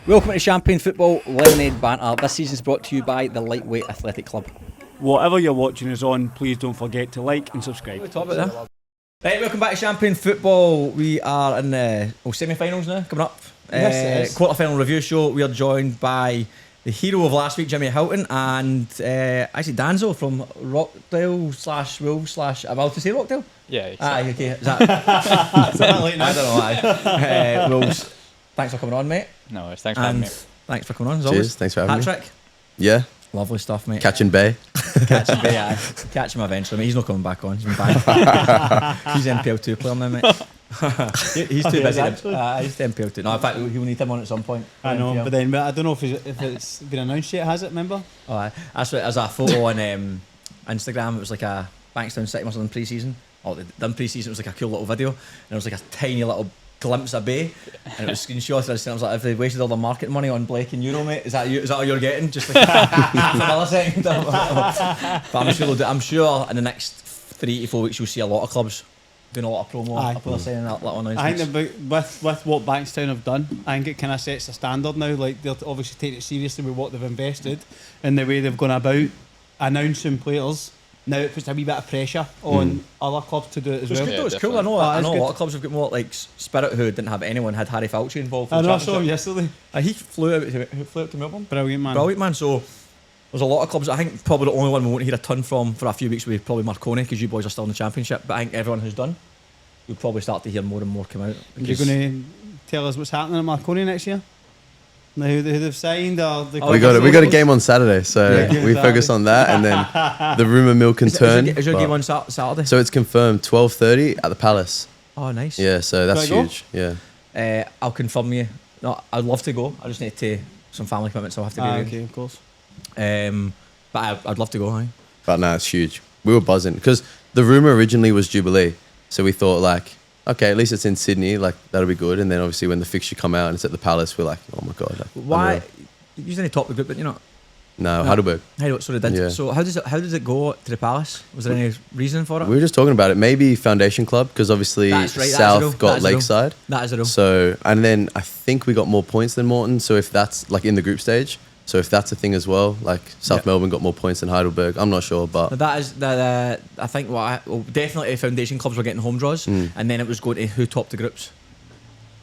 Welcome to Champagne Football Lemonade Banter. This season is brought to you by the Lightweight Athletic Club. Whatever you're watching us on, please don't forget to like and subscribe. Right, welcome back to Champagne Football. We are in the semi-finals now, coming up. Yes, quarter-final review show. We are joined by the hero of last week, Jimmy Hilton, and actually Danzo from Rockdale / Wolves / am I allowed to say Rockdale? Yeah. Exactly. Okay. Is that I don't know why. Wolves, thanks for coming on, mate. No worries. Thanks for having me. Thanks for coming on, as Cheers, always. thanks for having me. Hat-trick? Yeah, Lovely stuff, mate. catching Bay. Catch him, yeah. Catch him eventually, mate. He's not coming back on. He's been banned. He's NPL 2 player now, mate. He's too busy. He's NPL 2. No, in fact, we'll need him on at some point. I know, but I don't know if it's been announced yet, has it, remember? Oh, aye. That's what, as a photo on Instagram, it was like a Bankstown City must have done pre-season. Oh, they done pre-season, it was like a cool little video. And it was like a tiny little glimpse of Bay. And it was screenshotted. I was like, if they wasted all the marketing money on Blake and Euro, mate, is that all you're getting? Just like half a millisecond. But I'm sure in the next 3 to 4 weeks you'll see a lot of clubs doing a lot of promo. People are saying that little announcements. I think with what Bankstown have done, I think it kind of sets a standard now. Like, they'll obviously take it seriously with what they've invested and the way they've gone about announcing players. Now it puts a wee bit of pressure on other clubs to do it as well. It's good though, it's cool. I know a lot of clubs have got more, like Spirit, who didn't have anyone, had Harry Falchi involved. I know, I saw him yesterday. He flew out to Melbourne. Brilliant man. So there's a lot of clubs. I think probably the only one we won't hear a ton from for a few weeks will be probably Marconi, because you boys are still in the Championship. But I think everyone who's done, you'll probably start to hear more and more come out. You're going to tell us what's happening at Marconi next year? Now, who they've signed? We got a game on Saturday, so we focus on that, and then the rumour mill can turn. Is your game on Saturday? So it's confirmed 12:30 at the Palace. Oh, nice. Yeah, so that's huge. Yeah. I'll confirm you. No, I'd love to go. I just need to some family commitments, so I'll have to be okay, of course. But I'd love to go. But no, it's huge. We were buzzing because the rumour originally was Jubilee, so we thought like, okay, at least it's in Sydney, like that'll be good. And then obviously when the fixture come out and it's at the Palace, we're like, oh my god. Why? You only top the group, but you're not. No, Heidelberg. Sorry, did. Yeah. So how does it go to the Palace? Was there any reason for it? We were just talking about it. Maybe Foundation Club, because obviously South got Lakeside. That is a rule. So, and then I think we got more points than Morton. So if that's like in the group stage, so if that's a thing as well, like South Melbourne got more points than Heidelberg. I'm not sure, but that is I think definitely Foundation clubs were getting home draws, and then it was going to who topped the groups.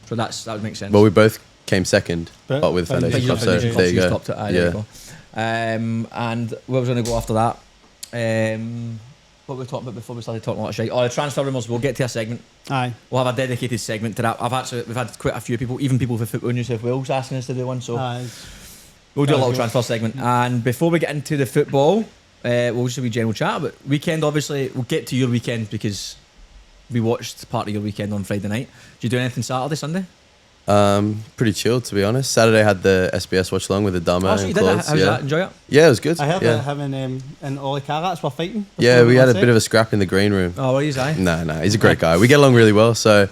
So that would make sense. Well, we both came second, but with Foundation Club. So there you go. Topped it. There you go. And where was going to go after that? What were we talking about before we started talking a lot of shit? Oh, the transfer rumours. We'll get to a segment. Aye. We'll have a dedicated segment to that. We've had quite a few people, even people for Football New South Wales, asking us to do one. So we'll do a little transfer segment. And before we get into the football, we'll just have a general chat about weekend. Obviously, we'll get to your weekend because we watched part of your weekend on Friday night. Did you do anything Saturday, Sunday? Pretty chilled, to be honest. Saturday had the SBS watch along with the Dama. Oh, so you did that? How was that? Enjoy it? Yeah, it was good. I heard that him and Ollie Karats were fighting. Yeah, we had a bit of a scrap in the green room. Oh, what is that? No, he's a great guy. We get along really well. So,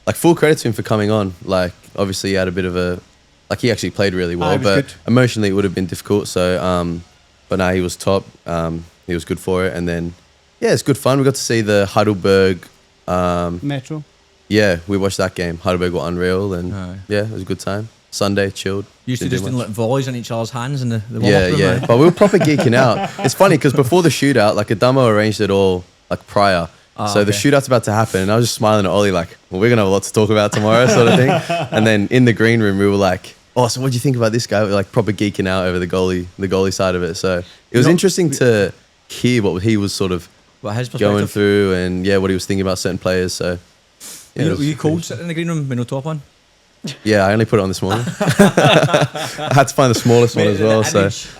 like, full credit to him for coming on. Like, obviously, he had a bit of a... Like, he actually played really well, but good. Emotionally, it would have been difficult. So, but no, he was top. He was good for it. And then, yeah, it's good fun. We got to see the Heidelberg... Metro. Yeah, we watched that game. Heidelberg were unreal, and yeah, it was a good time. Sunday, chilled. You used to just doing like volleys on each other's hands in the warm-up room, yeah. right? But we were proper geeking out. It's funny because before the shootout, like Adamo arranged it all like prior. The shootout's about to happen, and I was just smiling at Ollie like, well, we're gonna have a lot to talk about tomorrow, sort of thing. And then in the green room, we were like, oh, so what do you think about this guy? We were like proper geeking out over the goalie side of it. So it was interesting to hear what he was sort of going through, and what he was thinking about certain players. So. Yeah, were you cold sitting in the green room with no top on? Yeah, I only put it on this morning. I had to find the smallest one as well.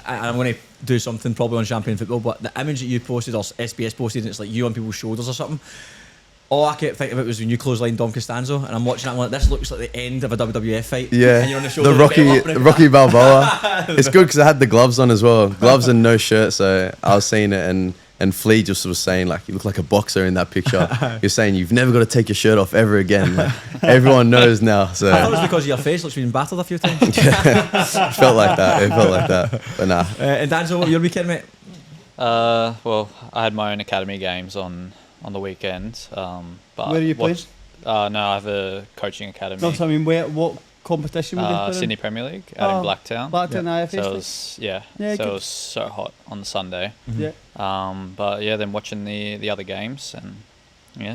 I'm going to do something probably on Champagne Football, but the image that you posted or SBS posted, and it's like you on people's shoulders or something. All I kept thinking about was when you clothesline Dom Costanzo, and I'm watching that one. This looks like the end of a WWF fight. Yeah, and you're on the shoulder the Rocky Balboa. It's good because I had the gloves on as well, gloves and no shirt. So I was seeing it, and Flea just was saying like, you look like a boxer in that picture. He was saying you've never got to take your shirt off ever again. Like, everyone knows now. So I thought it was because of your face looks been battered a few times. Yeah, it felt like that. But nah. And Danzo, what your weekend, mate? Well, I had my own academy games on the weekend. But where are you playing? No, I have a coaching academy. No, so I mean, what competition would you put in? Sydney Premier League out in Blacktown. Blacktown IFA So it League. was, Yeah, so good. it was so hot on the Sunday. Yeah. But yeah, then watching the other games and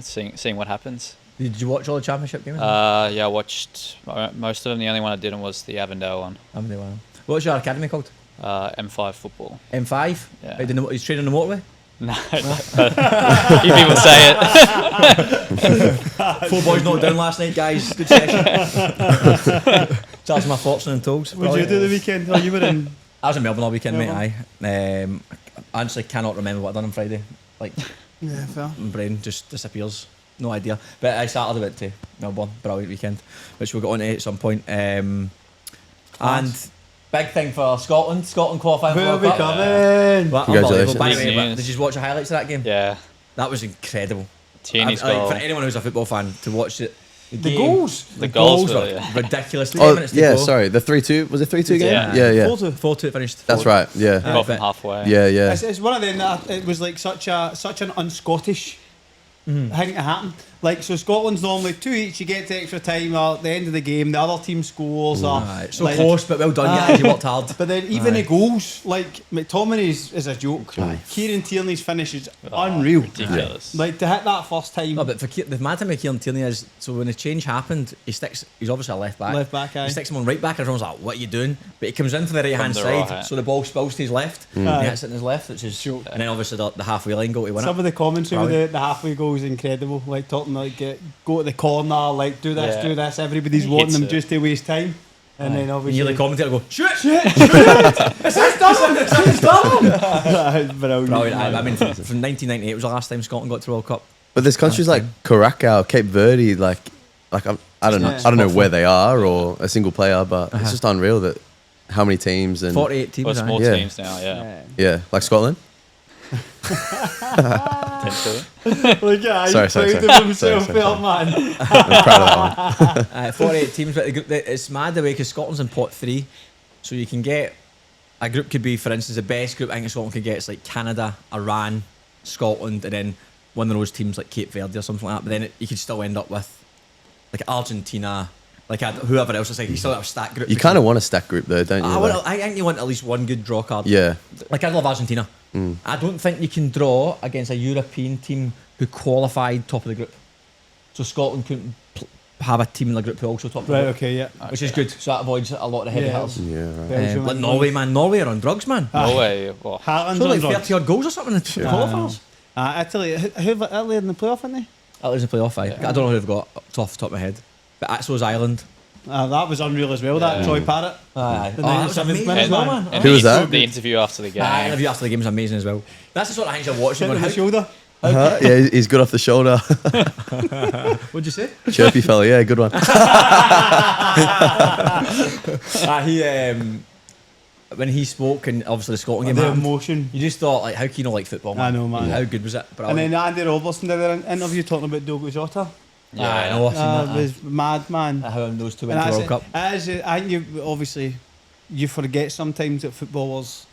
seeing what happens. Did you watch all the championship games? Yeah, I watched most of them. The only one I didn't was the Avondale one. What's your academy called? M5 football. M5? Yeah. He's training on the motorway? No, you people say it. 4 boys knocked down last night, guys. Good session. Charging my fortune and tolls. What did you do the weekend? Oh, you were in. I was in Melbourne all weekend, Melbourne. mate. I honestly cannot remember what I done on Friday. Like, Yeah, fair. my brain just disappears. No idea. But I Saturday went to Melbourne, brilliant weekend, which we'll get on to at some point. And big thing for Scotland. Scotland qualifying for Where are World we Cup. coming? Well, Congratulations. unbelievable. By the Big way, news. did you watch the highlights of that game? Yeah, That was incredible. Tierney's Like, goal. for anyone who's a football fan to watch it, The game, goals. The goals were were, yeah. ridiculous. 10 Oh, minutes to yeah, go. sorry. The 3-2. Was it 3-2 game? Yeah. Yeah. 4-2 it finished. That's 4-2. right. Yeah. Got from but- halfway. Yeah. It's one of them that it was like such an un-Scottish thing to happen. Like, so Scotland's normally 2 each, you get to extra time, or at the end of the game, the other team scores. Or, Aye, so like- close, but well done, Aye. guys. You worked hard. But then even Aye. the goals, like McTominay's is a joke. Kieran Tierney's finish is Oh, unreal. ridiculous. Like to hit that first time. No, but for the mad thing with Kieran Tierney is, so when the change happened, he's obviously a left back. Left back, aye. He sticks him on right back, and everyone's like, what are you doing? But he comes in from the right hand the side, right. so the ball spills to his left, and Aye. he hits it in his left, which is, and then obviously the halfway line goal to win Some it. of the commentary with Brilliant. the halfway goal is incredible. Like talking like go to the corner, like do this, Yeah. do this. Everybody's He wanting hits them it. just to waste time. And then And obviously you hear the commentator go, shoot! It's his double! It's his double! Brilliant. I mean, from 1998 was the last time Scotland got to the World Cup. But there's countries like Curacao, Cape Verde, I don't know. Yeah. I don't know where they are or a single player, but it's just unreal that how many teams and 48 teams. Well, it's aye. more Yeah. teams now, yeah. yeah, like Scotland. Potentially. Look at Sorry, he's sorry, proud sorry. of himself, Sorry. man. I'm proud of that one. 48 teams, but it's mad the way because Scotland's in pot 3, so you can get a group could be, for instance, the best group I think Scotland could get is like Canada, Iran, Scotland, and then one of those teams like Cape Verde or something like that. But then you could still end up with like Argentina, like whoever else. It's like you still have a stack group. You kind of want a stack group though, don't you? I think you want at least one good draw card. Yeah. Like I love Argentina. I don't think you can draw against a European team who qualified top of the group. So Scotland couldn't have a team in the group who also top of the Right, group, okay, yeah. which is good. So that avoids a lot of the heavy Yeah. hitters. Yeah, right. Belgium Like and Norway, man. Norway are on drugs, man. Norway, well, Haaland's So on like drugs. 30 odd goals or something in the qualifiers. Italy, who Italy in the playoff, aren't they? Italy's in the playoff, aye. I don't know who they've got off the top of my head. But so is Ireland. That was unreal as well, that Troy Parrott. Aye. The That was 97th amazing minute, as well, man. man. and Who was that? The interview after the game. Aye, interview after the game was amazing as well. That's the sort of things I watch. Hit Going, with the how, shoulder. Yeah, he's good off the shoulder. what'd you say? Chirpy fella, yeah, good one. When he spoke, and obviously the Scotland game The happened, emotion. you just thought, like, how can you not like football, man? I know, man. How good was it? And then Andy Robertson did an interview talking about Diogo Jota. I know, I've seen that. It was mad, man. How those two And went to the that's World it. Cup. It is, I think obviously you forget sometimes that footballers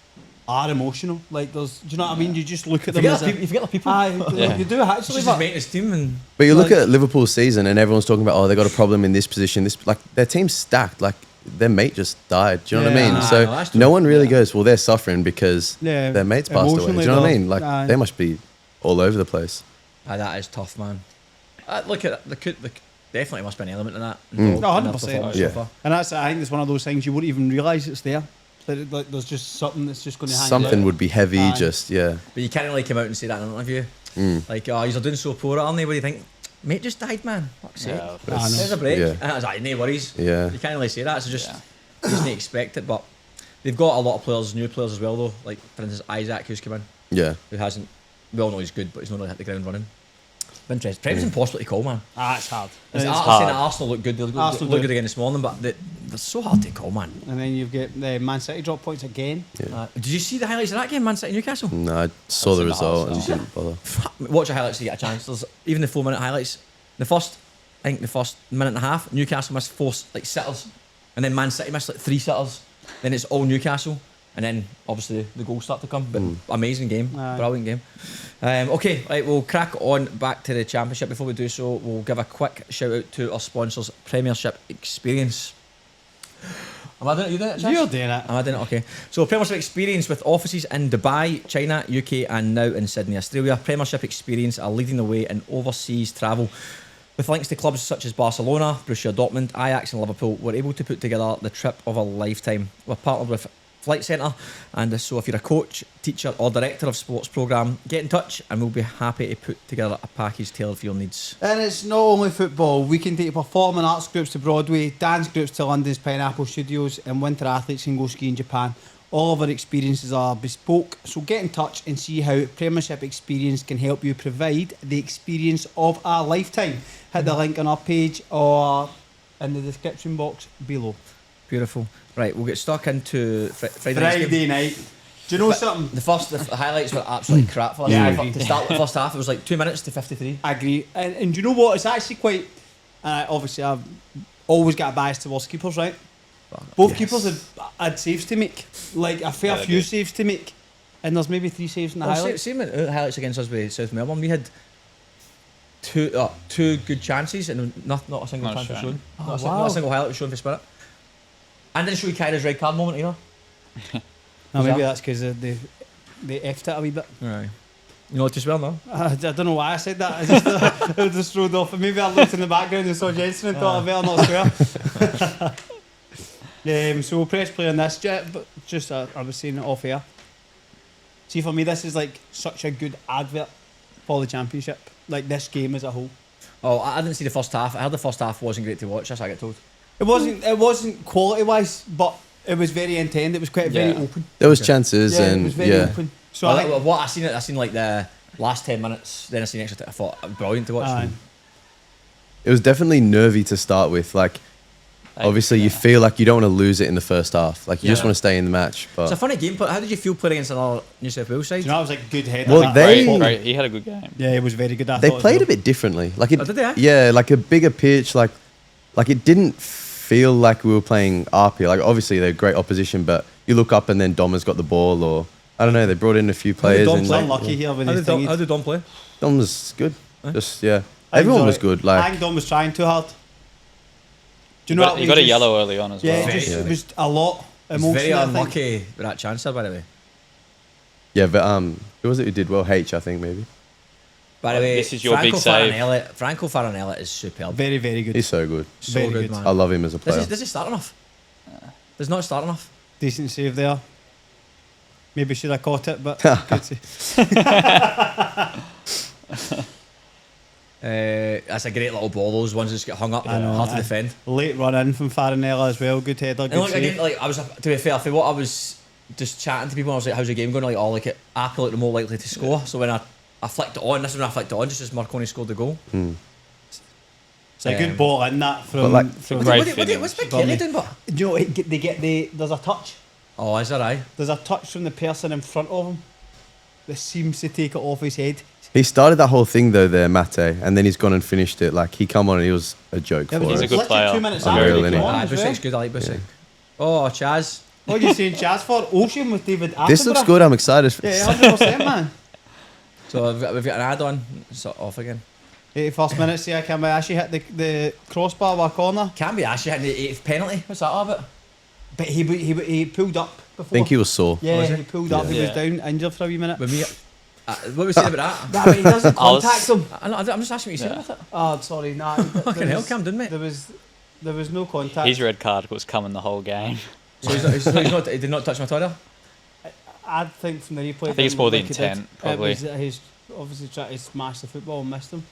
are emotional. Like there's, do you know what I mean? You just look at them as You forget the people. Aye, Yeah. you do It's actually. just But his mate, his team, and But you look Like- at Liverpool's season and everyone's talking about, oh, they got a problem in this position. This like their team's stacked. Like their mate just died. Do you know what I Yeah. mean? I So know, that's true. no one really goes, well, they're suffering because Yeah, their mate's passed away. Do emotionally you know what I though, mean? Like aye. they must be all over the place. that is tough, man. Look at the definitely must be an element in that. involved Oh, in their 100%. performance Yeah. so far. and that's, I think it's one of those things you wouldn't even realise it's there. That like there's just something that's just going to hang Something out. would be heavy, Aye. just yeah. But you can't really come out and say that in an interview. Like, oh, you're doing so poor, aren't they? What do you think? Mate just died, man. Fuck's sake. Yeah, There's a break. Yeah. And I was like, no worries. Yeah. You can't really say that. So just, Yeah. you just need to expect it. But they've got a lot of players, new players as well, though. Like, for instance, Isaac, who's come in, Yeah. who hasn't, we all know he's good, but he's not really hit the ground running. Interesting. Prem's impossible to call, man. It's hard. It's It's Arsenal, hard. saying that Arsenal look good. They look Arsenal good do. again this morning, but they're so hard to call, man. And then you've got the Man City drop points again. Did you see the highlights of that game, Man City Newcastle? No, I saw the seen the result and highlights. didn't bother. Watch the highlights if you get a chance. There's even the 4-minute highlights. I think the first minute and a half, Newcastle missed 4 like sitters, and then Man City missed like 3 sitters. Then it's all Newcastle, and then obviously the goals start to come. But amazing game, Aye. brilliant game. Okay, right, we'll crack on back to the championship. Before we do so, we'll give a quick shout out to our sponsors, Premiership Experience. Am I doing it? You doing it, Chaz? You're doing it. Am I doing it? Okay. So Premiership experience with offices in Dubai, China, UK and now in Sydney, Australia. Premiership experience are leading the way in overseas travel. With links to clubs such as Barcelona, Borussia Dortmund, Ajax and Liverpool, we're able to put together the trip of a lifetime. We're partnered with Flight Centre, and so if you're a coach, teacher or director of sports programme, get in touch and we'll be happy to put together a package tailored for your needs. And it's not only football. We can take performing arts groups to Broadway, dance groups to London's Pineapple Studios, and winter athletes can go ski in Japan. All of our experiences are bespoke, so get in touch and see how Premiership Experience can help you provide the experience of a lifetime. Hit the link on our page or in the description box below. Beautiful. Right, we'll get stuck into Friday night's game. Friday night. Do you know something? The highlights were absolutely crap for us. Yeah, I agree. To start the first half, it was like 2 minutes to 53. I agree. And do you know what? It's actually quite... obviously, I've always got a bias towards keepers, right? Both Yes. keepers had saves to make. Like, a fair Yeah, they few did. saves to make. And there's maybe 3 saves in the highlights. Same with the highlights against us with South Melbourne. We had two good chances and not a single Not chance was shown. shown. Oh, Not wow. a single highlight was shown for Spirit. And didn't show you Kyra's red card moment either. No, maybe that- that's because they effed it a wee bit. Right. You know what to swear now? I don't know why I said that. I just, it just rolled off. Maybe I looked in the background and saw Jensen and thought I better not swear. So we'll press play on this. But just I was saying it off air. See, for me, this is like such a good advert for the championship. Like this game as a whole. Oh, I didn't see the first half. I heard the first half wasn't great to watch. That's what I get told. It wasn't quality wise, but it was very intent. It was quite very Yeah. open. There was chances Yeah, it and was very yeah. open. So I think, What I seen like the last 10 minutes. Then I seen extra. I thought brilliant to watch. Aye. It was definitely nervy to start with. Like, obviously, you feel like you don't want to lose it in the first half. Like, you just Yeah. want to stay in the match. It's But a funny game, but how did you feel playing against another New South Wales side? do you know, it was like good head. Well, that they- Great. He had a good game. yeah, it was very good. I they thought as played well. a bit differently. Like it, Oh, did they? yeah, like a bigger pitch. Like it didn't feel like we were playing RP. Like, obviously, they're great opposition, but you look up and then Dom has got the ball, or I don't know. They brought in a few players, Dom and play? Unlucky here with How his did thing. Dom play? Dom was good. Just yeah, I think everyone so. was good. I Like think Dom was trying too hard. Do You you know got, what? you got a yellow early on as Yeah, well. just, Yeah. it was a lot He's very emotional. I think. unlucky with that chance there, by the way. yeah, but who was it who did well? H, I think maybe. By the way, This is your big save. Franco Farinella is superb. Very, very good. He's so good. So very good, good. man. I love him as a player. Does he start enough? Does not start enough. Decent save there. Maybe should have caught it, but good save. That's a great little ball. Those ones that just get hung up. I know, Hard to aye. defend. Late run in from Farinella as well. Good header, And good look, save. again, like I was, to be fair, for what I was just chatting to people, I was like, "How's the game going?" Like, oh, like Apple looked the more likely to score. So when I flicked it on, this is when I flicked it on, just as Marconi scored the goal. It's a good ball in that from. But like- from Great What's Big Burnley. Kelly doing? But do you know they get there's a touch. oh, is that right? There's a touch from the person in front of him that seems to take it off his head. He started that whole thing though there, Mate, and then he's gone and finished it. Like, he come on and he was a joke Yeah, for but He's us. a good literally player. 2 minutes Unreal, after he innit? came on Aye, as well. Busik's good. I like Busick. Oh, Chaz. What are you saying, Chaz, for? Ocean with David Attenborough? This looks good. I'm excited. Yeah, 100%, man. So we've got an add-on. Sort of off again. 81st minute, see, I can actually hit the crossbar with a corner. Can be actually hitting the 8th penalty. What's that all about? But he pulled up before. I think he was sore. Yeah, was he? he pulled up. Yeah. He was Yeah. down, injured for a wee minute. With me. What were we saying about that? Nah, but he doesn't I was- contact him. I'm just asking what you said Yeah. with it. Oh, sorry, nah. Fucking hell, Cam, didn't mate? There was no contact. His red card was coming the whole game. So he did not touch my toilet? I think from the replay. I think it's it more the didn't look like he intent, did. probably. It was that he's obviously tried to smash the football and missed him.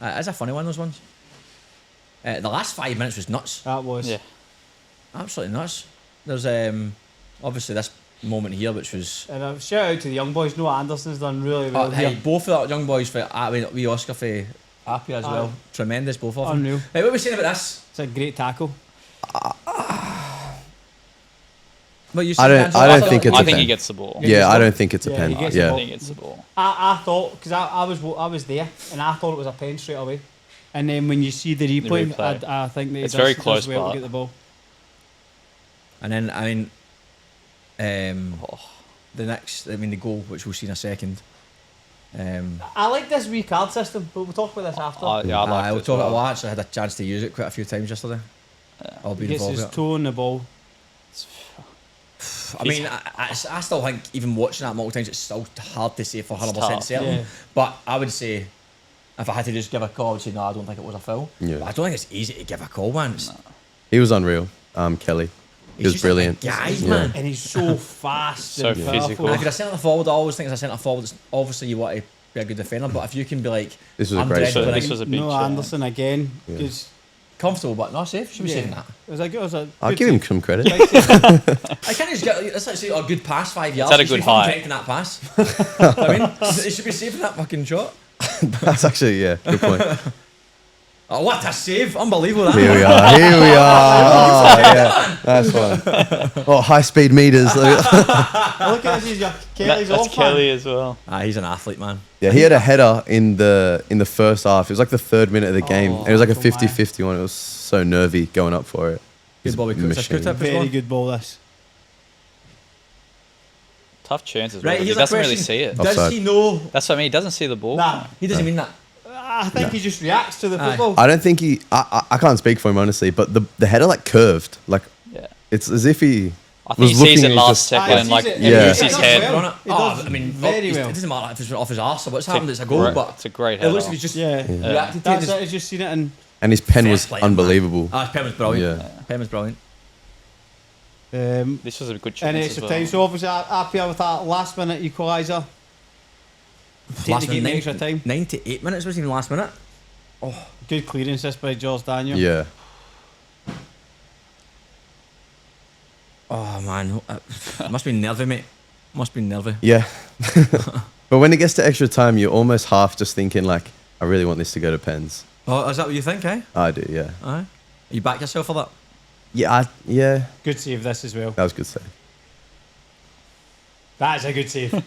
It's a funny one, those ones. The last 5 minutes was nuts. That was. Yeah. Absolutely nuts. There's obviously this moment here, which was. And a shout out to the young boys. Noah Anderson's done really well Hey, here. both of the young boys for wee Oscar for Appia as well. Tremendous, both of them. Unreal. Hey, what are we saying about this? It's a great tackle. What you I saying, don't- Danzo? I don't thought- think it's I a think he pen. gets the ball. Yeah, I don't think it's a Yeah, pen. he gets the I Yeah, ball. think he gets the ball. I thought because I was there and I thought it was a pen straight away. And then when you see the replay, replay. I think that he It's does, very he does close, well but- to get the ball. And then the next, the goal, which we'll see in a second. I like this recard system, but we'll talk about this after. Yeah, I like We'll it as talk about. well. I actually had a chance to use it quite a few times yesterday. I'll He be gets his involved. toe on the ball. I mean, I still think even watching that multiple times, it's still hard to say for 100% tough. certain. Yeah. But I would say, if I had to just give a call, I would say no, I don't think it was a foul. Yeah. But I don't think it's easy to give a call, man. He was unreal. Kelly. He was He's just brilliant. a big guy, Yeah. man. And he's so fast So and physical. powerful. And if you're a centre forward, I always think as a centre forward, it's obviously you want to be a good defender. But if you can be like, This was a great undressed, shot. but This was a big no chance. Anderson again. Yeah. Because comfortable, but not safe. Should be saving that. It was a good. It was a I'll good give him save. some credit. I can't just get. It's like say a good pass 5 yards. had a He should good be fucking height. directing that pass. I mean, he should be saving that fucking shot. That's actually, yeah, good point. Oh, what a save! Unbelievable. That. Here we are. Here we are. Oh, yeah. Nice one. Oh, high speed meters. Look at this. He's your Kelly's That's off Kelly man. as well. He's an athlete, man. Yeah, he had a header in the first half. It was like the 3rd minute of the game. Oh, It was like a oh my. 50-50 one. It was so nervy going up for it. Good He's Bobby a Cook. machine. Very good ball. This. Tough chances. Right, Right, he here's a doesn't really question. see it. Oh. Does Offside. he know? That's what I mean. He doesn't see the ball. Nah, He doesn't mean that. I think he just reacts to the football. I don't think he. I can't speak for him honestly, but the header like curved. Like Yeah. it's as if he I think was he sees looking it and last just- second he and like sees it. Yeah. moves his He head. does well. Oh, He does I mean, very it well. doesn't matter if it's off his arse or what's happened. It's a goal, great- but it's a great it looks header. like he's just Yeah. reacted to That's it. it. He's just seen it and and his pen Fair was play, man. unbelievable. His pen was brilliant. Yeah. Pen was brilliant. This was a good chance any as extra well. time. So obviously happy with that last minute equaliser. Take the game extra time. 98 minutes was even last minute. Good clearance this by George Daniel. Yeah. Oh man, must be nervy, mate. Must be nervy. Yeah. But when it gets to extra time, you're almost half just thinking like, I really want this to go to pens. Oh, is that what you think, eh? I do, yeah. Aye. You back yourself for that? Yeah, yeah. Good save this as well. That was a good save. That is a good save. I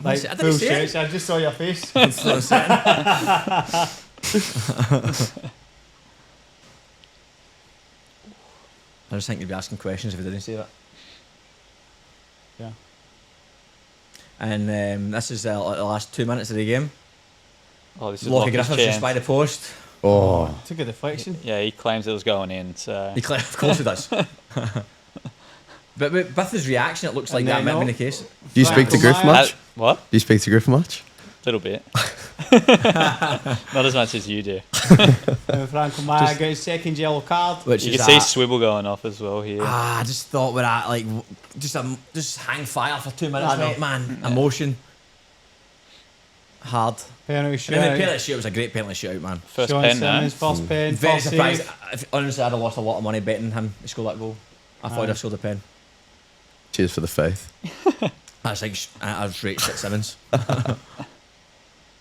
Like didn't full see it. stretch. I just saw your face. That's what I'm saying. I just think you'd be asking questions if you didn't say that. Yeah. And this is like the last 2 minutes of the game. Oh, this is Lockie Lockie's Griffiths just chance. by the post. Oh, Took a deflection. Yeah, he claims it was going in. So Of course he does. But with his reaction, it looks like And that then might have been no. the case. do you speak to Griff Frank much? what? Do you speak to Griff much? Little bit. Not as much as you do. Franco Maya got his second yellow card. Which You is can see that- Swivel going off as well here. I just thought with that, like, just hang fire for 2 minutes, I know. mate, man. Emotion. Hard. Penalty I mean, the shootout. penalty shootout was a great penalty shootout, man. First Sean pen now. Simmons, first pen. Very first surprised. save. Honestly, I'd have lost a lot of money betting him to score that goal. I thought I'd Aye. have scored the pen. Cheers for the faith. I think I was rate 6 Simmons.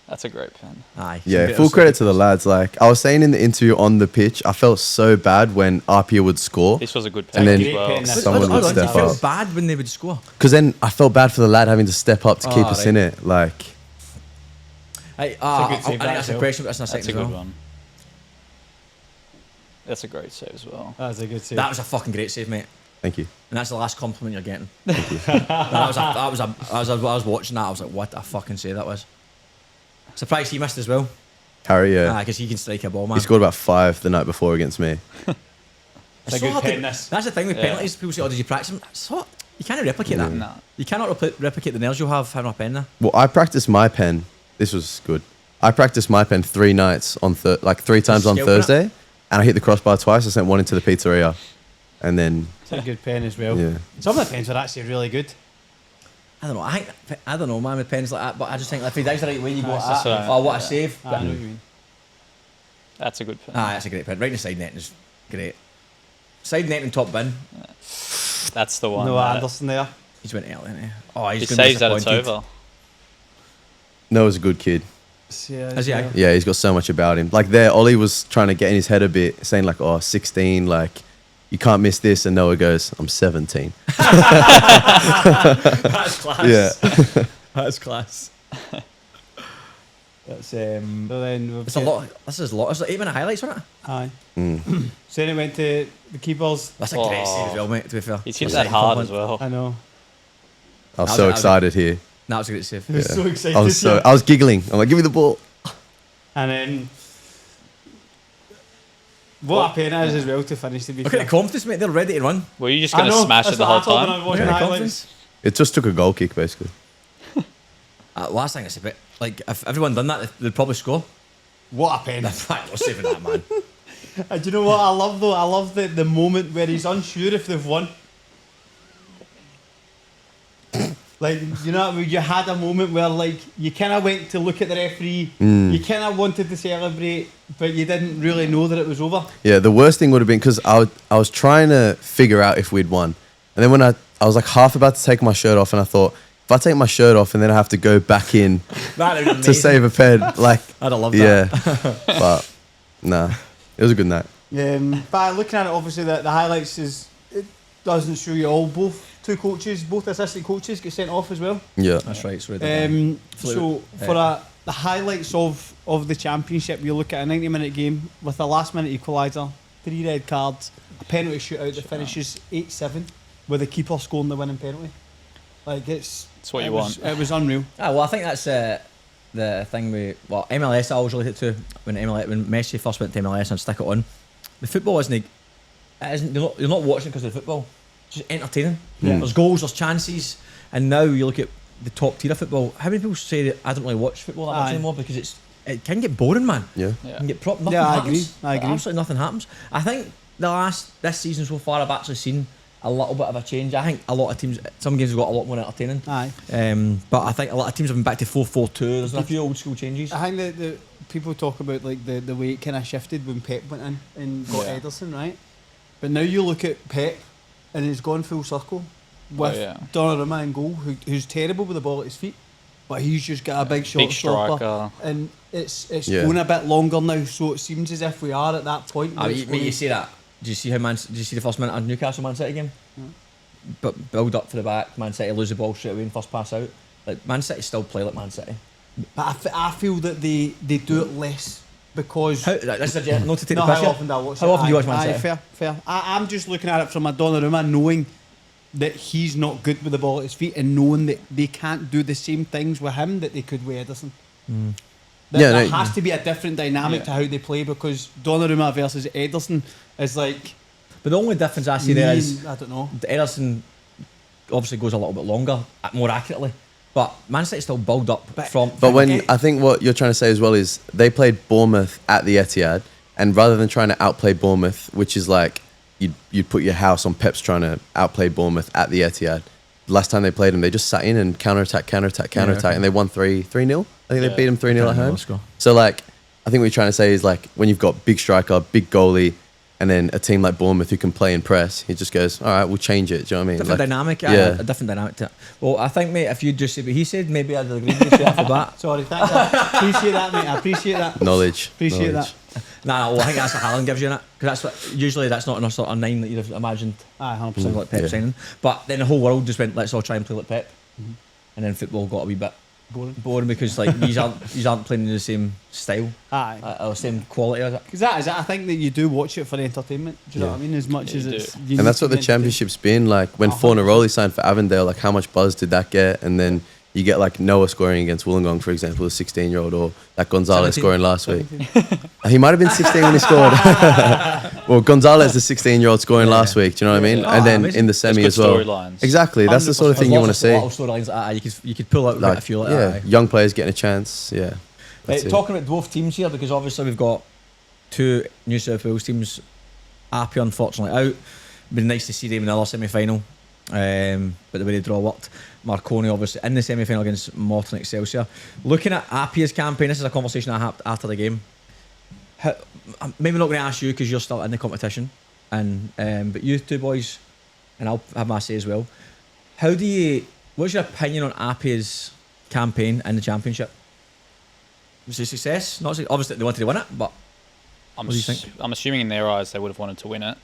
That's a great pen. Aye. Yeah, full credit to the lads. Like I was saying in the interview on the pitch, I felt so bad when Arpia would score. This was a good And pen then- as well. Great pen, Someone would I step felt up. bad when they would score. Because then I felt bad for the lad having to step up to keep Oh, us right. in it. Like, I good think save, that's that a question, but that's not That's a second as good well. one. That's a great save as well. That was a good save. That was a fucking great save, mate. thank you. And that's the last compliment you're getting. I was watching that. I was like, what a fucking save that was. Surprised he missed as well. Harry, yeah. Because he can strike a ball, man. He scored about 5 the night before against me. It's a good hard to- pen, this. That's the thing with Yeah. penalties. People say, "Oh, did you practice them?" So you can't replicate that. No. You cannot replicate the nails you'll have having a pen there. Well, I practiced my pen. This was good. I practiced my pen 3 nights on like 3 times on Scalping it? Thursday, and I hit the crossbar twice. I sent one into the pizzeria, and then It's a good pen as well. yeah, Some of the pens are actually really good. I don't know. I don't know, man, with pens like that. But I just think if he dives the right way, you go, That's ah, right. oh, what a save. I But, know what you mean. That's a good pen. that's a great pen. Right in the side net is great. Side net and top bin. That's the one. No that- Anderson there. He's went early, isn't he? Oh, he's He gonna be saves that it's disappointed. over. Noah's a good kid. Yeah, Is he, eh? Yeah, he's got so much about him. Like there, Ollie was trying to get in his head a bit, saying like, "Oh, 16, like you can't miss this," and Noah goes, "I'm 17." That's class. Yeah. That's class. That's So then we've It's a lot. This is a lot. It's like 8 minute highlights, isn't it? Aye. Mm. So then it went to the keepers. That's a great Oh. save as well, mate. To be fair, He's hit That's that a hard compliment. as well. I know. I was That so was- excited here. That was a great save. He was Yeah. so excited. I was giggling. I'm like, "Give me the ball." And then What a pain it is as well to finish, to be Look at fair. the confidence, mate. They're ready to run. Were you just I going to know, smash that's it the what whole I thought when I time? was watching Look at the the highlights. It just took a goal kick, basically. Last thing I said, like if everyone done that, they'd probably score. What a pain. In fact, we're saving that, man. And do you know what I love though? I love the moment where he's unsure if they've won. Like, you know, you had a moment where like you kind of went to look at the referee, you kind of wanted to celebrate, but you didn't really know that it was over. Yeah, the worst thing would have been because I was trying to figure out if we'd won. And then when I was like half about to take my shirt off, and I thought, if I take my shirt off and then I have to go back in to save a pen, like, I'd have loved yeah. that. But, nah, it was a good night. But looking at it, obviously the highlights it doesn't show you all. Both assistant coaches get sent off as well. Yeah. That's right. Sorry. So for the highlights of the championship, you look at a 90-minute game with a last-minute equaliser, 3 red cards, a penalty shootout that finishes 8-7 with the keeper scoring the winning penalty. Like It's what you want. It was unreal. Well, I think that's the thing with MLS. I always relate it to when Messi first went to MLS and stick it on. The football isn't. You're not watching because of the football. It's just entertaining. Yeah. There's goals, there's chances, and now you look at the top tier of football. How many people say that I don't really watch football that much Aye. anymore because it can get boring, man. Yeah. It can get nothing Yeah, I happens. agree. Absolutely nothing happens. I think this season so far, I've actually seen a little bit of a change. I think a lot of teams, some games have got a lot more entertaining. Aye. But I think a lot of teams have been back to 4-4-2. There's been a few old school changes. I think that the people talk about like the way it kind of shifted when Pep went in and got Ederson, right? But now you look at Pep and he's gone full circle with Donnarumma in goal, who's terrible with the ball at his feet, but he's just got a big shot stopper, striker. and it's going a bit longer now. So it seems as if we are at that point. where it's You see that? Did you see did you see the first minute of Newcastle Man City game? But build up for the back, Man City lose the ball straight away and first pass out. Like Man City still play like Man City. But I feel that they do it less because This is a not to take not the how piss. often do I watch How it. often do you watch Man Aye, City? fair. I'm just looking at it from a Donnarumma, knowing that he's not good with the ball at his feet, and knowing that they can't do the same things with him that they could with Ederson. There has to be a different dynamic to how they play, because Donnarumma versus Ederson is like. But the only difference I see there is I don't know. Ederson obviously goes a little bit longer, more accurately. But Man City still build up from. But I think what you're trying to say as well is they played Bournemouth at the Etihad, and rather than trying to outplay Bournemouth, which is like you'd put your house on Pep's trying to outplay Bournemouth at the Etihad. Last time they played them, they just sat in and counter-attack, and they won 3-0. I think they beat them 3-0 at home. So like, I think what you're trying to say is like when you've got big striker, big goalie, and then a team like Bournemouth who can play and press, he just goes, all right, we'll change it. Do you know what I mean? Different dynamic, yeah. A different dynamic to it. Well, I think, mate, if you just say what he said, maybe I'd agree with you off the bat. Sorry, thanks. I appreciate that, mate. I appreciate that. Knowledge. Appreciate knowledge. that. Well, I think that's what Haaland gives you in it. Because that's not in a sort of 9 that you'd have imagined. Aye, 100%. Something like Pep signing. But then the whole world just went, let's all try and play like Pep. And then football got a wee bit boring because like these aren't playing in the same style. Aye. Or same quality as it. Because that is it. I think that you do watch it for entertainment. Do you know what I mean? As much as it's. And that's what the championship's been like. When Fornaroli signed for Avondale, like how much buzz did that get? And then you get like Noah scoring against Wollongong, for example, a 16-year-old, or that Gonzalez 17. scoring last week. He might have been 16 when he scored. Well, Gonzalez, the 16-year-old, scoring last week. Do you know what I mean? And then amazing. in the semi There's as good well. storylines. Exactly. That's the sort of thing you want to see. Little storylines like that. You could pull out Like, a few like yeah, that. young players getting a chance. Yeah. That's it. Talking about both teams here, because obviously we've got 2 New South Wales teams. Appy unfortunately out. Been nice to see them in the other semi-final. But the way the draw worked, Marconi obviously in the semi-final against Morton Excelsior. Looking at Appy's campaign, this is a conversation I had after the game. I'm maybe not going to ask you because you're still in the competition, but you two boys, and I'll have my say as well. What's your opinion on Appy's campaign in the championship? Was it a success? Not obviously they wanted to win it, but what do you think? I'm assuming in their eyes they would have wanted to win it,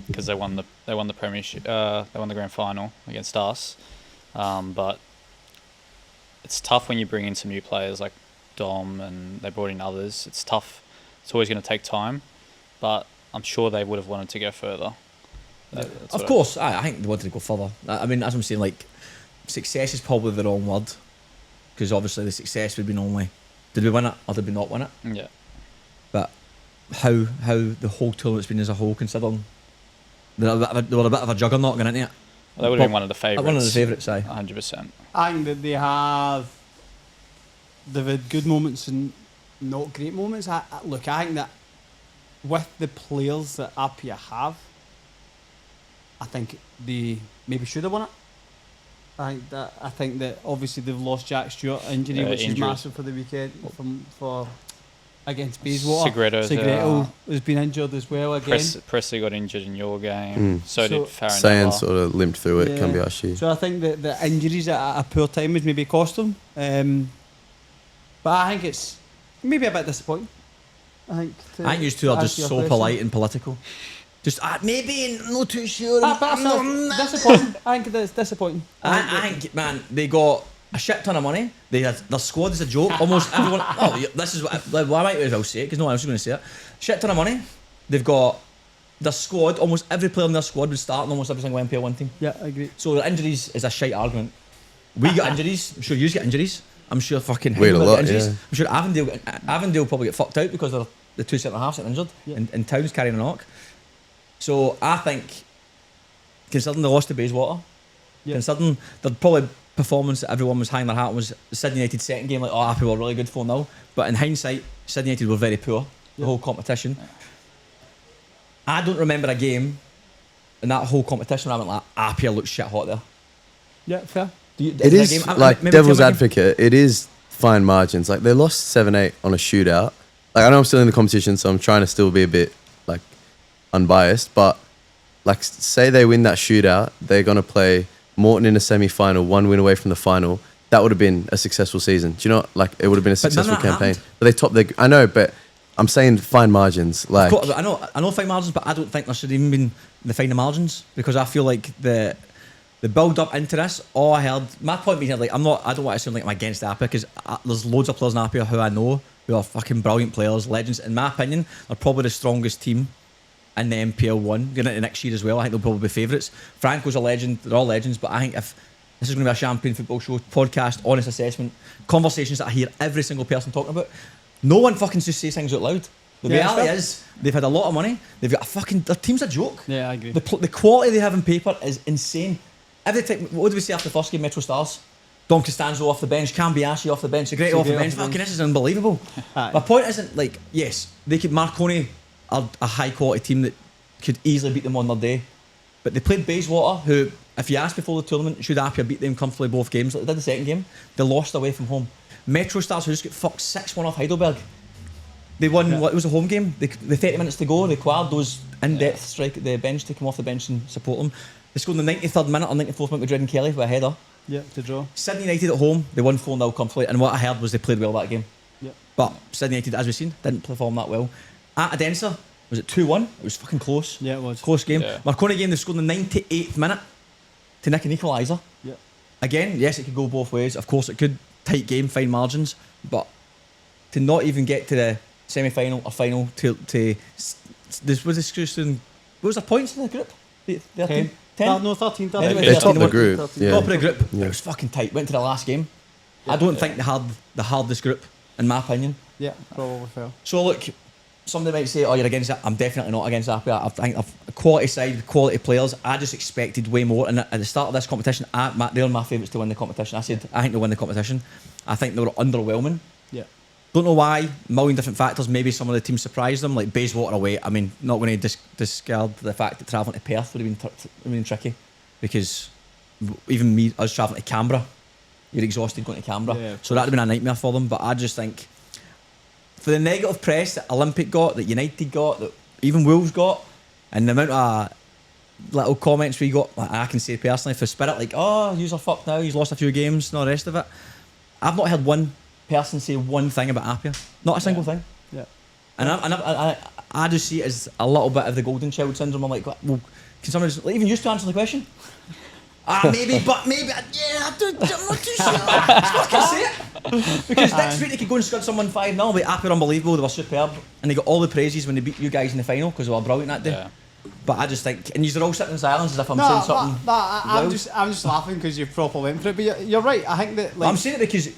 because they won the premiership, they won the grand final against us. But it's tough when you bring in some new players like Dom, and they brought in others. It's tough. It's always going to take time, but I'm sure they would have wanted to go further. Of course, I think they wanted to go further. I mean, as I'm saying, like, success is probably the wrong word, because obviously the success would have been only, did we win it or did we not win it? Yeah. But how the whole tournament's been as a whole, considering they were a bit of a juggernaut going into it. Well, they would have been one of the favourites. One of the favourites, aye. 100%. I think that they've had good moments and not great moments. Look, I think that with the players that Apia have, I think they maybe should have won it. I think that obviously they've lost Jack Stewart injury, which is massive for the weekend for against Bayswater. Segreto has been injured as well again. Presley got injured in your game. So did Farron. Sayan sort of limped through it. Can be Ashi. So I think that the injuries at a poor time has maybe cost them. But I think it's maybe a bit disappointing. I think you two are just so polite and political. Just maybe not too sure. Disappointing. I think it's disappointing. I think, man, they got a shit ton of money. Their squad is a joke. Almost everyone. This is what I might as well say it because no one else is going to say it. Shit ton of money. They've got their squad. Almost every player in their squad would start in almost every single NPL 1 team. Yeah, I agree. So the injuries is a shite argument. We got injuries. I'm sure you get injuries. I'm sure fucking Wait a lot, injuries. yeah. I'm sure Avondale probably get fucked out because they're the 2 centre halves getting injured and Town's carrying a knock. So I think, considering they lost to Bayswater, considering the probably performance that everyone was hanging their hat on was the Sydney United second game, like, Apia were really good 4-0. But in hindsight, Sydney United were very poor the whole competition. I don't remember a game in that whole competition where I went like, Apia looked shit hot there. Yeah, fair. It is like devil's advocate. It is fine margins. Like they lost 7-8 on a shootout. Like I know I'm still in the competition, so I'm trying to still be a bit like unbiased. But like, say they win that shootout, they're gonna play Morton in a semi-final, 1 win away from the final. That would have been a successful season. Do you know? Like it would have been a successful campaign. But they topped the. I know, but I'm saying fine margins. Like I know fine margins, but I don't think there should even been the finer margins because I feel like the build up into this, all I heard, my point being, like, I don't want to sound like I'm against Apia because there's loads of players in Apia who I know who are fucking brilliant players, legends. In my opinion, they're probably the strongest team in the NPL 1 going into next year as well. I think they'll probably be favourites. Franco's a legend, they're all legends, but I think if this is going to be a Champion Football Show podcast, honest assessment, conversations that I hear every single person talking about, no one fucking just says things out loud. The reality is, they've had a lot of money, they've got their team's a joke. Yeah, I agree. The quality they have in paper is insane. Every time, what did we say after the first game, Metro Stars? Dom Costanzo off the bench, Cambiashi off the bench, Segreto off the bench. Fucking this is unbelievable. My point isn't like, yes, they could, Marconi are a high quality team that could easily beat them on their day. But they played Bayswater, who, if you asked before the tournament, should Apia beat them comfortably both games? Like they did the second game. They lost away from home. Metro Stars, who just got fucked 6-1 off Heidelberg. They won, it was a home game. They 30 minutes to go, they acquired those in-depth strike at the bench to come off the bench and support them. They scored in the 93rd minute or 94th minute with Dredden Kelly with a header. Yeah, to draw. Sydney United at home, they won 4-0 comfortably, and what I heard was they played well that game. Yeah. But Sydney United, as we've seen, didn't perform that well. At Adensa, was it 2-1? It was fucking close. Yeah, it was. Close game. Yeah. Marconi game, they scored in the 98th minute to nick an equaliser. Yeah. Again, yes, it could go both ways. Of course, it could. Tight game, fine margins. But to not even get to the semi-final or final this was discussion. What was the points in the group? 13? 10? No, 13. Anyway, They topped the 13. group. Yeah. Top of the group. Yeah. It was fucking tight. Went to the last game. I don't think they had the hardest group, in my opinion. Yeah, probably fair. So look, somebody might say, "Oh, you're against it." I'm definitely not against Apia. I think a quality side, quality players. I just expected way more. And at the start of this competition, they're my favourites to win the competition. I said I think they'll win the competition. I think they were underwhelming. Yeah. Don't know why. A million different factors. Maybe some of the teams surprised them, like Bayswater away. I mean, not going to discard the fact that travelling to Perth would have been tricky, because even us travelling to Canberra, you're exhausted going to Canberra. Yeah, so that'd have been a nightmare for them. But I just think, for the negative press that Olympic got, that United got, that even Wolves got, and the amount of little comments we got, like, I can say personally for Spirit, like, "Oh, you're fucked now, he's lost a few games," and all the rest of it. I've not heard one person say one thing about Apia. Not a single thing. Yeah. And I just see it as a little bit of the golden child syndrome. I'm like, well, can someone just, like, even used to answer the question? Maybe, but maybe, I'm not too sure. Just fucking say it. Because next week they could go and scud someone 5-0, but Apia are unbelievable, they were superb, and they got all the praises when they beat you guys in the final, because they were brilliant that day. Yeah. But I just think, and you're all sitting in silence as if I'm saying something. I'm just laughing because you've proper went for it. But you're right. I think that, like, I'm saying it because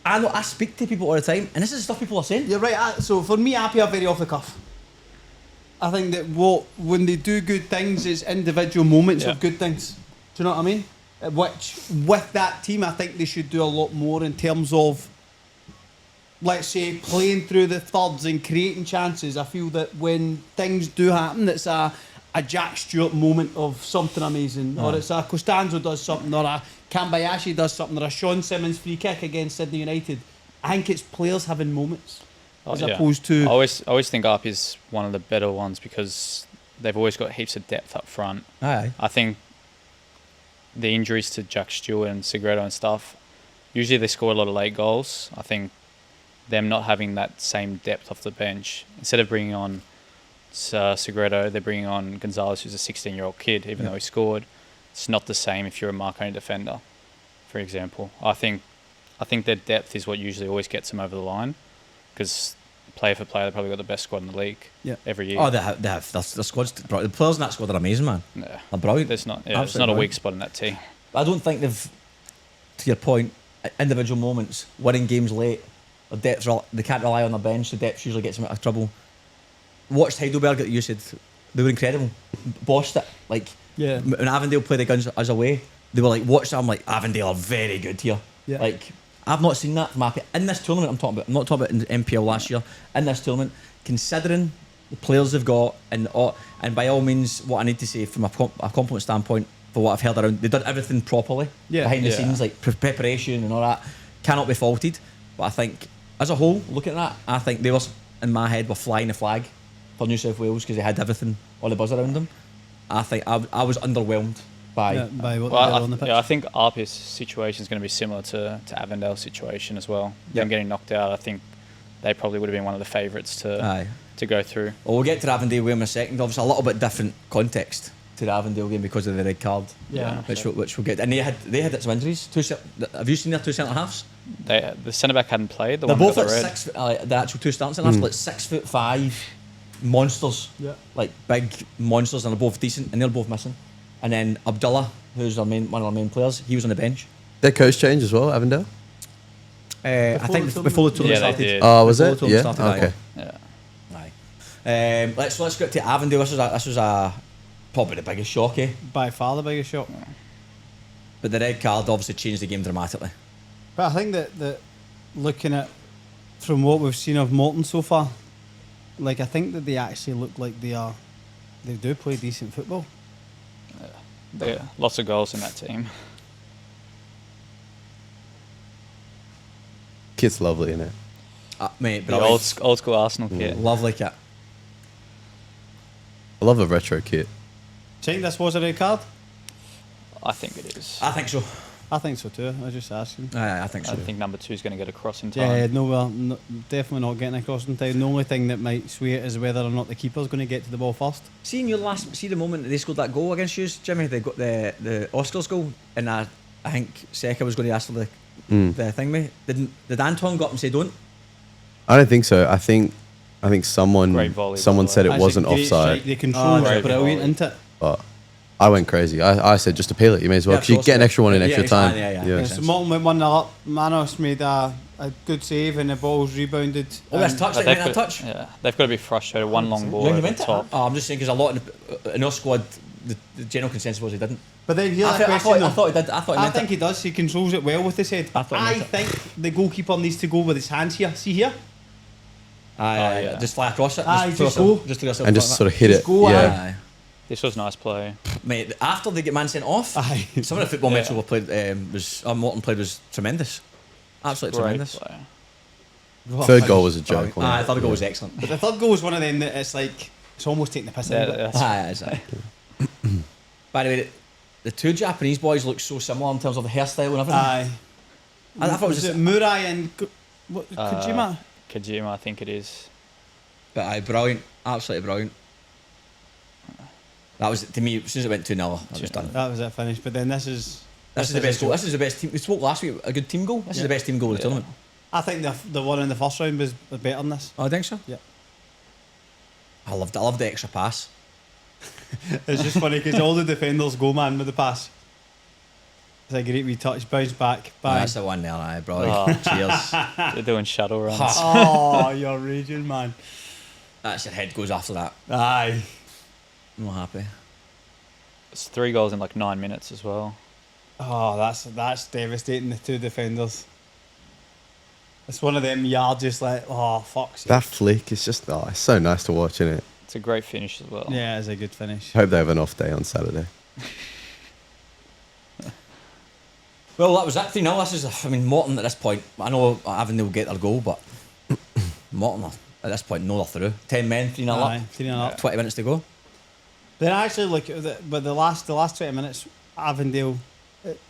I speak to people all the time, and this is the stuff people are saying. You're right. So for me, Apia are very off the cuff. I think that when they do good things, it's individual moments of good things. Do you know what I mean? Which, with that team, I think they should do a lot more in terms of, let's say, playing through the thirds and creating chances. I feel that when things do happen, it's a Jack Stewart moment of something amazing, or it's a Costanzo does something, or a Kambayashi does something, or a Sean Simmons free kick against Sydney United. I think it's players having moments as opposed to. I always think Up is one of the better ones because they've always got heaps of depth up front. Aye. I think the injuries to Jack Stewart and Segredo and stuff, usually they score a lot of late goals. I think them not having that same depth off the bench, instead of bringing on Segredo, they're bringing on Gonzalez, who's a 16-year-old kid, even though he scored. It's not the same if you're a Marconi defender, for example. I think their depth is what usually always gets them over the line, because player for player, they've probably got the best squad in the league every year. Oh, they have. The squad's the players in that squad are amazing, man. Yeah. They're brilliant. There's not Absolutely a weak spot in that team. I don't think they've, to your point, individual moments, winning games late, the depth, they can't rely on the bench. The depth usually gets them out of trouble. Watched Heidelberg that you said, they were incredible. Bossed it. Like, when Avondale played against us away, they were like, watch that. I'm like, Avondale are very good here. Yeah. Like, I've not seen that from Appy. In this tournament, I'm not talking about in the MPL last year. In this tournament, considering the players they've got, and by all means, what I need to say from a compliment standpoint, for what I've heard around, they've done everything properly behind the scenes, like preparation and all that, cannot be faulted. But I think, as a whole, looking at that, I think they were, in my head, were flying the flag for New South Wales because they had everything, all the buzz around them. I think I was underwhelmed by what they did on the pitch. I think Arpis' situation is going to be similar to Avondale's situation as well. Them getting knocked out, I think they probably would have been one of the favourites to go through. Well, we'll get to the Avondale game in a second. Obviously, a little bit different context to the Avondale game because of the red card, which we'll get. And they had some injuries. Have you seen their two centre halves? The centre back hadn't played. They're both like 6 foot. The actual two starting centre halves, like 6'5" monsters, like big monsters, and they're both decent, and they're both missing. And then Abdullah, who's one of our main players, he was on the bench. Their coach change as well, Avondale? I think before the tournament started. Oh, was it? Yeah. Okay. Aye. Let's get to Avondale. This was probably the biggest shock, eh? By far the biggest shock. But the red card obviously changed the game dramatically. But I think that looking at from what we've seen of Morton so far, like I think that they actually look like they do play decent football. Yeah, lots of goals in that team. Kit's lovely, isn't it? Mate, the old school Arsenal kit. Lovely kit. I love a retro kit. Do you think this was a red card? I think it is. I think so. I think so too. I was just asking. I think so. I think number 2 is going to get across in time. Yeah, no, definitely not getting across in time. The only thing that might sway it is whether or not the keeper's going to get to the ball first. See the moment that they scored that goal against you, Jimmy, they got the Oscars goal, and I think Seka was going to ask for the thing, mate. Did Anton go up and say don't? I don't think so. I think someone said it wasn't offside. The control was brilliant, isn't it? But I went crazy. I said just appeal it. You may as well, because you get an extra one in extra time. Yeah. So Morton went 1-0 up. Manos made a good save and the ball's rebounded. Oh, that's touch. Touch. Yeah, they've got to be frustrated. One long ball over the top. I'm just saying because a lot in our squad, the general consensus was he didn't. But then I thought he did. I think he does. He controls it well with his head. I think the goalkeeper needs to go with his hands here. See here. Just fly across it. Just go. And just sort of hit it. Go, This was nice play. Mate, after they get man sent off, some of the football matches we played Morton played was tremendous. Absolutely tremendous. Play. Third goal was a joke. Third goal was excellent. But the third goal was one of them that it's almost taking the piss out of it. By the way, the two Japanese boys look so similar in terms of the hairstyle and everything. I thought it was Murai and Kojima? Kojima, I think it is. But brilliant. Absolutely brilliant. That was, to me, as soon as it went 2-0, I was done. That was it finished. But then this is the best goal. This is the best team. We spoke last week, a good team goal. This is the best team goal of the tournament. I think the one in the first round was better than this. Oh, I think so? Yeah. I loved the extra pass. It's just funny because all the defenders go, man, with the pass. It's a great wee touch, bounce back, bang. That's the one there, bro. Cheers. They're doing shuttle runs. Oh, you're raging, man. That's your head goes after that. Aye. I'm not happy. It's 3 goals in like 9 minutes as well. Oh, that's devastating. The two defenders. It's one of them. You're just like, oh fuck. That flick is just it's so nice to watch, isn't it? It's a great finish as well. Yeah, it's a good finish. Hope they have an off day on Saturday. Well, that was that 3-0. This is, I mean, Morton at this point, I know Avondale will get their goal, but Morton at this point, no, they're through. 10 men, 3-0 Aye, up. 3-0 up. 20 minutes to go. Then actually, like, but the last 20 minutes, Avondale,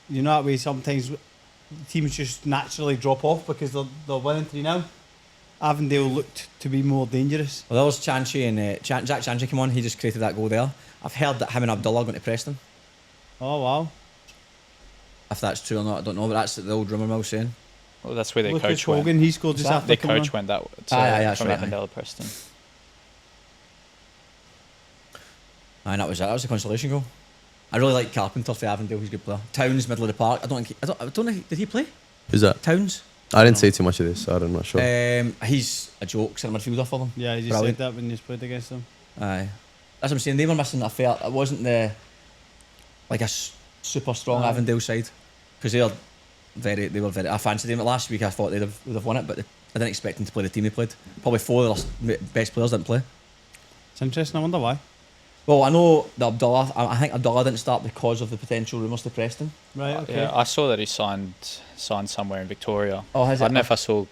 you know that way sometimes teams just naturally drop off because they're winning 3-0. Avondale looked to be more dangerous. Well, there was Chanchy and Jack Chanchy came on. He just created that goal there. I've heard that him and Abdullah are going to Preston. Oh wow! If that's true or not, I don't know, but that's the old rumour mill saying. Well, that's where their Lucas coach went. Hogan, he scored just after Their coming coach on. went that to, Aye, that's from right, Avondale to Preston. And that was it. That was the consolation goal. I really like Carpenter for Avondale. He's a good player. Towns, middle of the park. I don't know. Did he play? Who's that? Towns. I didn't see too much of this, so I'm not sure. He's a joke centre midfielder for them. Yeah, you just Brilliant. said that when you played against them. Aye. That's what I'm saying. They were missing a fair. It wasn't the like a super strong Avondale side because they were very. I fancied them last week. I thought would have won it, but I didn't expect them to play the team they played. Probably 4 of their best players didn't play. It's interesting. I wonder why. Well, I know that Abdullah. I think Abdullah didn't start because of the potential rumours to Preston. Right. Okay. Yeah, I saw that he signed somewhere in Victoria. Oh, has I it? don't know if I saw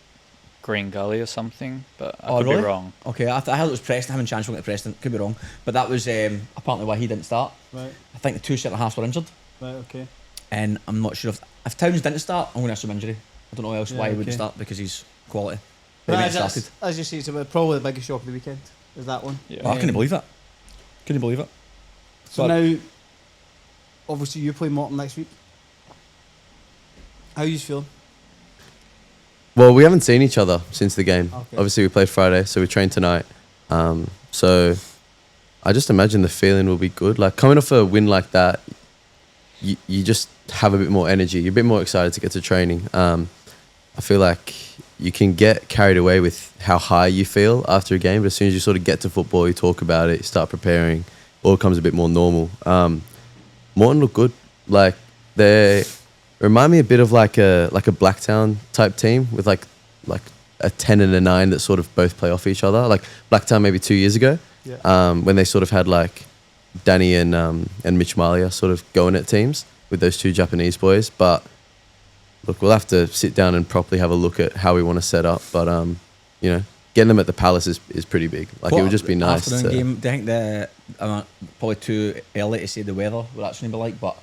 Green Gully or something, but I Oh, could really? be wrong. Okay, I heard it was Preston. Him and Chance went to Preston. Could be wrong, but that was apparently why he didn't start. Right. I think the 2 centre halves were injured, Right. Okay. and I'm not sure if Towns didn't start. I'm going to assume injury. I don't know else why he Yeah, wouldn't okay. start because he's quality. But he But might have started. as you say, it's probably the biggest shock of the weekend. Is that one? Yeah. Oh, I couldn't believe it. Couldn't believe it. So But- now, obviously, you play Morton next week. How you feeling? Well, we haven't seen each other since the game. Okay. Obviously, we played Friday, so we trained tonight. So I just imagine the feeling will be good. Like coming off a win like that, you just have a bit more energy. You're a bit more excited to get to training. I feel like you can get carried away with how high you feel after a game, but as soon as you sort of get to football, you talk about it, you start preparing, all becomes a bit more normal. Morton look good. Like they remind me a bit of like a Blacktown type team with like a 10 and a 9 that sort of both play off each other. Like Blacktown maybe 2 years ago, when they sort of had like Danny and Mitch Malia sort of going at teams with those 2 Japanese boys. But look, we'll have to sit down and properly have a look at how we want to set up. But you know, getting them at the Palace is pretty big. Like it would just be nice. Afternoon game. Do you think probably too early to say the weather what that's going to be like? But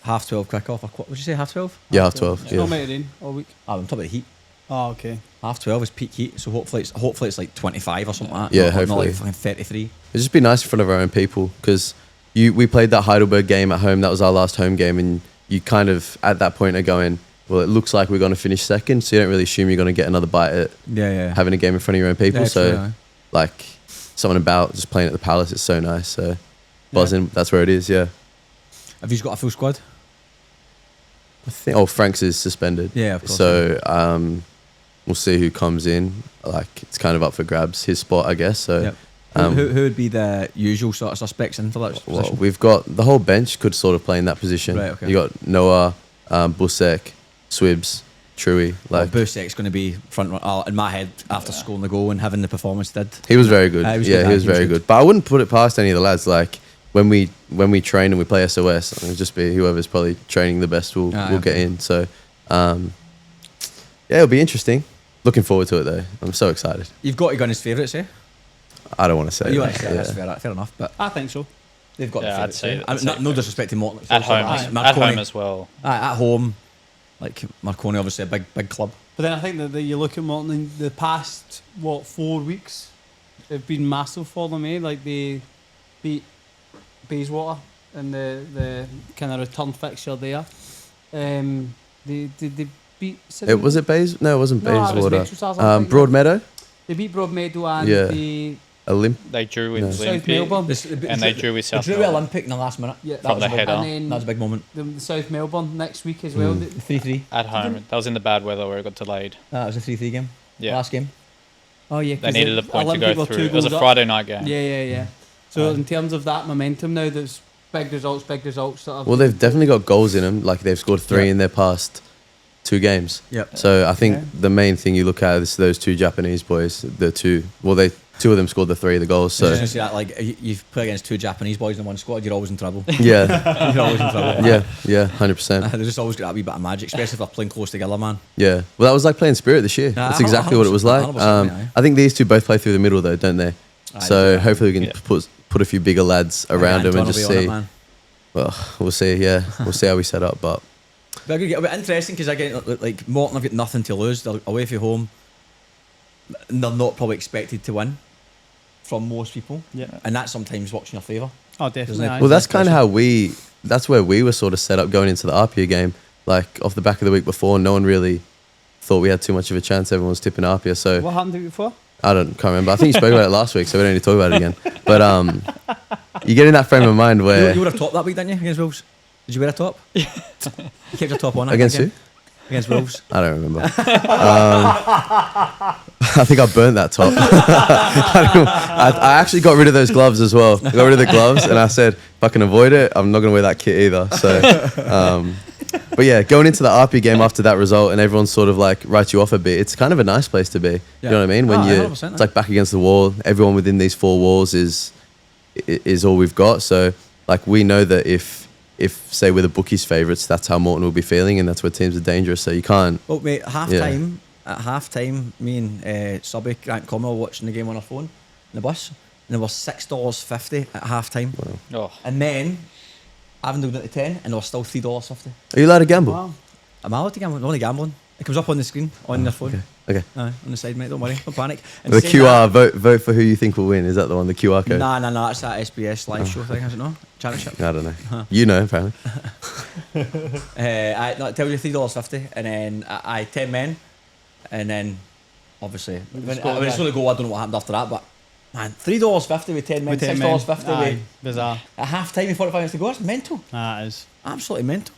12:30 kickoff. What would you say? 12:30? Yeah, 12. It's Yeah. not meant to rain all week. I'm talking about the heat. Oh, okay. 12:30 is peak heat, so hopefully it's like 25 or something like that. Yeah, not hopefully. like fucking 33. It'd just be nice in front of our own people because we played that Heidelberg game at home. That was our last home game, and you kind of at that point are going, well, it looks like we're going to finish second, so you don't really assume you're going to get another bite at Yeah. having a game in front of your own people. Yeah, so true, like something about just playing at the Palace is so nice. So buzzing, that's where it is. Yeah, Have you got a full squad? I think. Franks is suspended. Yeah, of course. So we'll see who comes in. Like it's kind of up for grabs, his spot, I guess. So. Yep. Who would be the usual sort of suspects in for that Well, position? we've got the whole bench could sort of play in that position. Right, okay. You got Noah, Busek, Swibs, Truey. Like Busek's going to be front in my head after scoring the goal and having the performance he did. he was very good. He was Yeah, good, he was he was very good. good. But I wouldn't put it past any of the lads. Like when we train and we play SOS, it'll just be whoever's probably training the best will get in. So yeah, it'll be interesting. Looking forward to it though. I'm so excited. You've got to go on his favourites, eh? I don't want to say. You that. want to say that's fair enough, but I think so. they've got Yeah, the I'd say favourites. that's No disrespect to Morton. At home, Marconi, at home as well. At home, like Marconi, obviously a big club. But then I think that you look at Morton in the past 4 weeks have been massive for them, eh? Like they beat Bayswater in the kind of return fixture there. They beat Sydney? Was it Bays? No, it wasn't No, it was Bayswater. Metro Stars, I think. Broadmeadow. They beat Broadmeadow and Yeah. the They drew with No. South Olympic. Melbourne. And they drew with South They drew Melbourne. Olympic in the last minute. Yeah, From the header. And then That was a big moment. the South Melbourne next week as well. Mm. 3-3. At home. That was in the bad weather where it got delayed. That was a 3-3 game. Yeah. Last game. Oh yeah, They 'cause needed a the point to Olympic go were through. 2 It was a goals up. Friday night game. Yeah. So in terms of that momentum now, there's big results. Sort of. Well, they've definitely got goals in them. Like they've scored 3 Yeah. in their past 2 games. Yep. So I think Yeah. the main thing you look at is those 2 Japanese boys. The 2. Well, 2 of them scored the 3 of the goals. So So that, like you play against 2 Japanese boys in one squad, you're always in trouble. yeah, You're always in trouble. yeah, 100%. They just always got that wee bit of magic, especially if they're playing close together, man. Yeah. Well, that was like playing Spirit this year. Nah, That's exactly what it was like. 100%, yeah. I think these 2 both play through the middle though, don't they? Aye, So they do. hopefully we can Yeah. put a few bigger lads around them and just see. Man. Well, we'll see. Yeah, we'll see how we set up. But But it'll be interesting because again, like Morton have got nothing to lose. They're away from home. And they're not probably expected to win from most people. Yeah. And that sometimes works in your favour. Oh, definitely. Isn't it? aye. well, that's kind of how that's where we were sort of set up going into the Apia game. Like off the back of the week before, no one really thought we had too much of a chance. Everyone was tipping Apia. So What happened to you before? can't remember. I think you spoke about it last week, so we don't need to talk about it again. But you get in that frame of mind where You would have top that week, didn't you, against Wolves? Did you wear a top? You kept your top on. I against think, who? yeah. Against Wolves. I don't remember. I think I burnt that top. I actually got rid of those gloves as well. I got rid of the gloves and I said, if I can avoid it, I'm not going to wear that kit either. So, but yeah, going into the RP game after that result and everyone sort of like writes you off a bit, it's kind of a nice place to be. You Yeah. know what I mean? When Oh, you, 100%, it's like back against the wall. Everyone within these 4 walls is all we've got. So like we know that if say we're the bookies' favourites, that's how Morton will be feeling, and that's where teams are dangerous. So you can't. Well, mate, at half time, me and Subby, Grant Common, were watching the game on our phone in the bus, and there was $6.50 at half time. Oh, And then I haven't done it to 10, and there was still $3.50. Are you allowed to gamble? Wow. I'm allowed to gamble. I'm only gambling. It comes up on the screen on your phone. Okay. Aye, on the side, mate. Don't worry. Don't panic. And The saying QR vote for who you think will win. Is that the one? The QR that- code. Nah, that's that SBS live show thing, is it not? Championship. I don't know. You know, apparently. I tell you $3.50, and then I 10 men, and then obviously when it's going to go, I don't know what happened after that, but man, $3.50 with 10 men, With 10 men. $6.50 Aye, with bizarre. at half time and 45 minutes to go. That's mental, That is. absolutely mental.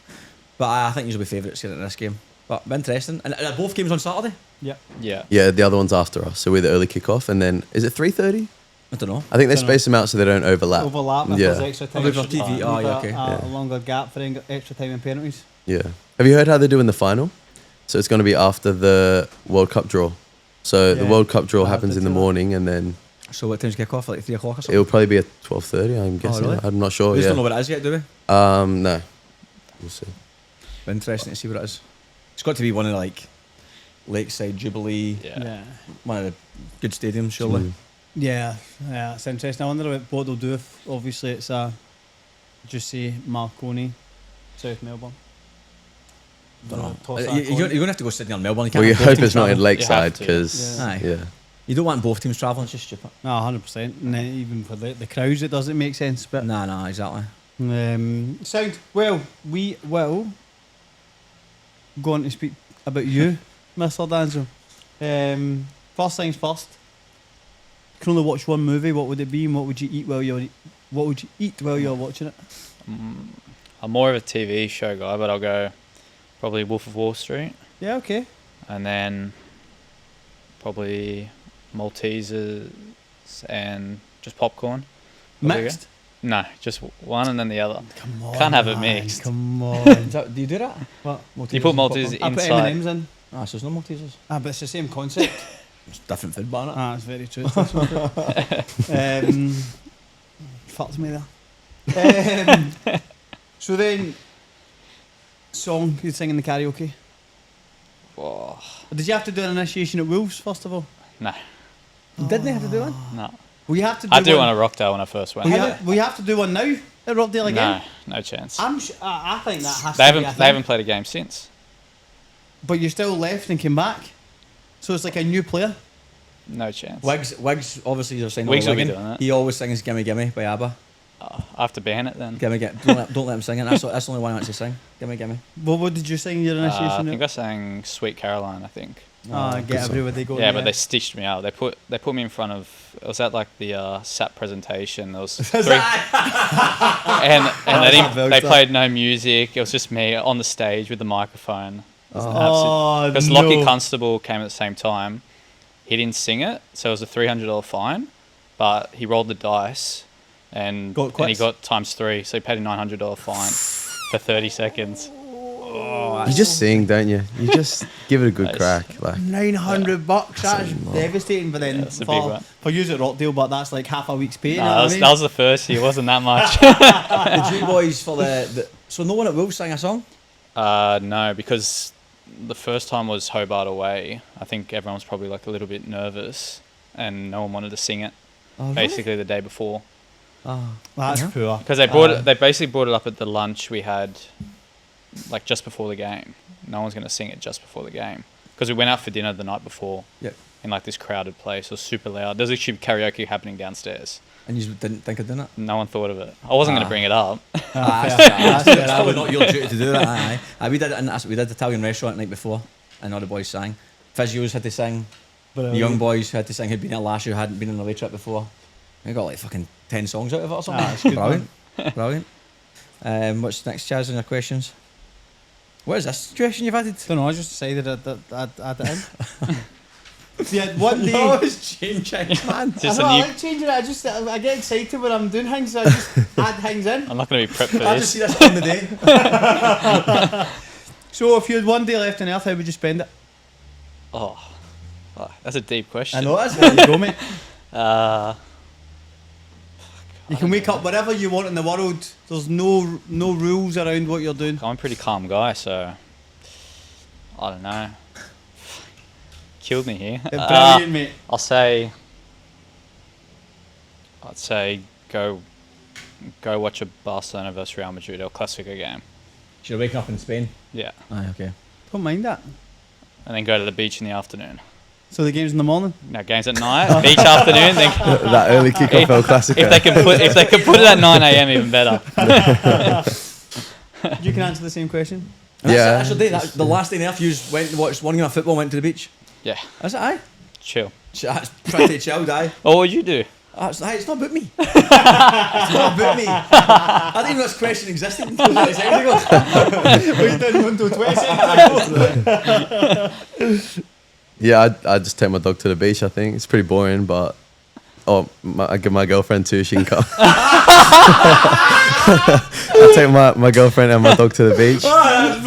But I think you'll be favourites here in this game. But interesting, and both games on Saturday. Yep. yeah. Yeah, the other one's after us, so we're the early kickoff, and then is it 3:30? I don't know. I think they Dunno. space them out so they don't overlap. Overlap if Yeah. there's extra time. Oh, for TV. Oh, yeah, okay. A longer gap for extra time and penalties. Yeah. Have you heard how they're doing the final? So it's going to be after the World Cup draw. So the Yeah. World Cup draw I happens uh, in the did see that. morning, and then So what time's kick off? Like 3 o'clock or something? it'll probably be at 12:30. I'm guessing. really? I'm not sure. We just don't know Yeah. what it is yet, do we? No. We'll see. Interesting to see what it is. It's got to be one of like Lakeside Jubilee, Yeah. one of the good stadiums, surely. Mm. Yeah, it's interesting. I wonder what they'll do if obviously it's just say Marconi, South Melbourne. Don't know. Toss You're that coin. going to have to go Sydney or Melbourne. You Well, can't you have both hope teams it's not in travel. Lakeside to, yeah. because Aye. yeah. You don't want both teams travelling. It's just stupid. No, 100%. And then even for the crowds, it doesn't make sense. But Nah, exactly. sound well. We will go on to speak about you, Mr. Danzo. First things first. You can only watch one movie. What would it be? And what would you eat while you're watching it? I'm more of a TV show guy, but I'll go probably Wolf of Wall Street, Yeah, okay. and then probably Maltesers and just popcorn. What do you Mixed. go? No, just one and then the other. Come on. Can't have it man, mixed. Come on. Do you do that? What? You put Maltesers I put inside. M&M's in. Ah, so there's no Maltesers. But it's the same concept. It's different food, but It's very true. Fucks me there. So then, song you'd sing in the karaoke. Whoa. Did you have to do an initiation at Wolves first of all? No, Didn't they have to do one? no. We have to. Do I do one one at Rockdale when I first went. We have to do one now at Rockdale again. No chance. I think that has They to be a haven't thing. haven't played a game since. But you still left and came back, so it's like a new player. No chance. Wiggs obviously you're saying Wiggs will be Wigan. doing it. He always sings Gimme Gimme by ABBA. I have to ban it then. Don't let him sing it. That's the only one I want to sing. Gimme Gimme. What did you sing in your I initiation? think I sang Sweet Caroline. I think. Get everywhere they go. Yeah, but they stitched me out. They put me in front of. It was at like the SAP presentation. There was three, and they played no music. It was just me on the stage with the microphone. Because Lockie Constable came at the same time. he didn't sing it, so it was a $300 fine, but he rolled the dice and he got ×3, so he paid a $900 fine for 30 seconds. You just sing, don't you? You just give it a good Nice. crack. Like $900. That's devastating. But then That's a big one. for you at Rockdale, but that's like half a week's pay. You know Nah, what I mean? that was the first year. It wasn't that much. Did you boys for the so no one at Wolves sang a song? No, because the first time was Hobart away. I think everyone was probably like a little bit nervous, and no one wanted to sing it. Basically, the day before, That's poor. because they basically brought it up at the lunch we had, like just before the game. No one's gonna sing it just before the game, because we went out for dinner the night before. Yep. In like this crowded place, it was super loud. There's actually karaoke happening downstairs. And you didn't think of doing it? No one thought of it. I wasn't gonna bring it up. It's probably not your duty to do that. We did it we did the Italian restaurant the night before, and all the boys sang. Physios had to sing. The young boys had to sing who'd been there last year, hadn't been on the away trip before. We got like fucking 10 songs out of it or something. That's good. Brilliant. Brilliant. What's next, Chaz, on your questions? What is this situation you've added? Don't know. I just decided I'd add it in. Yeah, one day. Always changing, man. Just I a new. like changing it. I get excited when I'm doing things. So I just add things in. I'm not gonna be prepped for I just this. see this on the day. So if you had one day left on Earth, how would you spend it? Oh, that's a deep question. I know that's There you go, mate. Uh, You can wake up wherever you want in the world. There's no rules around what you're doing. I'm a pretty calm guy, so I don't know. Killed me here. Brilliant, mate. I'd say go watch a Barcelona versus Real Madrid or Clasico game. Should have waken up in Spain. Yeah, Aye, okay. Don't mind that. and then go to the beach in the afternoon. So the game's in the morning. No, games at night, beach afternoon. Then that early kickoff El Clasico. if they can put it at 9 a.m. even better. You can answer the same question. Yeah. That's the day. The last day on Earth, you went to watch one game of football, went to the beach. Yeah, Is it? Aye. chill. That's pretty chilled, aye. Oh, what would you do? It's not about me. It's not about me. I didn't even know this question existed until 20 seconds ago. We didn't until 20 seconds ago. Yeah, I just take my dog to the beach. I think it's pretty boring, but I give my girlfriend too. She can come. I take my girlfriend and my dog to the beach. James,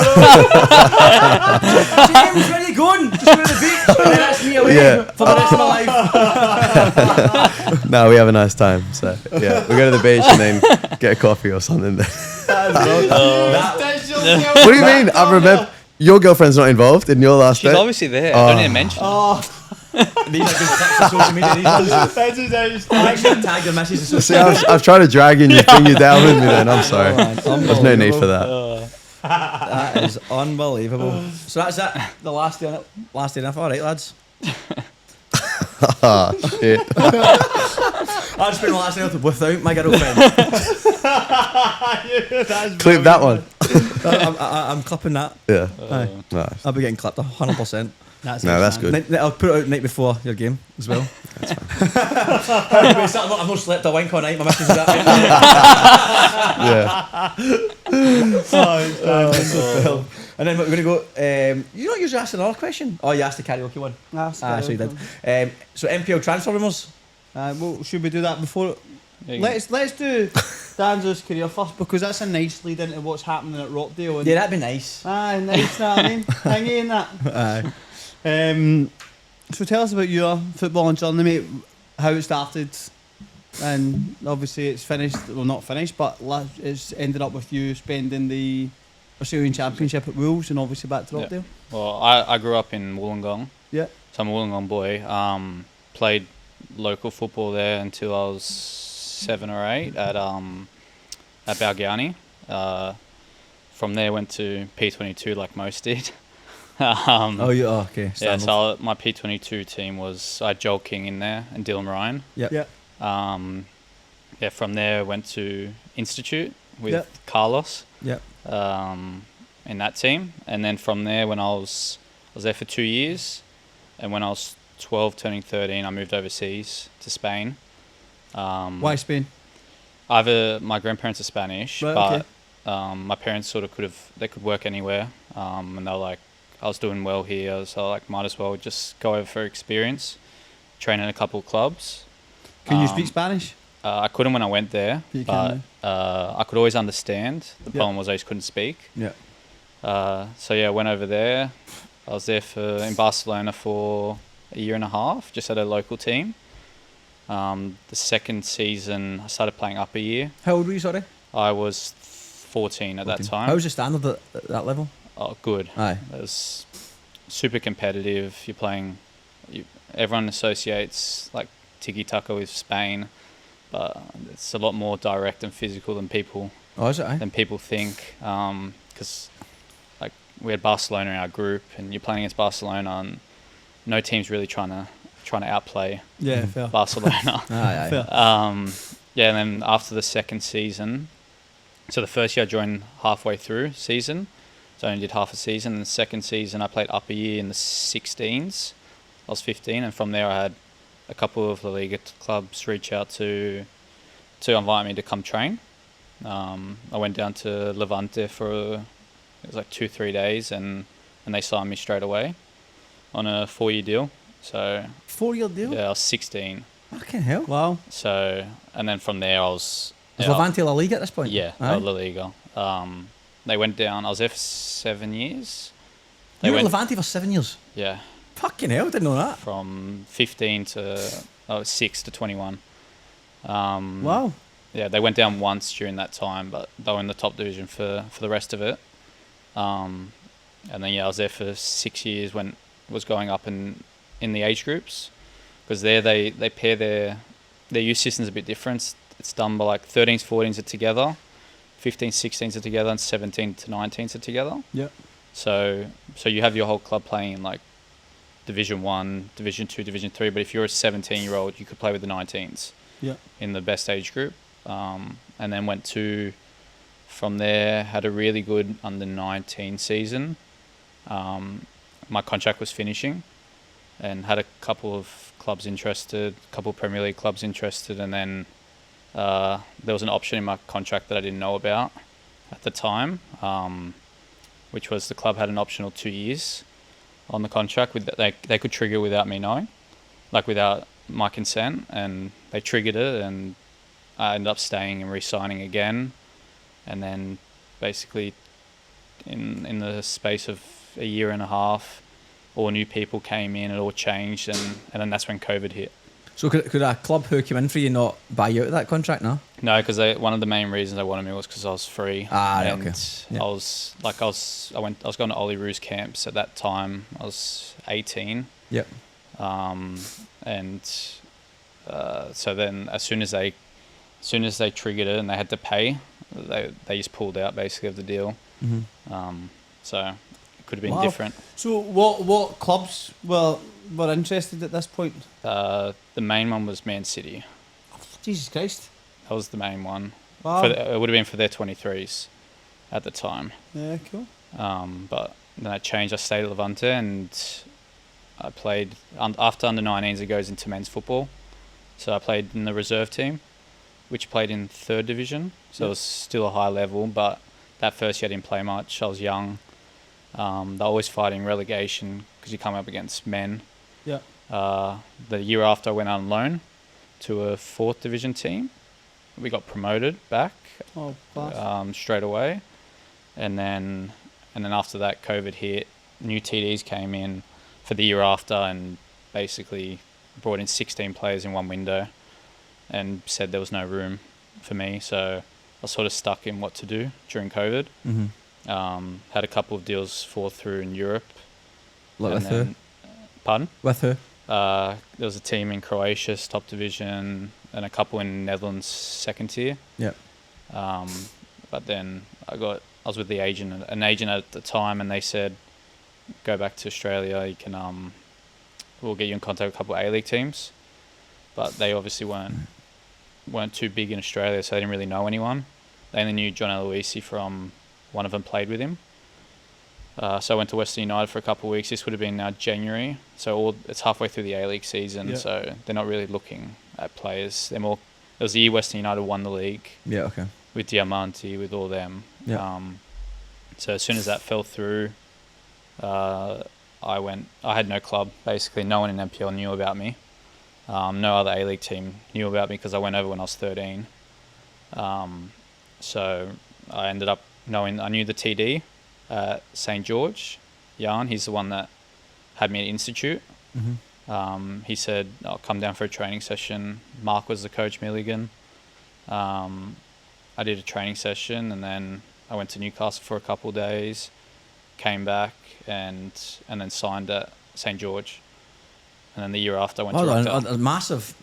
where are you going? Just go to the beach. And then that's me away for the rest of my life. No, we have a nice time. So yeah, we go to the beach and then get a coffee or something. What do you mean? I remember your girlfriend's not involved in your last She's date. obviously there. I don't need to mention. These are good clips on social media. These ones. Make sure to tag the message on social See, I've tried to drag in you, bring you down with me. Then I'm sorry. There's no need for that. That is unbelievable. So that's it. The last day enough. All right, lads. Ah, shit. I spent the last night without my girlfriend. Clip that one. I'm clipping that. Yeah. Aye. Nice. I'll be getting clipped 100%. That's good. I'll put it out the night before your game as well. That's fine. I've not slept a wink all night. My missus is that. Yeah. And then we're going to go. You not usually ask another question. Oh, you asked the karaoke one. So you did. So MPL transfer rumours. Well, should we do that before? Yeah, Let's do Danzo's career first, because that's a nice lead into what's happening at Rockdale. And Yeah, that'd be nice. nice, know what I mean? Thingy and that. Aye. So tell us about your footballing journey, mate. How it started, and obviously it's finished. Well, not finished, but it's ended up with you spending the Australian Championship at Wolves, and obviously back to Rockdale. Well, I grew up in Wollongong. Yeah. So I'm a Wollongong boy. Played local football there until I was 7 or 8 at Balgownie. From there went to P22 like most did. Okay. Yeah, so my P22 team was I had Joel King in there and Dylan Ryan. Yep. From there went to Institute with Yep. Carlos. Yep. In that team, and then from there, when I was there for 2 years, and when I was 12, turning 13, I moved overseas to Spain. Why Spain? My grandparents are Spanish, Right, but my parents sort of could work anywhere, and they were like, I was doing well here, so like might as well just go over for experience. train in a couple of clubs. Can you speak Spanish? I couldn't when I went there, You but can I could always understand. The Yep. problem was I just couldn't speak. Yeah. So yeah, I went over there. I was there in Barcelona for a year and a half, just at a local team. The second season, I started playing up a year. How old were you, sorry? I was 14 at that time. How was your standard at that level? Oh, good. Aye. It was super competitive. You're playing. Everyone associates like tiki-taka with Spain, but it's a lot more direct and physical than people Oh, is it? Aye. think. Because like we had Barcelona in our group, and you're playing against Barcelona, and no team's really trying to outplay Yeah, fair. Barcelona. Aye, aye. Fair. Yeah, and then after the second season, so the first year I joined halfway through season, so I only did half a season. And the second season I played up a year in the 16s. I was 15, and from there I had a couple of La Liga clubs reach out to invite me to come train. I went down to Levante for it was like 2-3 days, and they signed me straight away on a 4-year deal. So 4-year deal? yeah, I was 16. Fucking hell. Wow. So and then from there I was Is Levante La Liga at this point? yeah, Aye. La Liga. They went down. I was there for 7 years. You were at went Levante for 7 years? yeah, Fucking hell, didn't know that. from 15 to 6 to 21. Wow. Yeah, they went down once during that time, but they were in the top division for the rest of it. And then yeah, I was there for 6 years when it was going up in the age groups, because there they pair their youth system's a bit different. It's done by like 13s, 14s are together, 15s, 16s are together, and 17 to 19s are together. Yeah. So you have your whole club playing in like Division 1, Division 2, Division 3, but if you're a 17-year-old, you could play with the 19s Yeah. in the best age group. And then from there, had a really good under-19 season. My contract was finishing, and had a couple of clubs interested, a couple of Premier League clubs interested, and then there was an option in my contract that I didn't know about at the time, which was the club had an optional 2 years on the contract. They could trigger without me knowing, like without my consent, and they triggered it, and I ended up staying and re-signing again, and then basically in the space of a year and a half, all new people came in, it all changed, and then that's when COVID hit. So could a club who came in for you not buy you out of that contract now? No, because one of the main reasons they wanted me was because I was free. Ah, and okay. Yeah. I was going to Ollie Roo's camps at that time. I was 18. Yep. So then as soon as they triggered it and they had to pay, they just pulled out basically of the deal. Mm-hmm. So it could have been Wow. different. So what clubs were interested at this point? The main one was Man City. Jesus Christ. That was the main one. Wow. It would have been for their 23s at the time. Yeah, cool. But then I changed. I stayed at Levante, and I played after under 19s. It goes into men's football, so I played in the reserve team, which played in 3rd division. So it was still a high level, but that first year I didn't play much. I was young. They're always fighting relegation because you come up against men. Yeah. The year after I went on loan to a 4th division team. We got promoted back Oh, class. straight away, and then after that COVID hit, new TDs came in for the year after, and basically brought in 16 players in one window, and said there was no room for me. So I was sort of stuck in what to do during COVID. Mm-hmm. Had a couple of deals fall through in Europe. Like and with who? then- Pardon? With who? There was a team in Croatia's top division and a couple in Netherlands 2nd tier. Yep. But then I was with an agent at the time, and they said, go back to Australia. You can we'll get you in contact with a couple of A-League teams, but they obviously weren't too big in Australia, so they didn't really know anyone. They only knew John Aloisi from one of them played with him. So I went to Western United for a couple of weeks. This would have been now January, so it's halfway through the A-League season. Yeah. So they're not really looking at players. They're more. It was the year Western United won the league Yeah, okay. with Diamanti, with all them. Yeah. So as soon as that fell through, I had no club. Basically, no one in NPL knew about me. No other A-League team knew about me because I went over when I was 13. So I ended up knowing, I knew the TD at St. George, Jan. He's the one that had me at Institute. He said, I'll come down for a training session. Mark was the coach, Milligan. I did a training session, and then I went to Newcastle for a couple of days, came back, and then signed at St. George. And then the year after, I went to Rockdale. A massive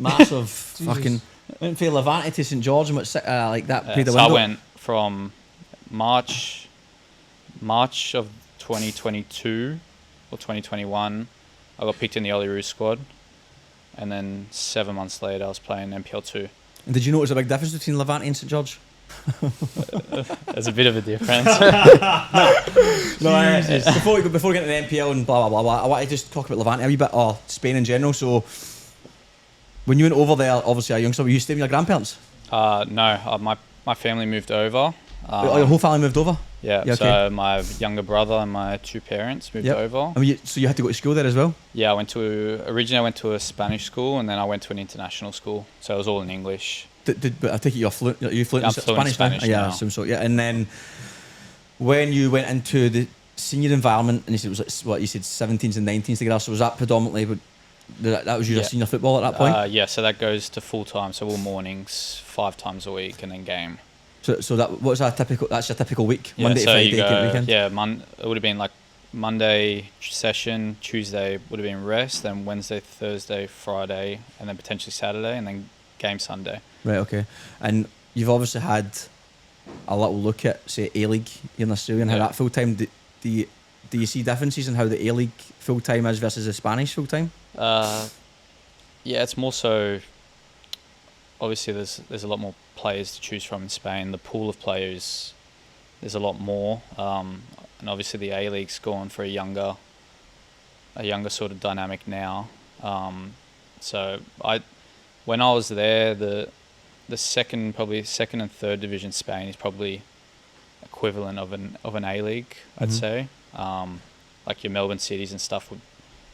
fucking... Went from Levante to St. George and like that. Played the So window. I went from March of 2022 or 2021. I got picked in the Olyroos squad, and then 7 months later, I was playing NPL 2. And did you notice a big difference between Levante and St. George? There's a bit of a difference. Before we get to the NPL and blah, blah, blah, blah, I want to just talk about Levante a wee bit, or Spain in general. So, when you went over there, obviously a youngster, were you staying with your grandparents? No, my family moved over. Your whole family moved over? Yeah, okay. So my younger brother and my 2 parents moved over. I mean, so you had to go to school there as well? Yeah, originally I went to a Spanish school, and then I went to an international school. So it was all in English. But I take it you're fluent. Are you fluent I'm in fluent in Spanish? Spanish Yeah, now. I assume so. Yeah, and then when you went into the senior environment, and you said it was like, what you said, 17s and 19s together. So was that predominantly? That was your senior football at that point. Yeah, so that goes to full time. So all mornings, 5 times a week, and then game. So what's a typical? That's your typical week. Yeah, Monday to so Friday, you go, weekend. Yeah, it would have been like Monday session, Tuesday would have been rest, then Wednesday, Thursday, Friday, and then potentially Saturday, and then game Sunday. Right. Okay. And you've obviously had a little look at, say, A-League here in Australia and how that full time. Do you see differences in how the A-League full time is versus the Spanish full time? Yeah, it's more so. Obviously, there's a lot more players to choose from in Spain. The pool of players, there's a lot more, and obviously the A-League's gone for a younger sort of dynamic now. So when I was there, the second and third division Spain is probably equivalent of an A-League, I'd say. Like your Melbourne Cities and stuff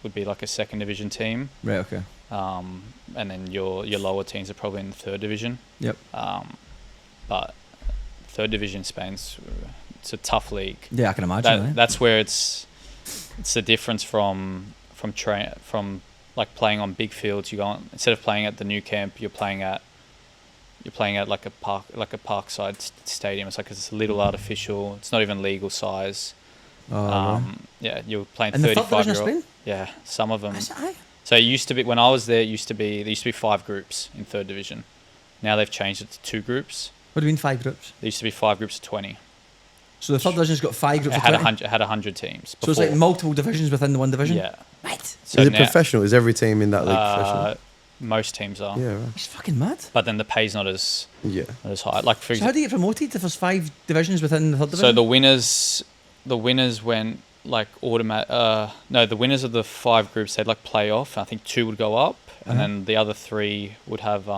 would be like a second division team. Right. Okay. And then your lower teams are probably in the third division. Yep. But third division Spain's it's a tough league. Yeah, I can imagine. That's where it's the difference from like playing on big fields. You go on, instead of playing at the new camp, you're playing at like a parkside stadium. It's like it's a little artificial. It's not even legal size. Yeah, you're playing 35-year-old. Yeah, some of them. So it used to be, when I was there, there used to be 5 groups in third division. Now they've changed it to 2 groups. What do you mean 5 groups? There used to be 5 groups of 20. So the third division's got 5 groups It of had 20? It had 100 teams. So it's like multiple divisions within the one division? Yeah. Right. So Is it now, professional? Is every team in that league professional? most teams are. Yeah, right. It's fucking mad. But then the pay's not as high. Like for So how do you get promoted if there's 5 divisions within the third division? So the winners went like automatic. No, the winners of the 5 groups, they'd like play off. I think 2 would go up, and then the other 3 would have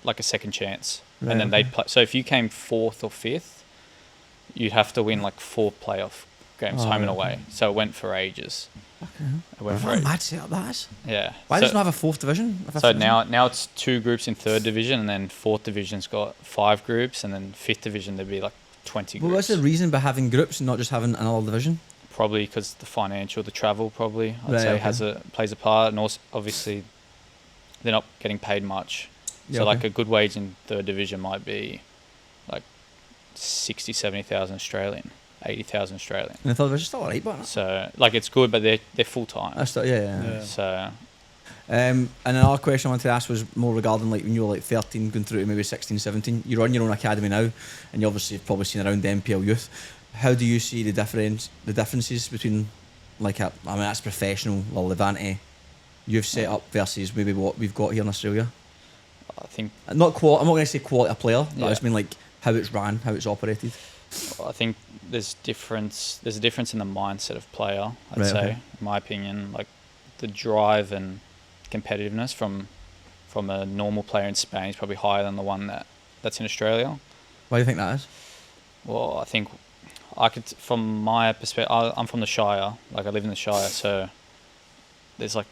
like a second chance. Right, and then they'd play. So if you came 4th or 5th, you'd have to win like 4 playoff games home and away. So it went for ages. It went for What a ages. mad setup that is. Yeah. Why so, doesn't it have a 4th division? A fifth So division? now it's 2 groups in third division, and then 4th division's got 5 groups, and then 5th division there'd be like 20 Well, groups. what's the reason by having groups and not just having another division? Probably because the travel probably I'd Right, say okay. plays a part, and also obviously they're not getting paid much. So like a good wage in third division might be like 60, 70,000 Australian, 80,000 Australian. And the third division's still alright, but So like it's good, but they're full time. that's still, yeah. So And another question I wanted to ask was more regarding like when you were like 13 going through to maybe 16, 17. You're on your own academy now, and you obviously have probably seen around the NPL youth. How do you see the differences between like that's professional or Levante you've set up versus maybe what we've got here in Australia? I think I'm not going to say quality of player, but I Yeah. just mean like how it's ran, how it's operated. there's a difference in the mindset of player, I'd Right, say, okay. in my opinion. Like the drive and competitiveness from a normal player in Spain is probably higher than the one that's in Australia. Why do you think that is? Well, I think from my perspective, I'm from the Shire. Like I live in the Shire, so there's like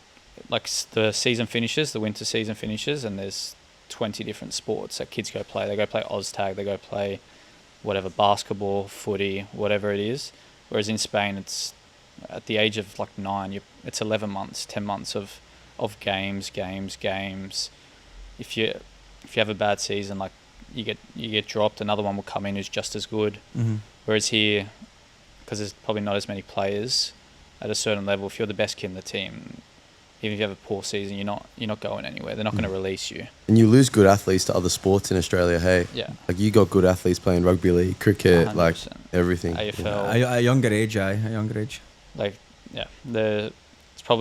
the season finishes, the winter season finishes, and there's 20 different sports that kids go play. They go play Oztag, they go play whatever, basketball, footy, whatever it is. Whereas in Spain, it's at the age of like 9, it's 11 months, 10 months of games. If you have a bad season, like you get dropped, another one will come in who's just as good. Mm-hmm. Whereas here, because there's probably not as many players at a certain level, if you're the best kid in the team, even if you have a poor season, you're not going anywhere. They're not going to release you. And you lose good athletes to other sports in Australia, hey? Yeah. Like you got good athletes playing rugby league, cricket, 100%. like everything. AFL. A younger age, aye. A younger age. Like, yeah.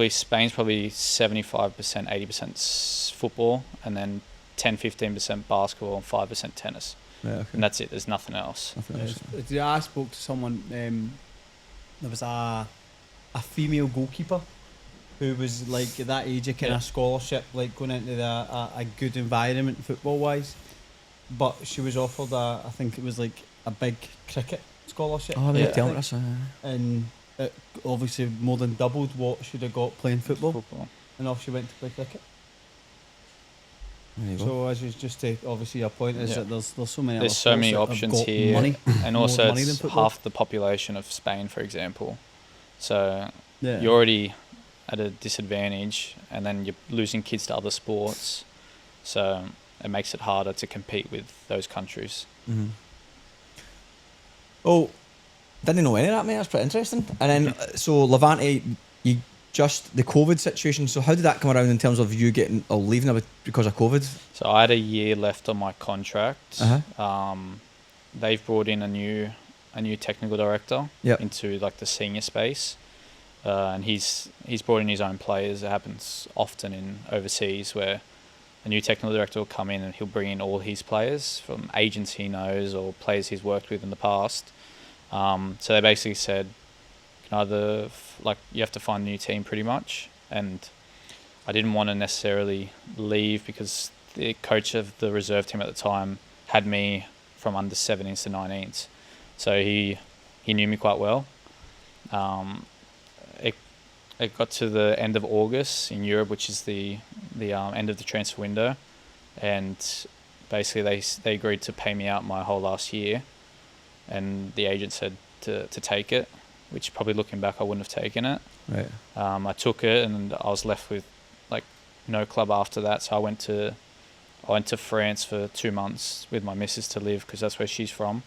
Spain's probably 75%, 80% football, and then 10-15% basketball and 5% tennis. Yeah, okay. And that's it. There's nothing else. I spoke to someone. There was a female goalkeeper who was like at that age, a kind of scholarship, like going into a good environment football wise. But she was offered I think it was like a big cricket scholarship. Oh, Yeah. tell us. And it obviously more than doubled what she'd have got playing football. And off she went to play cricket. There you go. So as is just to obviously your point is that there's so many. There's other so many sports that have options got here, money, and more also money than it's football. half the population of Spain, for example. So Yeah. you're already at a disadvantage, and then you're losing kids to other sports. So it makes it harder to compete with those countries. Mm-hmm. Oh, didn't know any of that, mate. That's pretty interesting. And then, so Levante, you just the COVID situation. So how did that come around in terms of you getting or leaving because of COVID? So I had a year left on my contract. Uh-huh. They've brought in a new technical director Yep. into like the senior space, and he's brought in his own players. It happens often in overseas where a new technical director will come in and he'll bring in all his players from agents he knows or players he's worked with in the past. So they basically said, either you have to find a new team pretty much, and I didn't want to necessarily leave because the coach of the reserve team at the time had me from under 17s to 19s, so he knew me quite well. It got to the end of August in Europe, which is the end of the transfer window, and basically they agreed to pay me out my whole last year, and the agent said to take it, which probably looking back I wouldn't have taken it. Right. I took it, and I was left with like no club after that. So I went to France for 2 months with my missus to live because that's where she's from.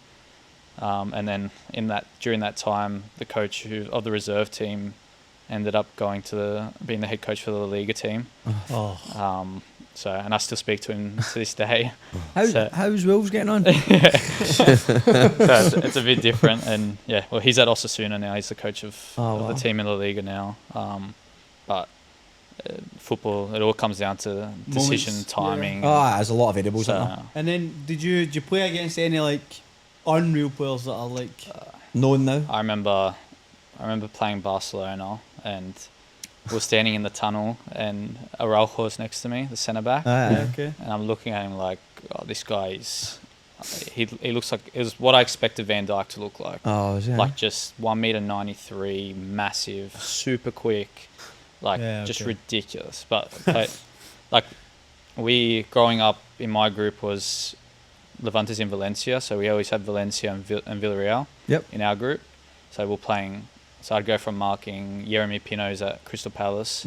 And then during that time, the coach of the reserve team ended up being the head coach for the La Liga team. Oh. And I still speak to him to this day. How's Wolves getting on? So it's a bit different, and he's at Osasuna now. He's the coach of the team in La Liga now. But football, it all comes down to decision, Moments, timing. There's a lot of variables. So, And then did you play against any like unreal players that are like known now? I remember playing Barcelona, and we were standing in the tunnel, and Araujo's next to me, the centre back. okay. And I'm looking at him like, this guy he looks like, it was what I expected Van Dijk to look like. Oh, is it? Like just 1.93 m, massive, super quick, just ridiculous. But like we growing up in my group was Levantes in Valencia, so we always had Valencia and Villarreal in our group. So we're playing. So I'd go from marking Jeremy Pino, who's at Crystal Palace,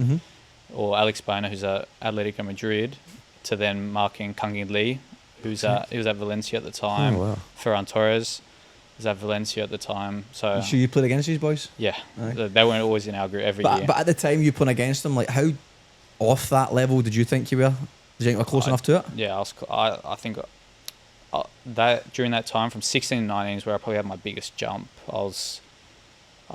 or Alex Boner, who's at Atletico Madrid, to then marking Kangin Lee, he was at Valencia at the time. Oh, wow. Ferran Torres was at Valencia at the time. So you played against these boys? Yeah, Aye. they weren't always in our group every year. But at the time you playing against them, like how off that level did you think you were? Did you think you were close enough to it? Yeah, I think that during that time from 16 to 19 is where I probably had my biggest jump. I was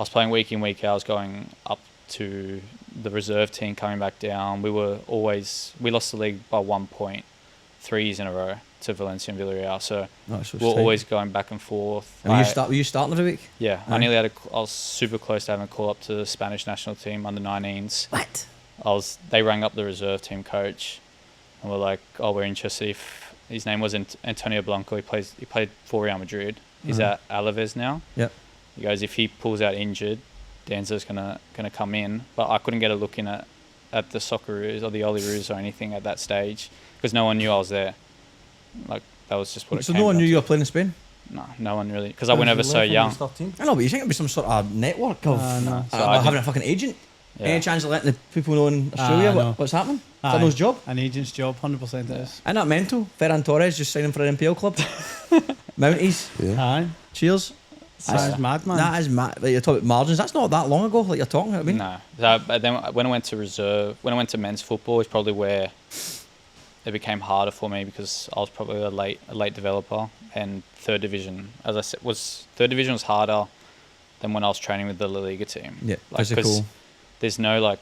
playing week in, week out. I was going up to the reserve team, coming back down. We lost the league by 1 point 3 years in a row to Valencia and Villarreal. So we're always going back and forth. And were you starting every week? Yeah, Aye. I was super close to having a call up to the Spanish national team under 19s. What? They rang up the reserve team coach, and were like, "Oh, we're interested." His name was Antonio Blanco. He played for Real Madrid. He's at Alaves now. Yep. He goes, if he pulls out injured, Danzo's gonna come in. But I couldn't get a look in at at the Socceroos or the Olyroos or anything at that stage because no one knew I was there. Like that was just what it So came no one down knew to. you were playing in Spain? No one really, because I went over so young. I know, but you think it'd be some sort of network of no. So I having a fucking agent? Yeah. Any chance of letting the people know in Australia no. what's happening? Is Aye. that No's job? An agent's job, 100% it is. Isn't that mental? Ferran Torres just signing for an NPL club. Mounties. Yeah. Aye. Cheers. That's mad, man. That is mad. Like you're talking about margins. That's not that long ago. Like you're talking. I mean, No. So, but then when I went to reserve, when I went to men's football, is probably where it became harder for me because I was probably a late developer, and third division, as I said, third division was harder than when I was training with the La Liga team. Yeah, like, physical. 'cause there's no like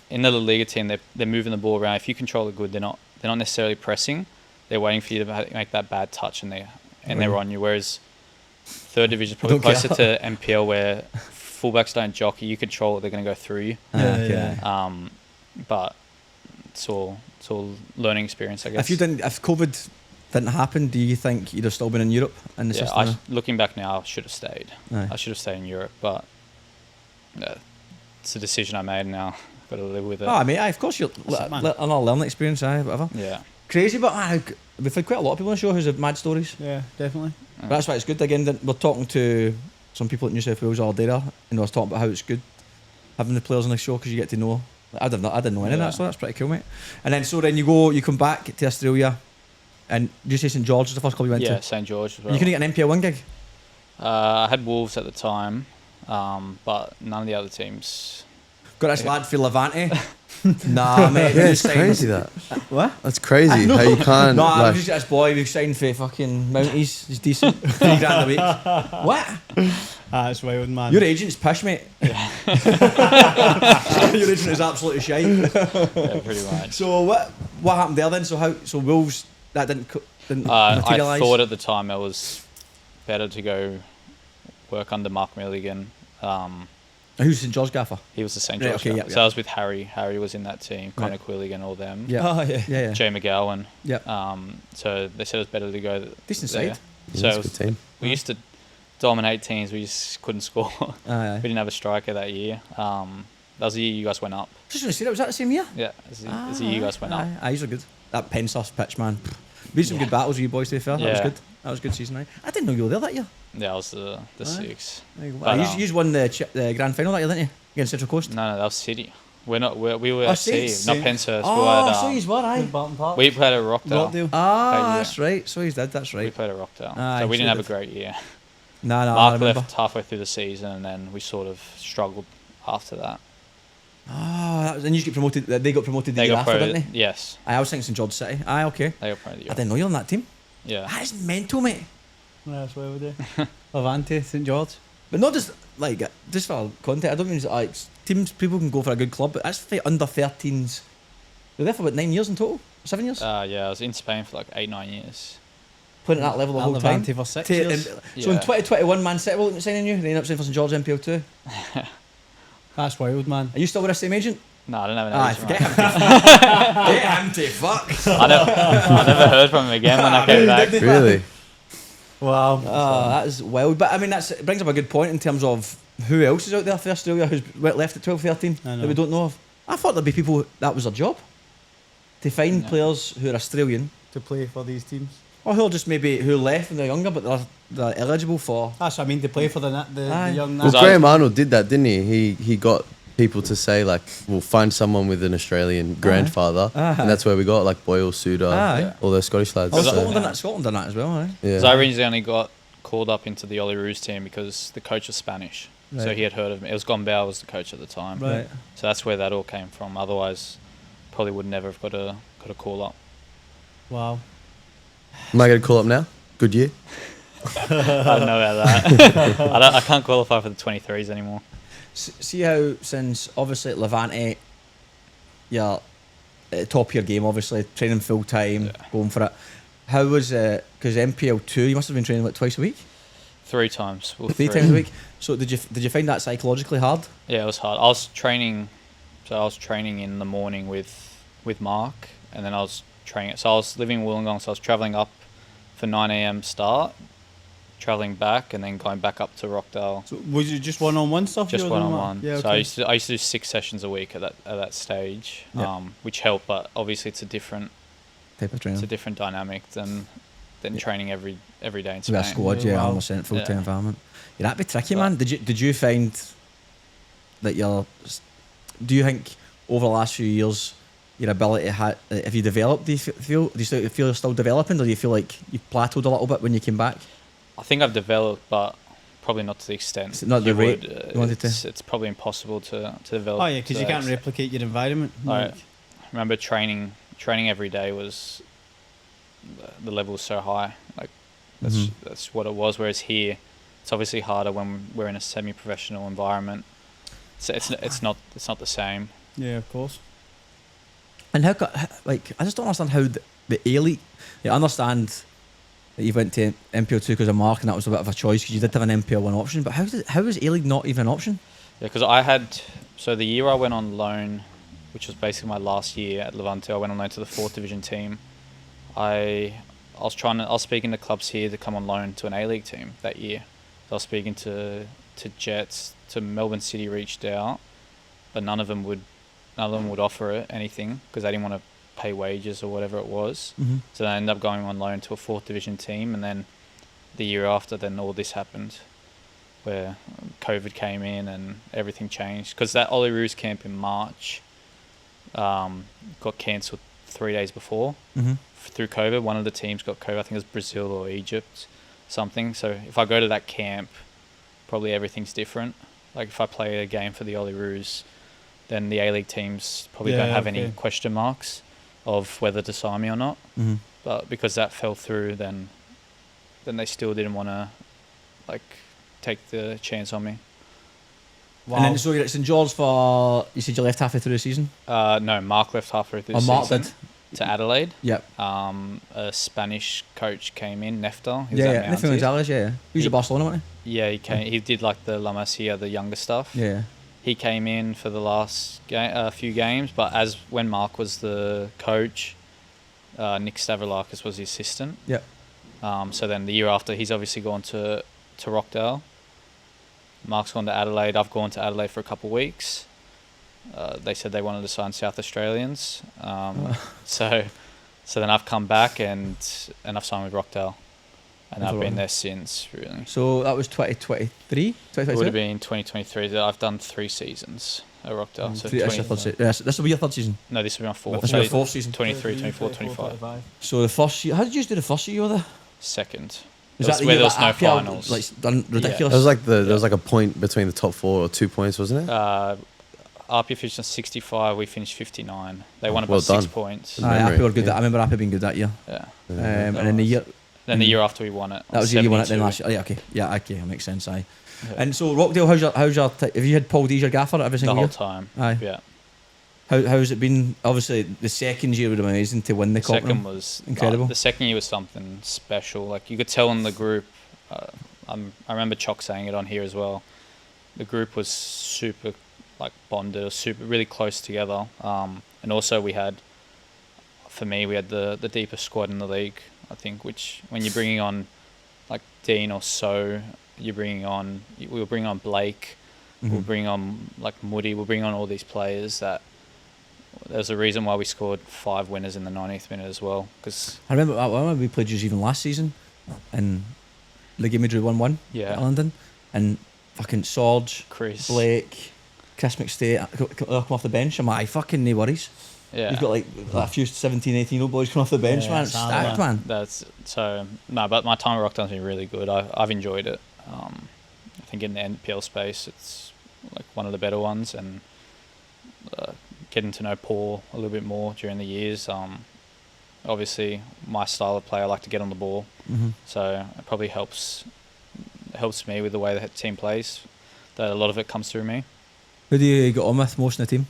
in the La Liga team they're moving the ball around. If you control it good, they're not necessarily pressing. They're waiting for you to make that bad touch and they're on you. Whereas third division is probably Don't care. closer to NPL where fullbacks don't jockey. You control it, they're going to go through you. Yeah. But it's all learning experience, I guess. If COVID didn't happen, do you think you'd have still been in Europe in the system? Looking back now, I should have stayed. Aye. I should have stayed in Europe, but it's a decision I made now. I've got to live with it. Oh, I mean, of course, you're man. another learning experience, whatever. Yeah. Crazy, but we've had quite a lot of people on the show who's had mad stories. Yeah, definitely. But that's why it's good. Again, that we're talking to some people at New South Wales all day there, and I was talking about how it's good having the players on the show because you get to know. I didn't know any of that, so that's pretty cool, mate. And then you come back to Australia, and did you say St George was the first club you went to? Yeah, St George as well. You couldn't get an NPL 1 gig? I had Wolves at the time, but none of the other teams. Got this lad for Levante. Nah, mate. Yeah, he it's signed- crazy that. What? That's crazy how you can't. No, I like, was just this boy who signed for fucking Mounties. He's decent. $3,000 a week. What? That's wild, man. Your agent's pish, mate. Yeah. Your agent is absolutely shite. Yeah, pretty much. So what happened there then? So Wolves, that didn't I materialise? thought at the time it was better to go work under Mark Milligan. Who's St George gaffer? He was the St. Right, George okay, guy. yep, So yep. I was with Harry. Harry was in that team. Connor Right. Quilligan, all them. Yeah. Oh, yeah. Yeah. Jay McGowan. Yeah. So they said it was better to go Decent there. side. So it's it a was, good team. we used to dominate teams. We just couldn't score. Aye. We didn't have a striker that year. That was the year you guys went up. Just want to say that, was that the same year? Yeah, it was the year you guys went up. Aye, these are good. That Pensos pitch, man. We had some good battles with you boys, to be fair. That was Yeah. good. That was a good season. I didn't know you were there that year. Yeah, I was the six. You just won the grand final that year, didn't you? Against Central Coast. No, that was City. We were Oh, at City. City, not Penshurst. Oh, so you were, aye. Barton Park. We played at Rockdale. Rockdale. Ah, Yeah. that's right. So he's dead, that's We right. played at Rockdale. Aye, So we so didn't have a did. great year. No, I Mark remember. left halfway through the season, and then we sort of struggled after that. Oh, and you get promoted. They got promoted the They year got after, promoted. didn't they? Yes, I was thinking St George City. Aye, okay. they got promoted. I didn't know you were on that team. Yeah. That is mental, mate. Yeah, that's wild, yeah. Levante, St George. But not just like just for content. I don't mean like teams. People can go for a good club, but that's for under 13s. They're there for about 9 years in total. 7 years. Yeah, I was in Spain for like 8-9 years. Playing at that level the whole time. Levante for 6 So years. in Yeah. 2021, Man City will signing you. They end up signing for St George NPL 2. That's wild, man. Are you still with the same agent? No, I don't have an Aye, agent. forget right. him. Get him to fuck. I never heard from him again when I came back. Really? Wow. Oh, that is wild. But I mean, it brings up a good point in terms of who else is out there for Australia who's left at 12, 13 I know. that we don't know of. I thought there'd be people that was their job to find No. players who are Australian To play for these teams. or who are just maybe who left when they're younger but they're eligible for. That's what I mean, to play for the Aye. young Well, Because Graham Arnold did that, didn't he? He got people to say like, we'll find someone with an Australian grandfather, Aye. and that's where we got like Boyle, Suter, Aye. all those Scottish lads. Oh, so- Scotland done that. Scotland done that as well. Aye. yeah. So I originally only got called up into the Olyroos team because the coach was Spanish. So Right. he had heard of me. It was Gombau was the coach at the time. Right. So that's where that all came from. Otherwise, probably would never have got a call up. Wow. Am I going to call up now? Good year. I don't know about that. I can't qualify for the 23s anymore. See how since obviously at Levante, you're at the top of your game. Obviously training full time, going for it. How was because NPL 2? You must have been training like twice a week, 3 times. Well, 3 times a week. So did you find that psychologically hard? Yeah, it was hard. I was training in the morning with Mark, and then I was training. So I was living in Wollongong, so I was travelling up for 9 a.m. start, traveling back and then going back up to Rockdale. So was it just one-on-one stuff? Just you were doing, one-on-one. Matt? Yeah, So okay. I used to do 6 sessions a week at that stage, Yeah. which helped. But obviously, it's a different Type of training. dynamic than training every day in With Spain. a squad, Yeah, yeah, wow. 100% full-time Yeah. environment. Yeah, that'd be tricky, But- man. Did you find that do you think over the last few years your ability have you developed? Do you feel you're still developing, or do you feel like you've plateaued a little bit when you came back? I think I've developed, but probably not to the extent. Is it not the you rate would, you wanted to? It's probably impossible to develop. Oh yeah, because to you that can't extent. replicate your environment. I remember training every day was the level was so high. Like that's what it was. Whereas here, it's obviously harder when we're in a semi-professional environment. So it's not the same. Yeah, of course. And I just don't understand how the A-League. I understand that you went to MPL2 because of Mark, and that was a bit of a choice because you did have an MPL1 option. But how is A-League not even an option? Yeah, because the year I went on loan, which was basically my last year at Levante, I went on loan to the 4th division team. I was speaking to clubs here to come on loan to an A-League team that year. So I was speaking to Jets, to Melbourne City reached out, but none of them would offer it anything because they didn't want to pay wages or whatever it was. Mm-hmm. So I ended up going on loan to a 4th division team, and then the year after, then all this happened, where COVID came in and everything changed. Because that Ollie Roos camp in March got cancelled 3 days before through COVID. One of the teams got COVID. I think it was Brazil or Egypt, something. So if I go to that camp, probably everything's different. Like if I play a game for the Ollie Roos, then the A-League teams probably don't have any question marks of whether to sign me or not. Mm-hmm. But because that fell through, then they still didn't want to take the chance on me. Wow. And then so you're at St George you said you left halfway through the season? No, Mark left halfway through the Mark season did. to Adelaide. Yep. A Spanish coach came in, Nefta. He was Yeah, at yeah. Mounties. Nathan Gonzalez, yeah. He was at Barcelona, wasn't Yeah, he came. He did like the La Masia, the younger stuff. he? Yeah. He came in for the last few games, but when Mark was the coach, Nick Stavroulakis was the assistant. Yep. So then the year after, he's obviously gone to Rockdale. Mark's gone to Adelaide. I've gone to Adelaide for a couple of weeks. They said they wanted to sign South Australians. So then I've come back and I've signed with Rockdale. And I've been there since, really. So that was 2023? It would have been 2023. I've done 3 seasons at Rockdale. So This will be your third season? no, this will be my 4th. This will be your 4th season? 23, 24, 25. So the first year, how did you do the first year you were there? Second. Was That was the where year there was that no RPL, finals. Like, done ridiculous? It was like there was like a point between the top 4 or 2 points, wasn't it? RP finished on 65. We finished 59. They won about Well 6 done. points. Aye. memory, Happy were good. yeah. I remember Happy being good that year. Yeah. And then the year Then the year after we won it. that was the year you won it. Then 72. last year. Yeah, okay. Yeah, okay. That makes sense. Aye. Yeah. And so Rockdale, have you had Paul Dees your gaffer every The single whole year? time. Aye. Yeah. How's it been? Obviously, the second year would have been amazing to win the cup. Second was incredible. The second year was something special. Like you could tell in the group. I remember Chock saying it on here as well. The group was super bonded, or really close together. And also we had the deepest squad in the league. I think, which when you're bringing on like Dean or So, we were bringing on Blake. We'll bring on like Moody. We'll bring on all these players that. There's a reason why we scored 5 winners in the 90th minute as well. Cause I remember we played you even last season, and the game we drew 1-1 Yeah. at London, and fucking Sorge, Chris. Blake, Chris McStay come off the bench. I'm like, fucking no worries. Yeah. You've got like a few 17, 18-year-old boys coming off the bench, Yeah, man. it's It's hard, stacked, man. That's so no, but my time at Rockdale's been really good. I've enjoyed it. I think in the NPL space, it's like one of the better ones, and getting to know Paul a little bit more during the years. Obviously, my style of play, I like to get on the ball, so it probably helps me with the way the team plays. That a lot of it comes through me. Who do you get on with most in the team?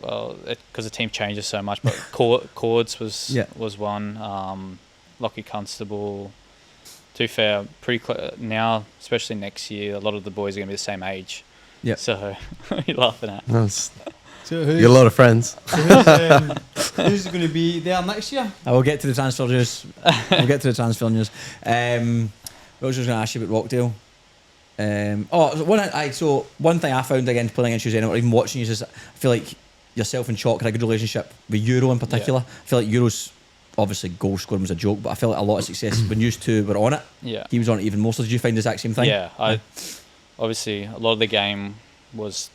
Well, because the team changes so much, but Cords was one. Lockie Constable. To be fair, pretty now, especially next year, a lot of the boys are going to be the same age. Yeah. So, what are you laughing at? Nice. So You got a lot of friends. Who's going to be there next year? I will get to the transfer news. We'll get to the transfer news. What was I going to ask you about Rockdale? So one thing I found again playing against you, or even watching you, is I feel like yourself and Chalk had a good relationship with Euro in particular. Yeah. I feel like Euro's obviously goal scoring was a joke, but I felt like a lot of success when you two were on it. Yeah. He was on it even more. So did you find the exact same thing? Yeah, obviously a lot of the game was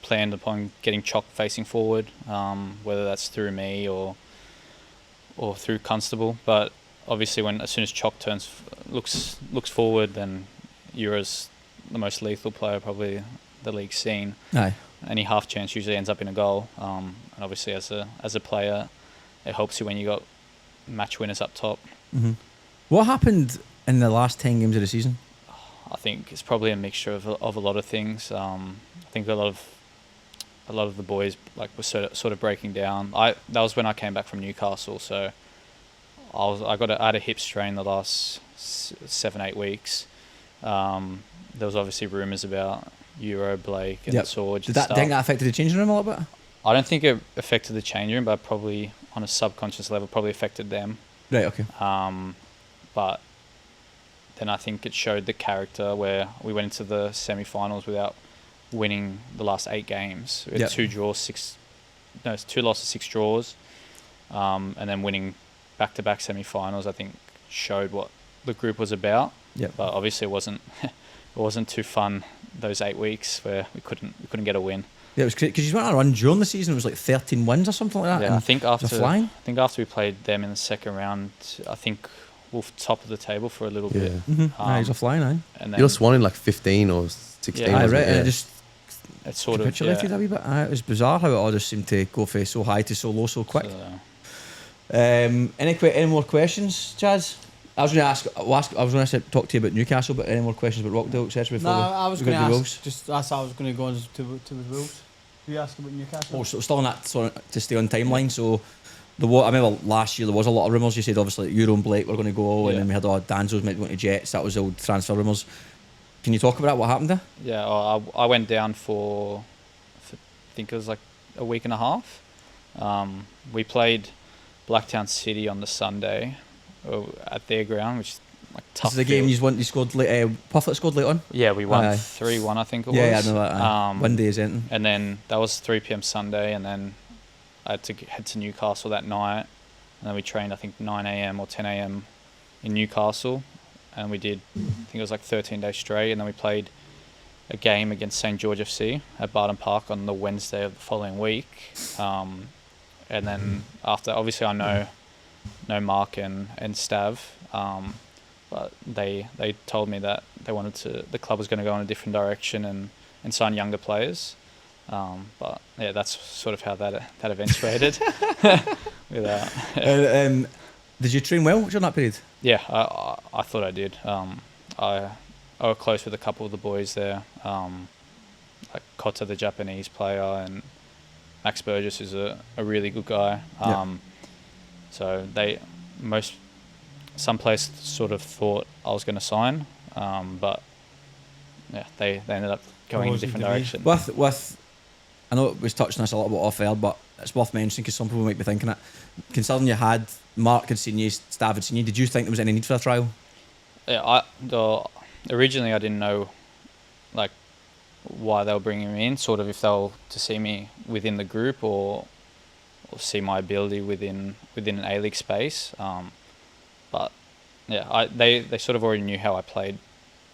planned upon getting Chalk facing forward, whether that's through me or through Constable. But obviously, as soon as Chalk looks forward, then Euro's the most lethal player probably the league's seen. Aye. Any half chance usually ends up in a goal, and obviously as a player, it helps you when you got match winners up top. Mm-hmm. What happened in the last 10 games of the season? I think it's probably a mixture of a lot of things. I think a lot of the boys were sort of breaking down. That was when I came back from Newcastle, so I had a hip strain the last 7-8 weeks. There was obviously rumours about Euro, Blake, and Sorge. Did that think that affected the changing room a little bit? I don't think it affected the change room, but probably on a subconscious level, probably affected them. Right. Okay. But then I think it showed the character where we went into the semi-finals without winning the last 8 games. We had 2 losses, 6 draws, and then winning back-to-back semi-finals. I think showed what the group was about. Yeah. But obviously, it wasn't too fun those 8 weeks where we couldn't get a win. Yeah, it was crazy because you went on a run during the season. It was like 13 wins or something like that. Yeah, I think after we played them in the second round, I think we were top of the table for a little bit. Mm-hmm. He's a flying, eh? And then You just won in like 15 or 16. Yeah, Aye, wasn't right. it? And Yeah. it just it sort of capitulated a wee bit. It was bizarre how it all just seemed to go from so high to so low so quick. Any more questions, Chaz? I was going to talk to you about Newcastle, but any more questions about Rockdale, etc. No, I was going to Wolves? ask. Just that's how I was going to go on to the Wolves. You ask about Newcastle? Oh, so still on that sort of, to stay on timeline. So I remember last year there was a lot of rumours. You said obviously Euro and Blake were going to go, and then we had Danzo's might go to Jets. That was old transfer rumours. Can you talk about that? What happened there? Yeah, I went down for I think it was like a week and a half. We played Blacktown City on the Sunday at their ground, which is like tough. This is the game you scored late. Pufflet scored late on. Yeah, we won Aye. 3-1, I think it was. Yeah, I know that. One day is in. And then that was 3 p.m. Sunday, and then I had to head to Newcastle that night, and then we trained I think 9 a.m. or 10 a.m. in Newcastle, and we did I think it was like 13 days straight, and then we played a game against St George FC at Barton Park on the Wednesday of the following week, and then after obviously I know Mark and Stav, but they told me that the club was going to go in a different direction and sign younger players. But yeah, that's sort of how that eventuated. Without, yeah. Did you train well during that period? Yeah, I thought I did. I was close with a couple of the boys there, like Kota, the Japanese player, and Max Burgess is a really good guy. So some place sort of thought I was going to sign, but yeah, they ended up going in a different direction. With I know it was touching us a little bit off air, but it's worth mentioning because some people might be thinking it. Considering you had Mark had seen you, Stav had seen you, did you think there was any need for a trial? Yeah, originally I didn't know like why they were bringing me in. Sort of if they were to see me within the group or see my ability within an A-League space. But yeah, they sort of already knew how I played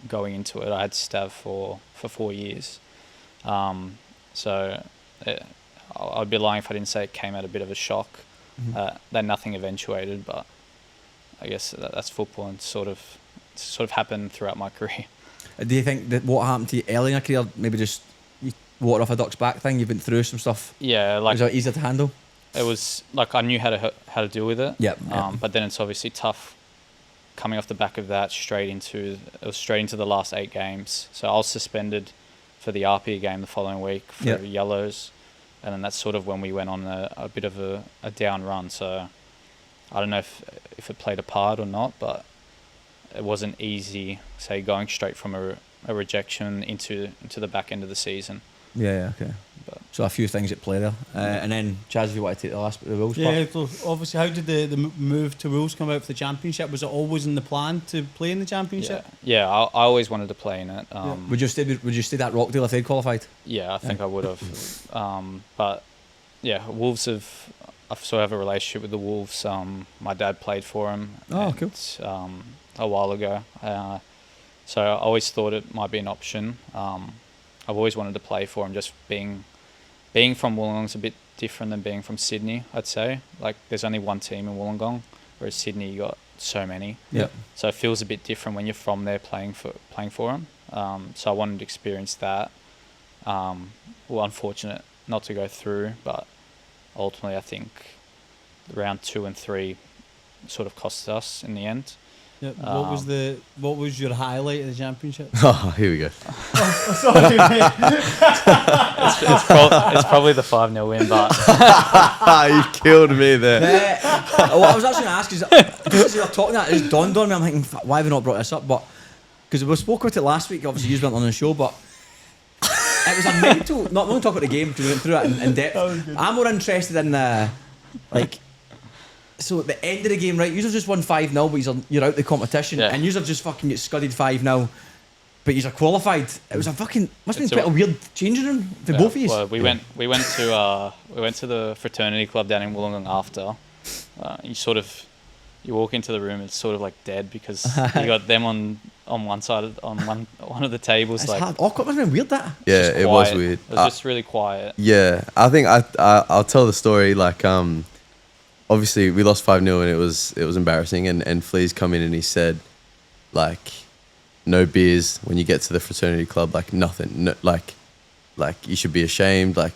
going into it. I had Stav for 4 years. So I'd be lying if I didn't say it came at a bit of a shock. That nothing eventuated, but I guess that's football and sort of happened throughout my career. Do you think that what happened to you early in your career, maybe just you water off a duck's back thing, you've been through some stuff? Yeah, like was it easier to handle? It was like I knew how to deal with it. Yep. But then it's obviously tough coming off the back of that straight into the last 8 games. So I was suspended for the RP game the following week for yellows, and then that's sort of when we went on a bit of a down run. So I don't know if it played a part or not, but it wasn't easy, say, going straight from a rejection into the back end of the season. Yeah, okay. But So a few things at play there. And then, Chaz, if you want to take the last bit of the rules Yeah, part. so obviously, how did the move to rules come out for the championship? Was it always in the plan to play in the championship? Yeah, I always wanted to play in it. Would you stay at Rockdale if they'd qualified? Yeah, I think I would have. But yeah, Wolves I sort of have a relationship with the Wolves. My dad played for them. Oh, cool. A while ago. So I always thought it might be an option. I've always wanted to play for them. Just being from Wollongong's a bit different than being from Sydney, I'd say. Like, there's only one team in Wollongong, whereas Sydney you got so many. Yeah. So it feels a bit different when you're from there playing for them. So I wanted to experience that. Well, unfortunate not to go through, but ultimately I think round 2 and 3 sort of cost us in the end. Yeah. What was your highlight of the championship? Oh, here we go. Sorry, mate. It's probably the 5-0 win, but You killed me there. What I was actually going to ask is, because you're talking that, it's dawned on me. I'm thinking, why have we not brought this up? But because we spoke about it last week, obviously you went on the show, but it was a mental. Not going to talk about the game because we went through it in depth. I'm more interested in so at the end of the game, right? You've just won 5-0, but you're out the competition, and you've just fucking get scudded 5-0, but you're qualified. It was must have been quite a weird changing room for both of you. Well, we went to the fraternity club down in Wollongong after. You walk into the room, it's sort of like dead because you got them on one side on one of the tables. It's like hard. Awkward. Must have been weird that. Yeah, it was weird. It was just really quiet. Yeah, I think I'll tell the story. Like, obviously we lost 5-0 and it was embarrassing. And Flea's come in and he said, like, no beers when you get to the fraternity club. Like nothing. No, like you should be ashamed. Like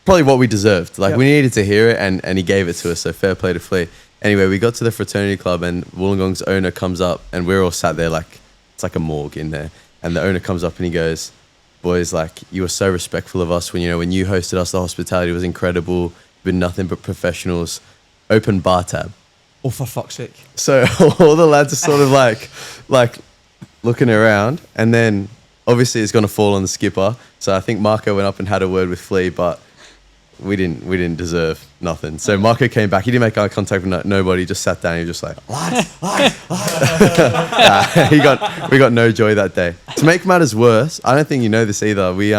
probably what we deserved. Like we needed to hear it, and he gave it to us. So fair play to Flea. Anyway, we got to the fraternity club and Wollongong's owner comes up and we're all sat there like it's like a morgue in there. And the owner comes up and he goes, "Boys, like you were so respectful of us when you hosted us. The hospitality was incredible. Been nothing but professionals. Open bar tab." Oh, for fuck's sake! So all the lads are sort of like looking around, and then obviously it's gonna fall on the skipper. So I think Marco went up and had a word with Flea, but we didn't deserve nothing. So Marco came back. He didn't make eye contact with nobody. He just sat down. He was just like, we got no joy that day. To make matters worse, I don't think you know this either. We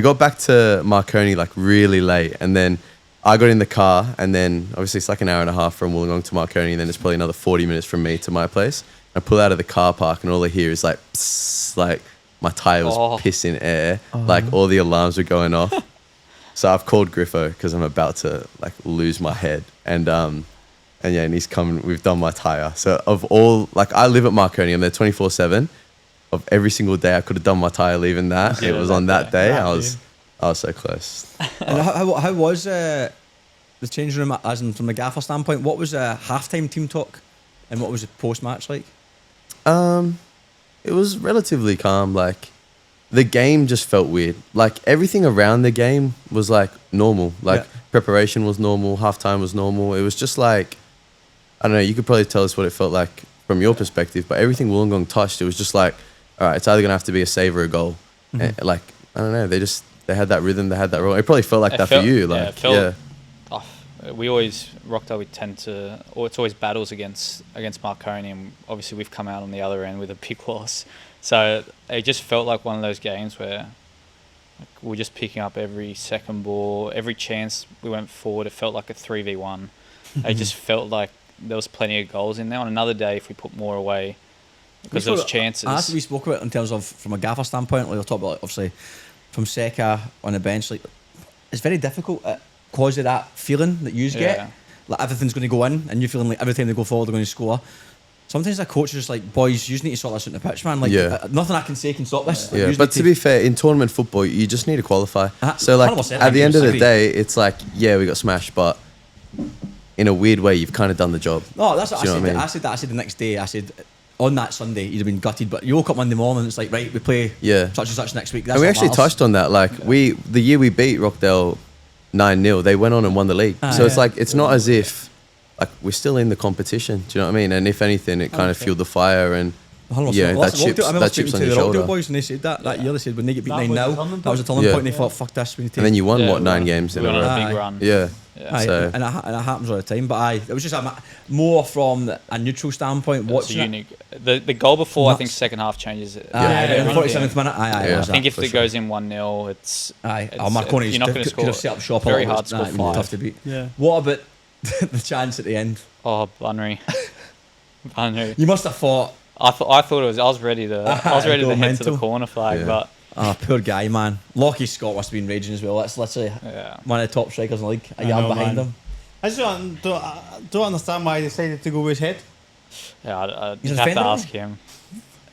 got back to Marconi like really late, and then I got in the car, and then obviously it's like an hour and a half from Wollongong to Marconi, and then it's probably another 40 minutes from me to my place. I pull out of the car park, and all I hear is like, psst, like my tire was pissing air, like all the alarms were going off. So I've called Griffo because I'm about to like lose my head, and he's coming. We've done my tire. So of all, like I live at Marconi, I'm there 24/7. Of every single day I could have done my tire leaving that. It was on that day. I was so close. And how was the changing room, as in from the gaffer standpoint? What was halftime team talk, and what was the post match like? It was relatively calm. Like the game just felt weird. Like everything around the game was like normal. Like preparation was normal, halftime was normal. It was just like, I don't know, you could probably tell us what it felt like from your perspective, but everything Wollongong touched, it was just like, all right, it's either gonna have to be a save or a goal. And like I don't know, they had that rhythm, they had that role. It probably felt like that for you. Like Rockdale, we tend to, or it's always battles against Marconi, and obviously we've come out on the other end with a big loss. So it just felt like one of those games where we're just picking up every second ball, every chance we went forward. It felt like a 3v1. It just felt like there was plenty of goals in there. On another day, if we put more away, because there was chances. As we spoke about in terms of from a gaffer standpoint, like we'll talk about obviously from Seka on the bench, like it's very difficult because of that feeling that you get, like everything's going to go in, and you're feeling like every time they go forward they're going to score. Sometimes the coach is just like, boys, you just need to sort this out in the pitch, man. Like nothing I can say can stop this. Like, but to be fair, in tournament football, you just need to qualify. So like at the end of the day, it's like, we got smashed, but in a weird way, you've kind of done the job. No, that's what I said. I said that. I said the next day. I said on that Sunday you'd have been gutted, but you woke up Monday morning and it's like, right, we play such and such next week. That's and we actually touched on that. Like the year we beat Rockdale 9-0, they went on and won the league. So it's like it's not as if like we're still in the competition. Do you know what I mean? And if anything, it kind of fueled the fire, and Yeah, that chips- I remember that chips speaking on to your the Rockdale shoulder. boys and they said that year. They said when they get beat That 9 was 0 the turning that was a point. turning Yeah. point, and they thought, fuck this, we need to. And then you won Yeah, what we 9 won- games in we a went row. on a big Aye. run. Yeah. Yeah. Aye, So- and it happens all the time. But it was just more from a neutral standpoint. It's a Watching it. unique. The goal before, I think Nuts. second half changes it. Aye, Yeah. in the Yeah. 47th minute. Aye, Yeah. it I was think that, if for it sure. goes in 1-0, it's Aye, it's- Marconi's you're not going to could have score. set up shop. Very a lot, hard to score it'd be tough five. to beat. Yeah. What about the chance at the end? Oh, Bunry. Bunry. You must have thought, I thought it was. I was ready to. I was ready Go to head to the mental. corner flag, Yeah. but oh, poor guy, man. Lockie Scott must have been raging as well. That's literally yeah. one of the top strikers in the league. A I yard know, behind man. him. I just don't understand why he decided to go with his head. Yeah, I He's a have to defender, ask him.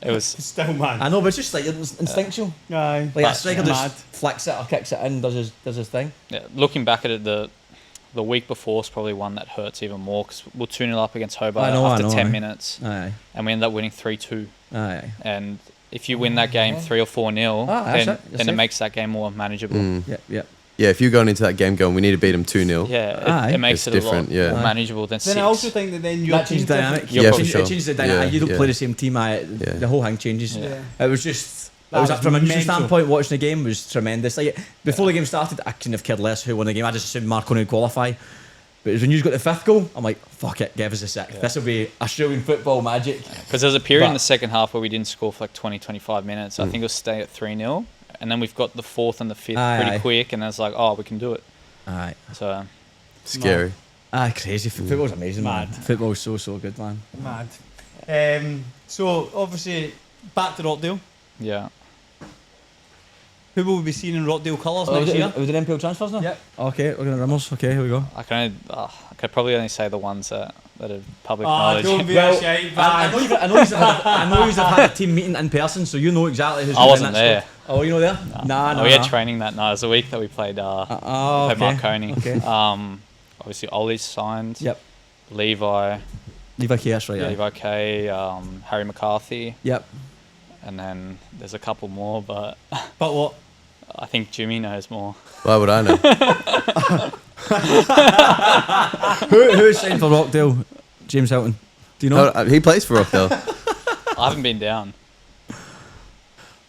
It was Still, man. I know, but it's just like it's instinctual. Aye. Like a striker Mad. just flicks it or kicks it in, does his thing. yeah, looking back at it, the week before is probably one that hurts even more because we're 2-0 up against Hobart after 10 minutes, Aye, and we ended up winning 3-2. aye. And if you win that game 3 or 4-0, Ah, that's then it. You're then it safe. makes that game more manageable. Mm. Yep, yep. Yeah, if you're going into that game going, we need to beat them 2-0. Yeah, Aye. it makes It's it a lot different, yeah. more Aye. manageable than Then 6. I also think that then your That changes team's the dynamic. different. You're Yeah, probably- for sure. It changes the dynamic. Yeah, You don't yeah. play the same team. Yeah. The whole thing changes. Yeah. It was just. That It was was from a neutral mental. standpoint, watching the game was tremendous. Like before the game started, I couldn't have cared less who won the game. I just assumed Marconi would qualify. But it was when you got the 5th goal, I'm like, fuck it, give us a 6th. Yeah. This will be Australian football magic. Because there was a period in But- the second half where we didn't score for like 20-25 minutes. I think it was stay at 3-0. And then we've got the 4th and the 5th Aye, pretty aye. quick. And then it's like, oh, we can do it. Aye, So, Scary. crazy. Football's amazing, man. Mad. Football's so good, man. Mad. So obviously back to Rockdale. yeah. Who will we be seeing in Rockdale colours Oh, next year? was it NPL transfers now? Yep. Okay, we're going to Rimmers. Okay, here we go. I could probably only say the ones that are public Oh, knowledge. don't be Well, a shite I know bag. you've had a team meeting in person, so you know exactly who's I in wasn't that there. squad. Oh, you know there? Nah. We had training that night. It was the week that we played Oh, played okay. Marconi. Okay. Obviously, Ollie's signed. Yep. Levi, Levi K, that's right. Yeah. Levi K, Harry McCarthy, Yep. and then there's a couple more, but But what? I think Jimmy knows more. Why would I know? Who's signed for Rockdale? James Hilton. Do you know? He plays for Rockdale. I haven't been down.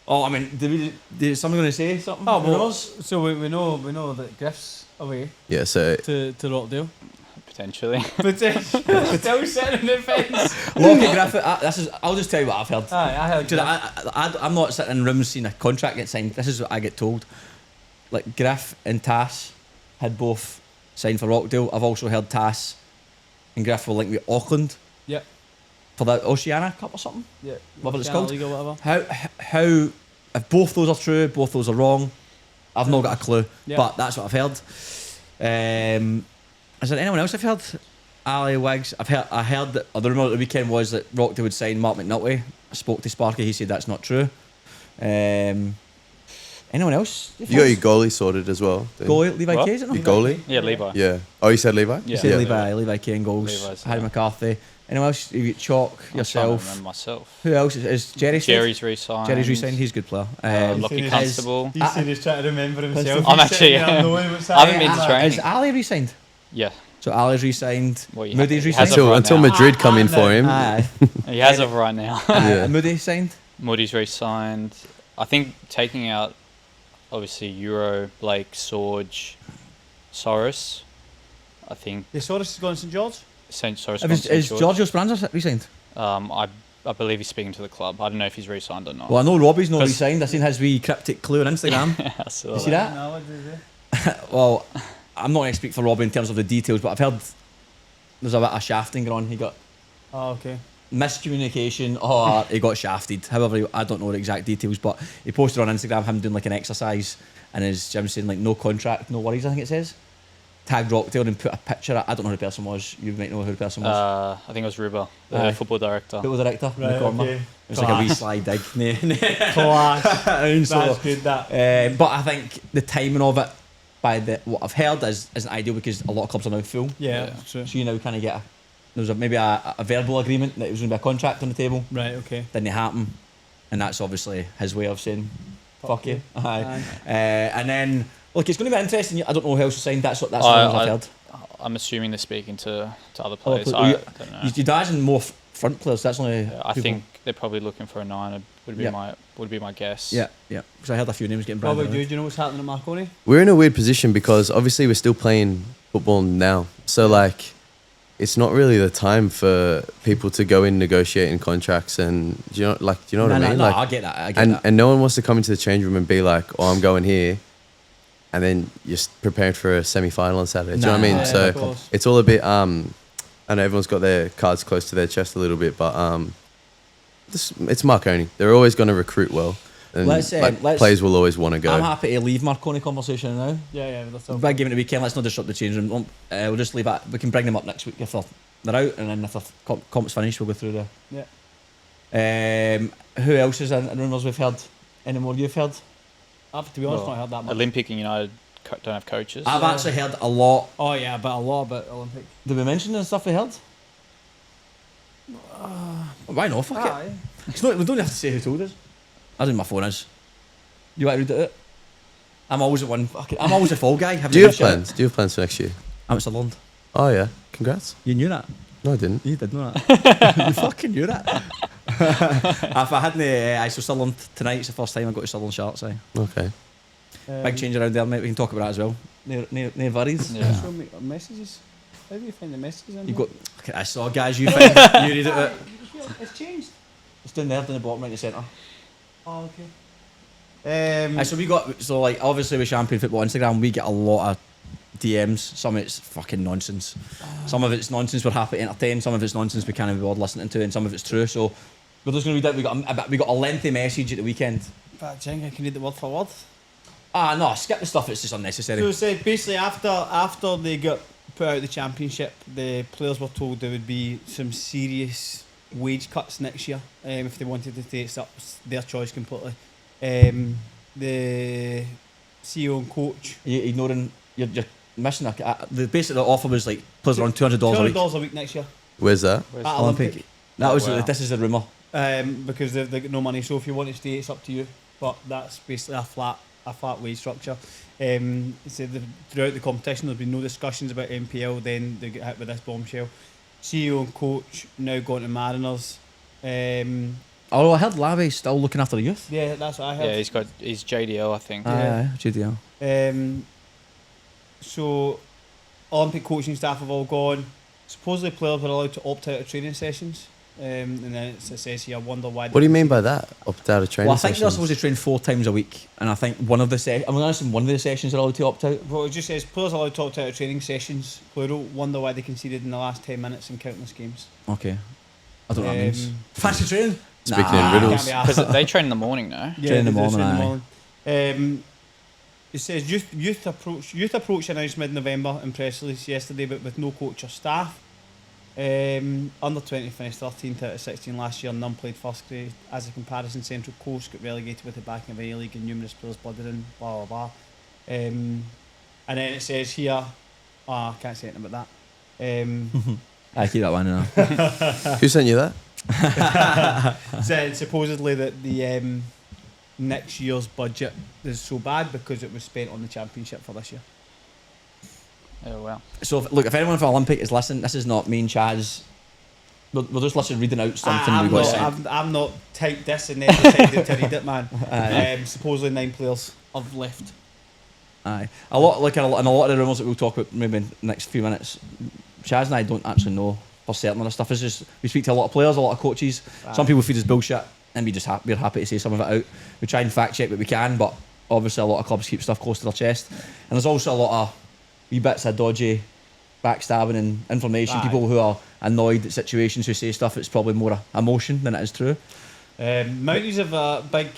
Oh, I mean, did someone going to say something? Oh, well, Runners? so we know that Griff's away Yeah, so to Rockdale. Potentially. But still sitting in the fence. Lockie Griffith. I'll just tell you what I've heard. Aye, I heard Dude, Griff. I'm not sitting in rooms seeing a contract get signed. This is what I get told. Like Griff and Tass had both signed for Rockdale. I've also heard Tass and Griff will link with Auckland Yep. for the Oceania Cup or something. Yeah. Whatever it's Channel called. League or whatever. How if both those are true, both those are wrong, I've not got a clue. Yeah. But that's what I've heard. Is there anyone else I've heard? Ali Wiggs. I heard that the rumour at the weekend was that Rockdale would sign Mark McNulty. I spoke to Sparky, he said that's not true. Anyone else? you got your goalie sorted as well. don't you? Goalie, Levi What? K, is it not? Your goalie? Yeah, Levi. Yeah. Oh, you said Levi? Yeah. Say Yeah. Levi K in goals. Levi's, Harry yeah. McCarthy. Anyone else? You get Chalk, I'm trying to yourself. remember myself. Who else? Is Jerry signed? Jerry's re-signed. Jerry's re-signed. He's a good player. Lockie He's- Constable. He said he's trying to remember himself. I'm He's actually- sitting there knowing what's I haven't been to happening. training. Is Ali re-signed? Yeah. So Ali's re-signed. Well, he Moody's has re-signed. a- right Until now. Madrid come in Ah, for him. Aye. He has of right now. Yeah. Moody signed. Moody's re-signed. I think taking out, obviously, Euro, Blake, Sorge, Soros. I think The Soros is going to St George? Soros. Is Giorgio Speranza re-signed? I believe he's speaking to the club. I don't know if he's re-signed or not. Well, I know Robbie's not 'Cause- re-signed. I seen his wee cryptic clue on Instagram. I saw You see that? No, what did he say? Well, I'm not going to speak for Robbie in terms of the details, but I've heard there's a bit of shafting going on. He got Oh, okay. miscommunication or he got shafted. However, I don't know the exact details, but he posted on Instagram him doing like an exercise and his gym saying like no contract, no worries, I think it says. Tagged Rockdale and put a picture. I don't know who the person was. You might know who the person was. I think it was Ruba, the Aye. football director. Football director in the Right, corner. okay. It was like a wee Class. sly dig. Nah. Class. And so, That's good, that. but I think the timing of it, by what I've heard, isn't ideal because a lot of clubs are now full. Yeah, Yeah. that's true. So you now kind of get maybe a verbal agreement that it was going to be a contract on the table. Right, okay. Didn't happen, and that's obviously his way of saying fuck you. Aye. And then look, it's going to be interesting. I don't know who else signed. That's what I've heard. I'm assuming they're speaking to other Oh, players. but I you- don't know. You're dodging more front players. That's only. Yeah, I people. think they're probably looking for a 9. Would be my guess. Yeah. Because I heard a few names getting What branded. about you? Do you know what's happening at Marconi? We're in a weird position because obviously we're still playing football now. So like, it's not really the time for people to go in negotiating contracts and do you know what I mean? No, Like, I get that. and no one wants to come into the change room and be like, oh, I'm going here, and then you're preparing for a semi-final on Saturday. Do you know what I mean? Nah, So of course. it's all a bit. I know everyone's got their cards close to their chest a little bit, but it's Marconi. They're always going to recruit well, and Let's players will always want to go. I'm happy to leave Marconi conversation now. Yeah, that's all. Big game at the weekend. Let's not disrupt the change room. We'll just leave it. We can bring them up next week if they're out, and then if the comp's finished, we'll go through the. Yeah. Who else is in rumours we've heard? Any more you've heard? I've, to be honest, not heard that much. Olympic and United don't have coaches. I've actually heard a lot. Oh yeah, but a lot about Olympic. Did we mention the stuff we heard? Why not? Fuck it. It's not, we don't have to say who told us. I don't know my phone is. You want to read it out? I'm always at one. I'm always a fall guy. Do you have plans? Do you have plans for next year? I'm at Sutherland. Oh yeah, congrats. You knew that? No, I didn't. You did know that. You fucking knew that. If I hadn't, so Sutherland tonight. It's the first time I got to Sutherland Sharks. Okay. Big change around there, mate. We can talk about that as well. No worries. Yeah. Show me messages. How do you find the messages in You here? got. Okay, I saw guys. You found. You read it out. It's changed. It's down there, down the bottom, right in the centre. Oh, okay. So we got like obviously with Champion Football Instagram we get a lot of DMs. Some of it's fucking nonsense. Some of it's nonsense we're happy to entertain. Some of it's nonsense we can't be bothered listening to, and some of it's true. So we're just gonna read out. We got a lengthy message at the weekend. But Jing, I can read the word for word. No, skip the stuff. It's just unnecessary. So it said basically after they got put out of the championship, the players were told there would be some serious wage cuts next year if they wanted to take it up. Their choice completely. The CEO and coach. You ignoring. You're missing basically the offer was like players are on $200 a week. $200 a week next year. Where's that? At Olympic. That was Wow. this is the rumour. Because they've got no money. So if you want to stay, it's up to you. But that's basically a flat wage structure. So throughout the competition, there's been no discussions about MPL. Then they get hit with this bombshell. CEO and coach now gone to Mariners. Although I heard Lavi's still looking after the youth. Yeah, that's what I heard. Yeah, he's JDL, I think. Yeah. GDL. So Olympic coaching staff have all gone. Supposedly players were allowed to opt out of training sessions. And then it says here, I wonder why. What do you mean by that? Opt out of training Well, I think they're sessions? supposed to train 4 times a week, and I think one of the sessions are allowed to opt out. Well, it just says players allowed to opt out of training sessions. Plural. Wonder why they conceded in the last 10 minutes in countless games. Okay. I don't know what that means. Fancy training? Speaking in Can't riddles. be arsed. Because they train in the morning now. Yeah, Train in the they do morning, train in the morning. It says youth approach announced mid-November in press release yesterday, but with no coach or staff. Under 20 finished 13th out of 16 last year. None played first grade. As a comparison, Central Coast got relegated with the backing of a league and numerous players blooded in. Blah blah blah. And then it says here, I can't say anything about that. I keep that one now. Who sent you that? Said supposedly that the next year's budget is so bad because it was spent on the championship for this year. Oh, wow. So, if anyone from Olympic is listening, this is not me and Chaz. We're just listening, reading out something we got sent. I'm not typed this and then decided to read it, man. Supposedly 9 players have left. Aye. A lot of the rumours that we'll talk about maybe in the next few minutes, Chaz and I don't actually know for certain of this stuff. It's just, we speak to a lot of players, a lot of coaches. Aye. Some people feed us bullshit, and we're happy to say some of it out. We try and fact check what we can, but obviously a lot of clubs keep stuff close to their chest. And there's also a lot of wee bits of dodgy backstabbing and information. Aye. People who are annoyed at situations who say stuff that's probably more emotion than it is true. Mounties have a big...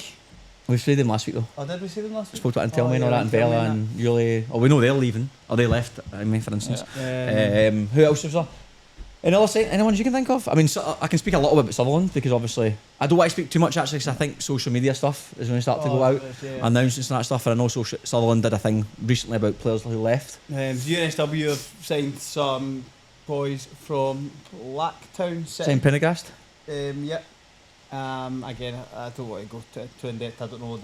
We said them last week though. Oh, did we see them last week? Spoke to Antelme and all that, and Bella and Yuli. Oh, we know they're leaving. Or they left, I mean, for instance. Who else was there? Anyone you can think of? I mean, I can speak a little bit about Sutherland because obviously I don't want to speak too much actually because I think social media stuff is going to start to go out, announcements and that stuff. And I know Sutherland did a thing recently about players who left. NSW have signed some boys from Blacktown City. Same Pendergast. Yep. Again, I don't want to go too in depth. I don't know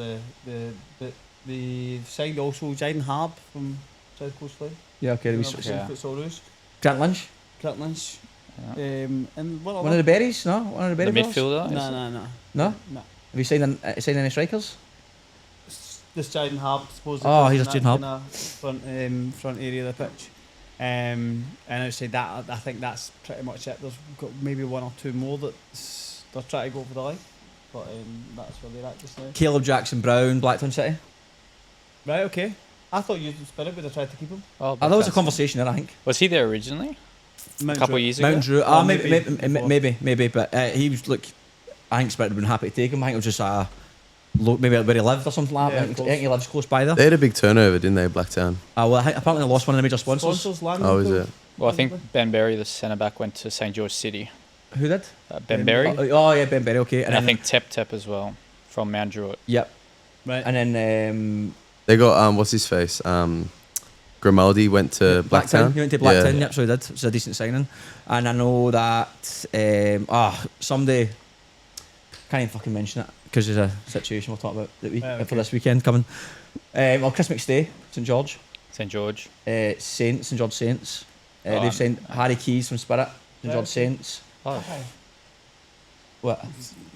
the signed also Jaden Harb from South Coast Line. Yeah, okay. Futsal Roos. Grant Lynch. Grant Lynch. And what One of the berries? No? One of the The berry brothers? midfielder. is it? No. No? No. Have you signed any strikers? This Jaden Harp supposedly. Oh, plays he's in just that Jaden Harp. kinda front area of the pitch. And outside that, I think that's pretty much it. There's got maybe one or two more that they're trying to go for the line, but that's where they're at just now. Caleb Jackson-Brown, Blackburn City. Right, okay. I thought you Spirit would have tried to keep him. Oh, There was a defense. conversation there, I think. Was he there originally? A couple of years ago. Mount Drew. Or Maybe. But he was, look, I think Spirit would have been happy to take him. I think it was just maybe where he lived or something like that. Yeah, I think he lives close by there. They had a big turnover, didn't they, Blacktown? Well, I think apparently they lost one of the major sponsors. Oh, is it? Well, I think Ben Berry, the centre back, went to St George City. Who did? Ben Berry. Oh, yeah, Ben Berry, okay. And then, I think Tep as well from Mount Druitt. Yep. Right. And then They got, what's his face? Grimaldi went to Blacktown. He went to Blacktown, Yeah. yep, so he did. It's a decent signing. And I know that someday, can't even fucking mention it because there's a situation we'll talk about for this weekend coming. Chris McStay, St George. St George. St George Saints. Oh, They've signed Harry Keys from Spirit, St George Saints. Oh, What?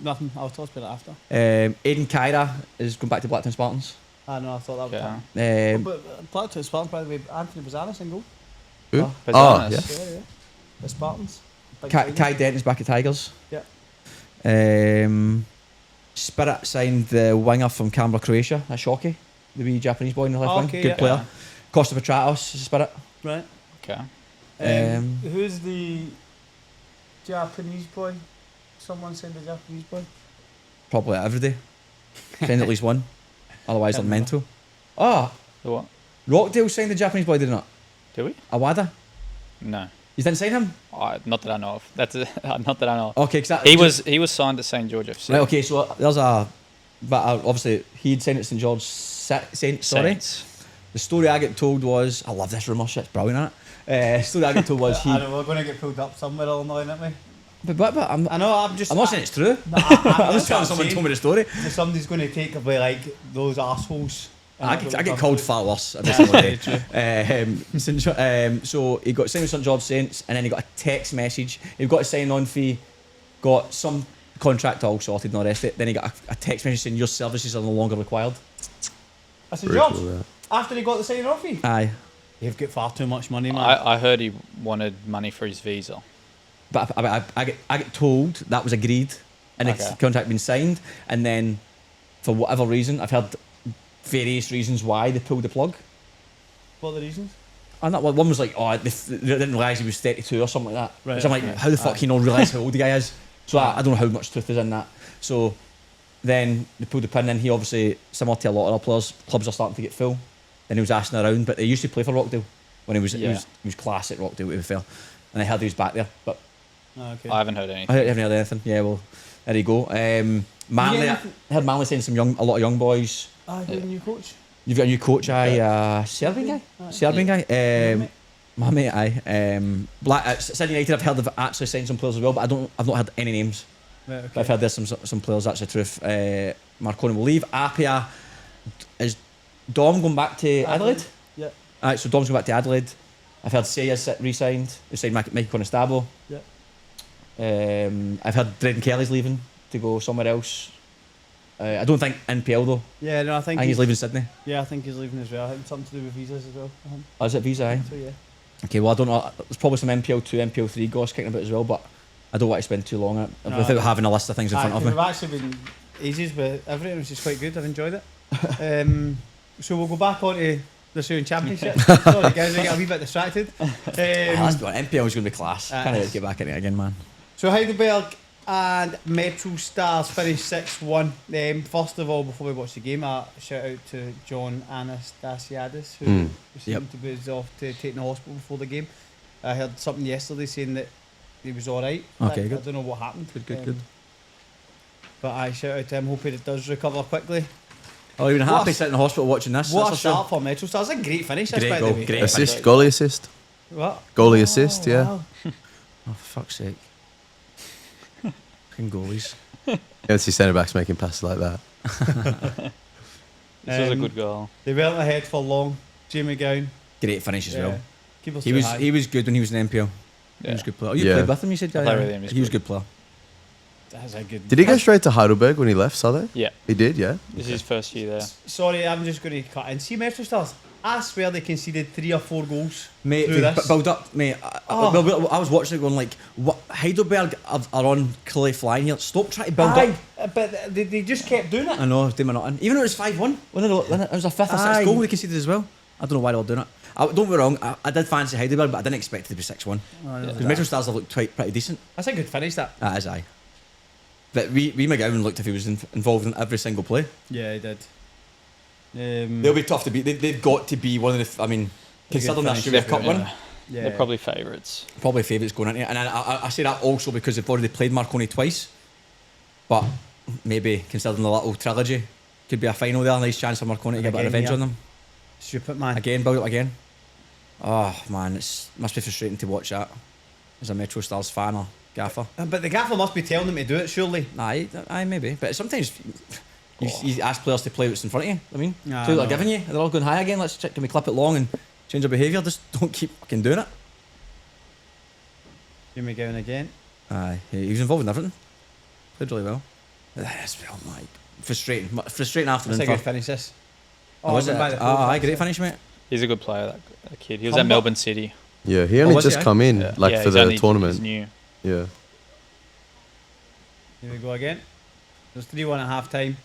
Nothing. I'll talk about it after. Aidan Kyra is going back to Blacktown Spartans. I know. I thought that was. yeah. But Blacktown Spartans, by the way, Anthony Bazanis in goal. Who? Oh. Oh, Bazanis. yeah. Yeah. The Spartans. Big Kai signing. Denton's back at Tigers. Yeah. Spirit signed the winger from Canberra, Croatia, that's Shoki, the wee Japanese boy in the left wing. Okay, Good yeah. player. Costa Petratos, Spirit. Right. Okay. Who's the Japanese boy? Someone said the Japanese boy. Probably every day. Signed at least one. Otherwise, they're Can't remember. mental. Oh, The what? Rockdale signed the Japanese boy, did he not? Did we? Awada. No. You didn't sign him? Not that I know of. That's not that I know of. Okay, cause He was signed to St George FC. Right, okay, so there's but obviously he'd signed at St George Saints. Sorry. Saints. The story I get told was, I love this rumour shit, it's brilliant, isn't it? Story I get told was I know we're going to get pulled up somewhere along the line, aren't we? but I'm I know. I'm just. not saying it's true. No, I'm just telling someone told me the story. Somebody's going to take away like those assholes. I get called far worse every single day. So he got signed with St George Saints, and then he got a text message. He got a sign-on fee, got some contract all sorted and all the rest of it. Then he got a text message saying your services are no longer required. I said, Pretty George, cool, that. after he got the signing off fee, Aye, you've got far too much money, man. I heard he wanted money for his visa. but I get told that was agreed, and Okay. the contract been signed, and then for whatever reason, I've heard various reasons why they pulled the plug. What are the reasons? And that one was like, they didn't realise he was 32 or something like that. Right, So I'm like, okay. how the fuck can you not realise how old the guy is? So I don't know how much truth is in that. So then they pulled the pin in. He obviously, similar to a lot of other players, clubs are starting to get full. Then he was asking around, but they used to play for Rockdale when he was class at Rockdale, to be fair. And I heard he was back there, but Oh, okay. I haven't heard I anything. haven't heard anything. Yeah, well, there you go. Manly, Yeah. I heard Manly saying a lot of young boys. You're a new coach. You've got a new coach, Serbian guy? Aye. Serbian guy? mate. My mate, aye. Sydney United, I've heard they've actually signed some players as well, but I've not heard any names. Right, But I've heard there's some players, that's the truth. Marconi will leave. Apia, is Dom going back to Adelaide? Yeah. Alright, so Dom's going back to Adelaide. I've heard Saya's re-signed. They signed Mikey Conestable. Yeah. I've heard Drayden Kelly's leaving to go somewhere else. I don't think NPL though. Yeah, no, I I think think he's leaving Sydney. Yeah, I think he's leaving as well. I think something to do with visas as well. Oh, is it Visa? Aye? So yeah. Okay, well I don't know. There's probably some NPL 2, NPL 3 goss kicking about as well, but I don't want to spend too long on it No. without having a list of things in front of me. We've actually been ages with everything, which is quite good. I've enjoyed it. So we'll go back on to the Australian Championship. Sorry guys, I get a wee bit distracted. Let's be honest, NPL is going to be class. Aye. Can't wait to get back in it again, man. So Heidelberg and Metro Stars finished 6-1. First of all, before we watch the game, a shout out to John Anastasiadis, who seemed to be off to take the hospital before the game. I heard something yesterday saying that he was alright. Okay, I good. don't know what happened. Good. But I shout out to him, hoping it does recover quickly. Oh, you've been What happy a- sitting in the hospital watching this. What a that's for sure. start for Metro Stars. A great finish, this, Great by goal, the way. great. Assist, goalie assist. What? Goalie assist, yeah. Wow. Oh, for fuck's sake. Fucking goalies. You don't see centre backs making passes like that. This was a good goal. They weren't ahead for long. Jamie Gown. Great finish as well. Keep us He too was high. he was good when he was in NPL. He was a good player. Oh, you Yeah. played with him, you said? I played with him, he's He was a good. good player. That's a good. Did he go straight to Heidelberg when he left Southern? Yeah, He did, yeah. this is his first year there. Sorry, I'm just going to cut in. See, Metro Stars. I swear they conceded 3 or 4 goals. Mate, through this. build up, mate. I was watching it going like, what? Heidelberg are on clearly flying here. Stop trying to build up. But they just kept doing it. I know, they were not in. Even though it was 5-1, when it was a fifth or sixth Aye. goal, they conceded as well. I don't know why they were doing it. Don't get me wrong, I did fancy Heidelberg, but I didn't expect it to be 6-1. Because Metro Stars have looked pretty decent. That's a good finish, that. That is aye. But Wee McGowan looked if he was involved in every single play. Yeah, he did. They'll be tough to beat. They've got to be one of the. I mean, considering that Super Cup win, Yeah. They're probably favourites. probably favourites going into it. And I say that also because they've already played Marconi twice. But maybe considering the little trilogy, could be a final there. A nice chance for Marconi to get a bit of Again, revenge yeah. on them. Stupid, man. Again, build it again. Oh man, must be frustrating to watch that as a Metro Stars fan or gaffer. But the gaffer must be telling them to do it, surely. Aye, maybe. But sometimes you ask players to play what's in front of you. I mean, Nah, so they're no. giving you. They're all going high again. Let's check. Can we clip it long and change their behaviour? Just don't keep fucking doing it. Jimmy going again. Aye, he was involved in everything. Played really well. That's well, Mike. Frustrating afternoon. That's a for- good finish, this. Oh, was it? by the full Aye, back, great so- finish, mate. He's a good player, that kid. He was at Humble. Melbourne City. Yeah, he only was he, just eh? come in Yeah. like Yeah, for he's the only- tournament. He's new. Yeah. Here we go again. There's 3-1 at half time.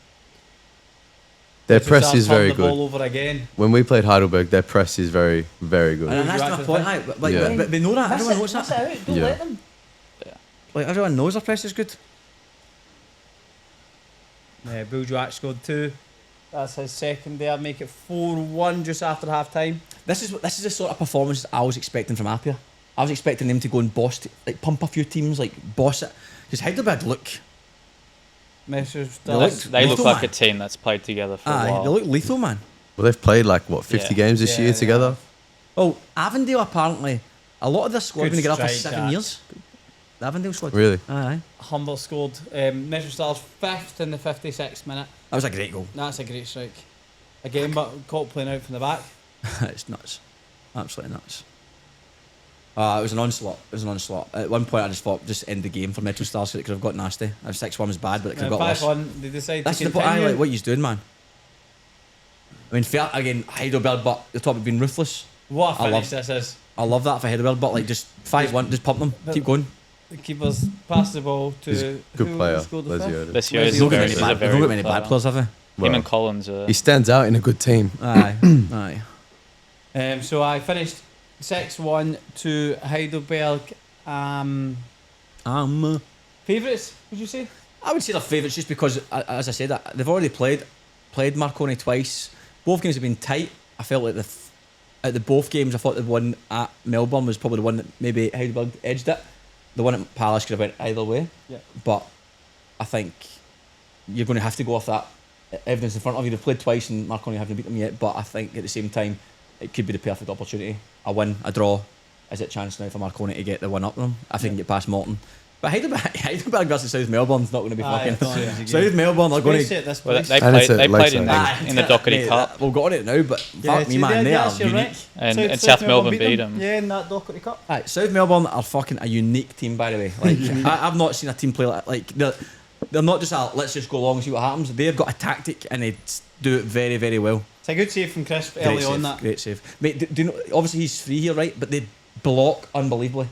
Their press is very the ball good. over again. When we played Heidelberg, their press is very, very good. And that's you my actually point. think? Aye, but, Yeah. but they know that. Everyone knows Miss that. it out. Don't Yeah. let them. Like everyone knows their press is good. Yeah, Buljak scored 2. That's his second there. Make it 4-1 just after half time. This is the sort of performance I was expecting from Apia. I was expecting them to go and boss, like pump a few teams, like boss it. Because Heidelberg look, Measures They looked- starts. They look Lethal like man. a team that's played together for a aye, while. they look lethal, man. Well, they've played like what 50 Yeah. games this Yeah, year they together. have. Oh, Avondale apparently, a lot of their squad Good going to get up for strike, 7 that. years. The Avondale squad. Really? Aye. Humble scored. Measure Stars 5th in the 56th minute. That was a great goal. That's a great strike. Again, but caught playing out from the back. It's nuts. Absolutely nuts. It was an onslaught. At one point, I just thought, just end the game for Metro Stars because it could have got nasty. 6-1 was bad, but it could have got worse. 5-1. They decided That's to the point. continue. Like what he's doing, man. I mean, fair again, Heidelberg, but the top of being ruthless. What a I finish love- this is. I love that for Heidelberg, but like just 5-1, just pump them, keep going. The keepers pass the ball to He's a good who player. scored the Lesio. fifth? This year Where's is he a looking very, at he's any a They've very not got good many player. bad players, have they? Him Well, and Collins are... he stands out in a good team. Aye, aye. So I finished 6-1 to Heidelberg. Favourites, would you say? I would say they're favourites just because, as I said, they've already played Marconi twice. Both games have been tight. I felt like at the both games, I thought the one at Melbourne was probably the one that maybe Heidelberg edged it. The one at Palace could have went either way. Yeah. But I think you're going to have to go off that evidence in front of you. They've played twice and Marconi haven't beat them yet. But I think at the same time, it could be the perfect opportunity. A win, a draw. Is it chance now for Marconi to get the one up them? If they can get past Morton. But Heidelberg versus South Melbourne's not going to be Aye, fucking. it's not an easy game. South Melbourne are going Especially to. at this Well, place. they And played, it's at they played in Lakeside. the Doherty Cup. We'll go on it now, but fuck me, see, man, they are yes, you're unique. right. And South Melbourne beat them. Yeah, in that Doherty Cup. Aye, South Melbourne are fucking a unique team, by the way. Like I've not seen a team play like they're not just a let's just go along and see what happens. They've got a tactic and they do it very, very well. It's a good save from Chris early on that. Great save, mate. Do you know? Obviously, he's free here, right? But they block unbelievably.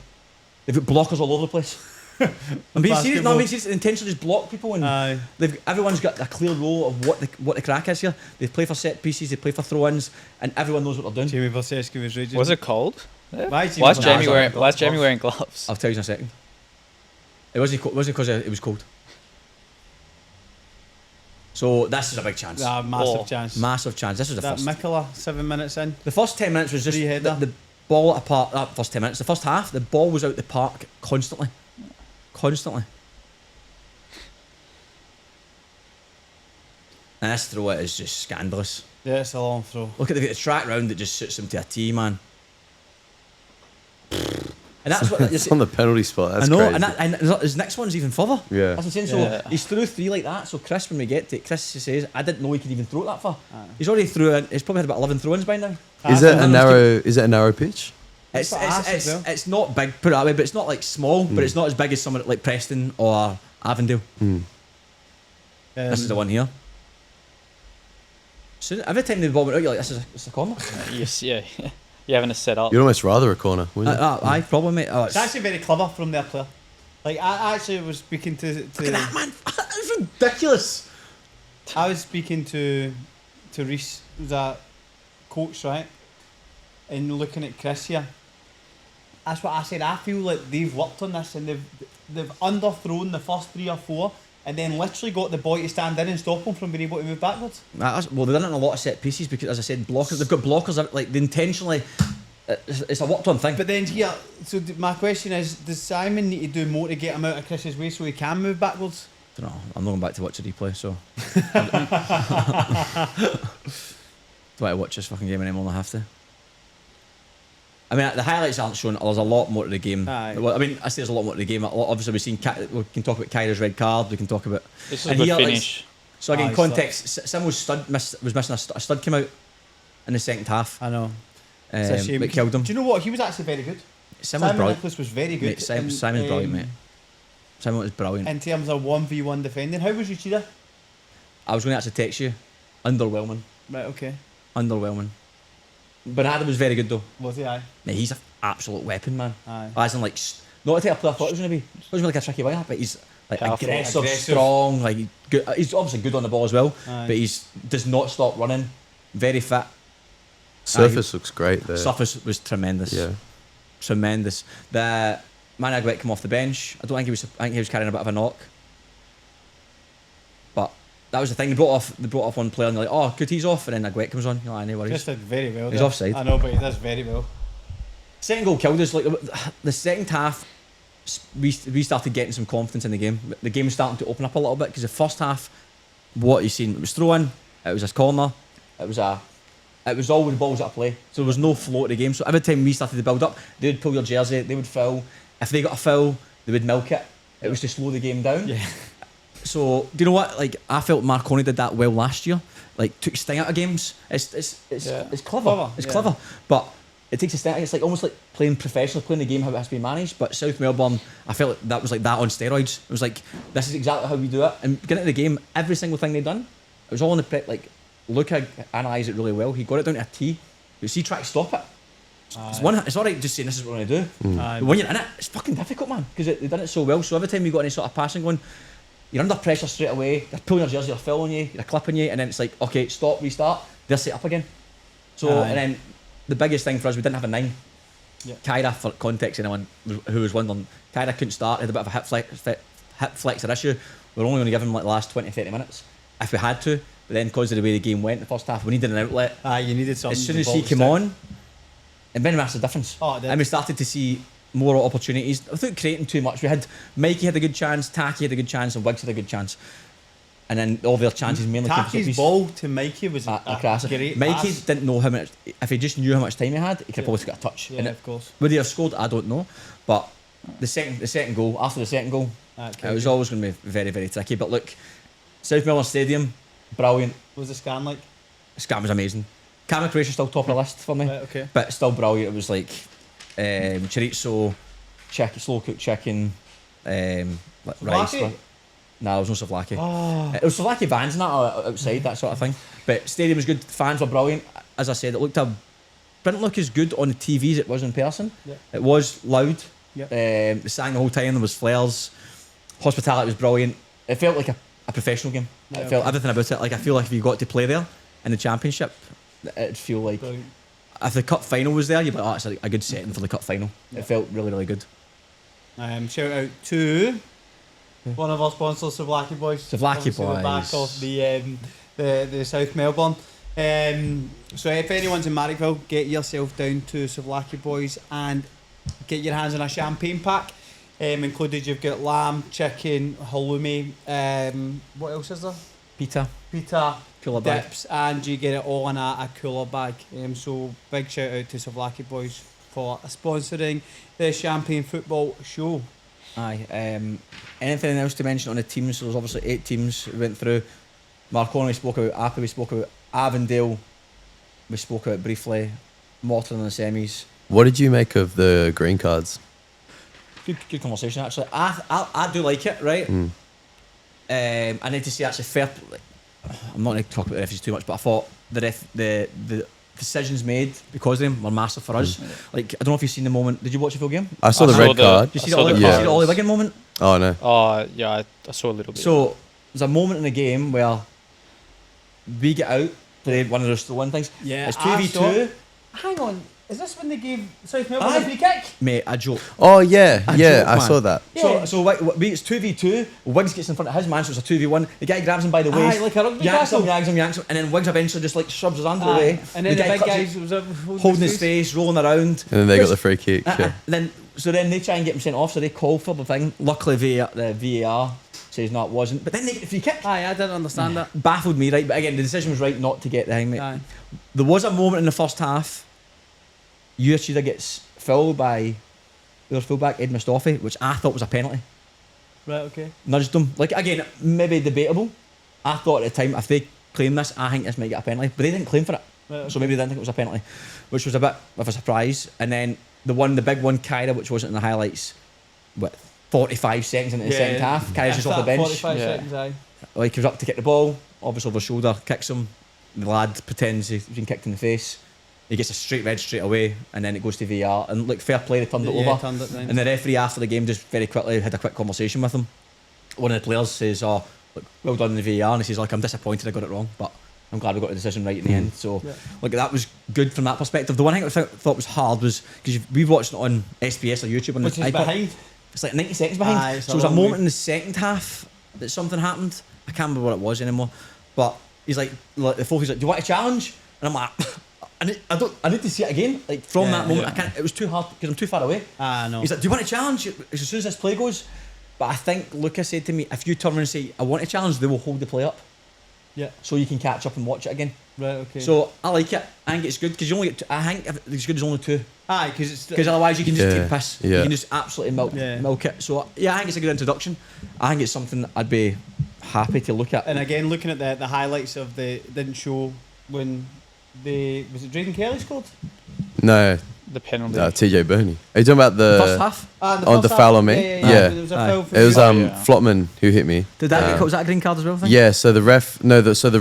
They've got blockers all over the place. I'm being serious. No, I mean serious. They intentionally just block people, and Aye. everyone's got a clear role of what the crack is here. They play for set pieces, they play for throw-ins, and everyone knows what they're doing. Jamie Verseski was raging. Was it cold? Why is Why is Jamie Jamie wearing gloves? I'll tell you in a second. It wasn't because it was cold. So this is a big chance. massive Oh. chance. Massive chance. This was the That first. Mikola 7 minutes in. The first 10 minutes was just Free header. the ball apart. That first 10 minutes. The first half, the ball was out the park constantly. And this throw it is just scandalous. Yeah, it's a long throw. Look at the track round that just suits him to a T, man. And that's what you It's see. on the penalty spot. That's I know, crazy. and his next one's even further. Yeah. That's what I'm saying. So Yeah. he's through 3 like that. So Chris, when we get to it, Chris says, I didn't know he could even throw it that far. He's already threw in. He's probably had about 11 throw-ins by now. Is it a narrow pitch? It's That's what I said, though. it's not big, put it that way, but it's not like small, but it's not as big as someone like Preston or Avondale. This is the one here. So every time the ball went out, you're like, this is a corner. Yes, yeah. You having to set up. You'd almost rather a corner, wouldn't you? I probably, mate. Oh, It's actually very clever from their player. Like, I actually was speaking to look at that, man. That's ridiculous. I was speaking to Reese, who's a coach, right? And looking at Chris here. That's what I said. I feel like they've worked on this and they've underthrown the first 3 or 4 and then literally got the boy to stand in and stop him from being able to move backwards. Well, they've done it in a lot of set pieces because, as I said, blockers. They've got blockers. Like they intentionally. It's a worked on thing. But then here, so my question is, does Simon need to do more to get him out of Chris's way so he can move backwards? I don't know. I'm not going back to watch the replay, so. Do I watch this fucking game anymore than I have to? I mean, the highlights aren't shown. There's a lot more to the game. Aye. Well, I mean, I say there's a lot more to the game. Obviously, we can talk about Kyra's red card. We can talk about. This is and a good here, like, finish. so again, Aye, context. Samuel's stud was missing a stud came out in the second half. I know. It's a shame. That killed him. Do you know what? He was actually very good. Simon brilliant. Nicholas was very good. Mate, Simon's brilliant, mate. Simon was brilliant. In terms of 1v1 defending. How was Uchida? I was going to actually text you. Underwhelming. Right, okay. Underwhelming. Bernardo was very good though. Was he? Aye. Mate, he's an absolute weapon, man. Aye. As in, like, not the type of player I thought he was going to be. He was going to be like a tricky winger, but he's like Powerful. aggressive, Aggressive. strong. Like good. He's obviously good on the ball as well, Aye. but he's does not stop running. Very fit. Surface looks great there. Surface was tremendous. Yeah. Tremendous. The Marrickville come off the bench. I think he was carrying a bit of a knock. But that was the thing. They brought off one player and they're like, oh, good, he's off, and then Agüet comes on. You're like, no worries. Chris did very well. He's there. offside. I know, but he does very well. Second goal killed us. Like the second half, we started getting some confidence in the game. The game was starting to open up a little bit because the first half, what you seen, it was throw in, it was a corner, it was always balls at play. So there was no flow to the game. So every time we started to build up, they would pull your jersey, they would foul. If they got a foul, they would milk it. It was to slow the game down. Yeah. So do you know what? Like I felt Marconi did that well last year. Like took sting out of games. It's clever. It's clever. But it takes a sting. It's like almost like playing professionally, playing the game how it has to be managed. But South Melbourne, I felt like that was like that on steroids. It was like this is exactly how we do it. And getting into the game, every single thing they'd done, it was all in the prep. Like Luca analysed it really well. He got it down to a T. But he tried to stop it. It's alright just saying this is what we're going to do. But when you're in it, it's fucking difficult, man, because they've done it so well. So every time you got any sort of passing going, you're under pressure straight away. They're pulling your jersey, they're fouling you, they're clipping you, and then it's like, okay, stop, restart. They're set up again. So and then the biggest thing for us, we didn't have a 9. Yeah. Kyra, for context, anyone who was wondering, Kyra couldn't start. He had a bit of a hip flexor issue. We're only going to give him like the last 20-30 minutes if we had to. But then because of the way the game went in the first half, we needed an outlet. You needed something. As soon as he came on, it made a massive difference. Oh, it did. And we started to see more opportunities without creating too much. We had Mikey had a good chance, Taki had a good chance, and Wiggs had a good chance. And then all their chances mainly came from set Taki's piece. ball to Mikey was Class. great Mikey pass. didn't know how much. If he just knew how much time he had, he could have always got a touch. Yeah, And of course. Would he have scored? I don't know. But the second goal, after the second goal, Okay. it was always going to be very, very tricky. But look, South Melbourne Stadium, brilliant. What was the scan like? Scam was amazing. Cameron Croatia still top of the list for me. Right, okay. But still brilliant. It was like chorizo, slow cooked chicken, like rice. Souvlaki? No, there was no Souvlaki. Oh. It was Souvlaki vans and that outside, that sort of thing. But stadium was good, fans were brilliant. As I said, didn't look as good on the TV as it was in person. Yeah. It was loud. Yeah. They sang the whole time, there was flares. Hospitality was brilliant. It felt like a professional game. Yeah, It felt okay. everything about it. Like I feel like if you got to play there in the championship, it'd feel like Brilliant. if the cup final was there, you'd be like, oh, it's a good setting for the cup final. Yeah. It felt really, really good. Shout out to one of our sponsors, Souvlaki Boys. Souvlaki Obviously the back Boys. of the South Melbourne. So if anyone's in Marrickville, get yourself down to Souvlaki Boys and get your hands on a champagne pack. Included, you've got lamb, chicken, halloumi. What else is there? Pita, Pita, cooler bag. dips, and you get it all in a cooler bag. So big shout out to Souvlaki Boys for sponsoring the Champagne Football Show. Aye. Anything else to mention on the teams? So there's obviously 8 teams we went through. Marconi we spoke about, Apple we spoke about, Avondale we spoke about briefly, Morton in the semis, What did you make of the green cards? Good conversation actually. I do like it, right? I need to see actually fair. I'm not going to talk about the referees too much, but I thought the decisions made because of them were massive for us. Like, I don't know if you've seen the moment. Did you watch the full game? I saw the red card. Did you see the Ollie Wiggin moment? Oh no. Oh yeah, I saw a little bit. So there's a moment in the game where we get out, play one of those one things. Yeah, It's 2v2. Hang on, is this when they gave South Melbourne a free kick? Mate, a joke. Oh yeah, A yeah. joke, I man. saw that. Yeah. So it's 2v2. Wiggs gets in front of his man, so it's a 2v1. The guy grabs him by the waist, like a rugby yanks tackle. yanks him, and then Wiggs eventually just like shoves his hand away. And then the big cuts guy it, was holding his face, rolling around. And then they got the free kick. Yeah. Then they try and get him sent off, so they call for the thing. Luckily, the VAR says no, it wasn't. But then they get the free kick. Aye, I didn't understand that. Baffled me, right? But again, the decision was right not to get the thing, mate. Aye. There was a moment in the first half. Uchida gets fouled by their fullback Ed Mustafi, which I thought was a penalty. Right, okay. Nudged him. Like, again, maybe debatable. I thought at the time, if they claim this, I think this might get a penalty. But they didn't claim for it. Right, okay. So maybe they didn't think it was a penalty, which was a bit of a surprise. And then the big one, Kyra, which wasn't in the highlights, 45 seconds into the second half. Kyra's just off the bench. 45 Yeah. seconds, aye. Like, he was up to kick the ball, obviously over the shoulder, kicks him. The lad pretends he's been kicked in the face. He gets a straight red straight away, and then it goes to VR. And look, fair play, they turned it Yeah, over. turned it round. And the referee after the game just very quickly had a quick conversation with him. One of the players says, "Oh, look, well done in the VAR," and he says, "Like, I'm disappointed I got it wrong, but I'm glad we got the decision right in the end." So, like, that was good from that perspective. The one thing I thought was hard was because we've watched it on SBS or YouTube on Which the is iPod. behind. It's like 90 seconds behind. Aye, it's So a there was a long moment way. in the second half that something happened. I can't remember what it was anymore. But he's like the folk, he's like, "Do you want a challenge?" And I'm like, I need to see it again. Like, from that moment, I can't. It was too hard because I'm too far away. Ah, no. He's like, "Do you want a challenge?" As soon as this play goes. But I think Lucas said to me, if you turn around and say, "I want a challenge," they will hold the play up. Yeah. So you can catch up and watch it again. Right, okay. So I like it. I think it's good because you only get. I think if it's good as only two. aye, because it's Because otherwise you can just Yeah, take piss. yeah. You can just absolutely milk it. So yeah, I think it's a good introduction. I think it's something I'd be happy to look at. And again, looking at the highlights of didn't show when was it Drayden Kelly scored? No, the penalty. TJ Burney. Are you talking about First the half. on the foul on me? Yeah. There was a foul for It was me. Flotman who hit me. Did that get, was that a green card as well? I think? Yeah, so the ref gave a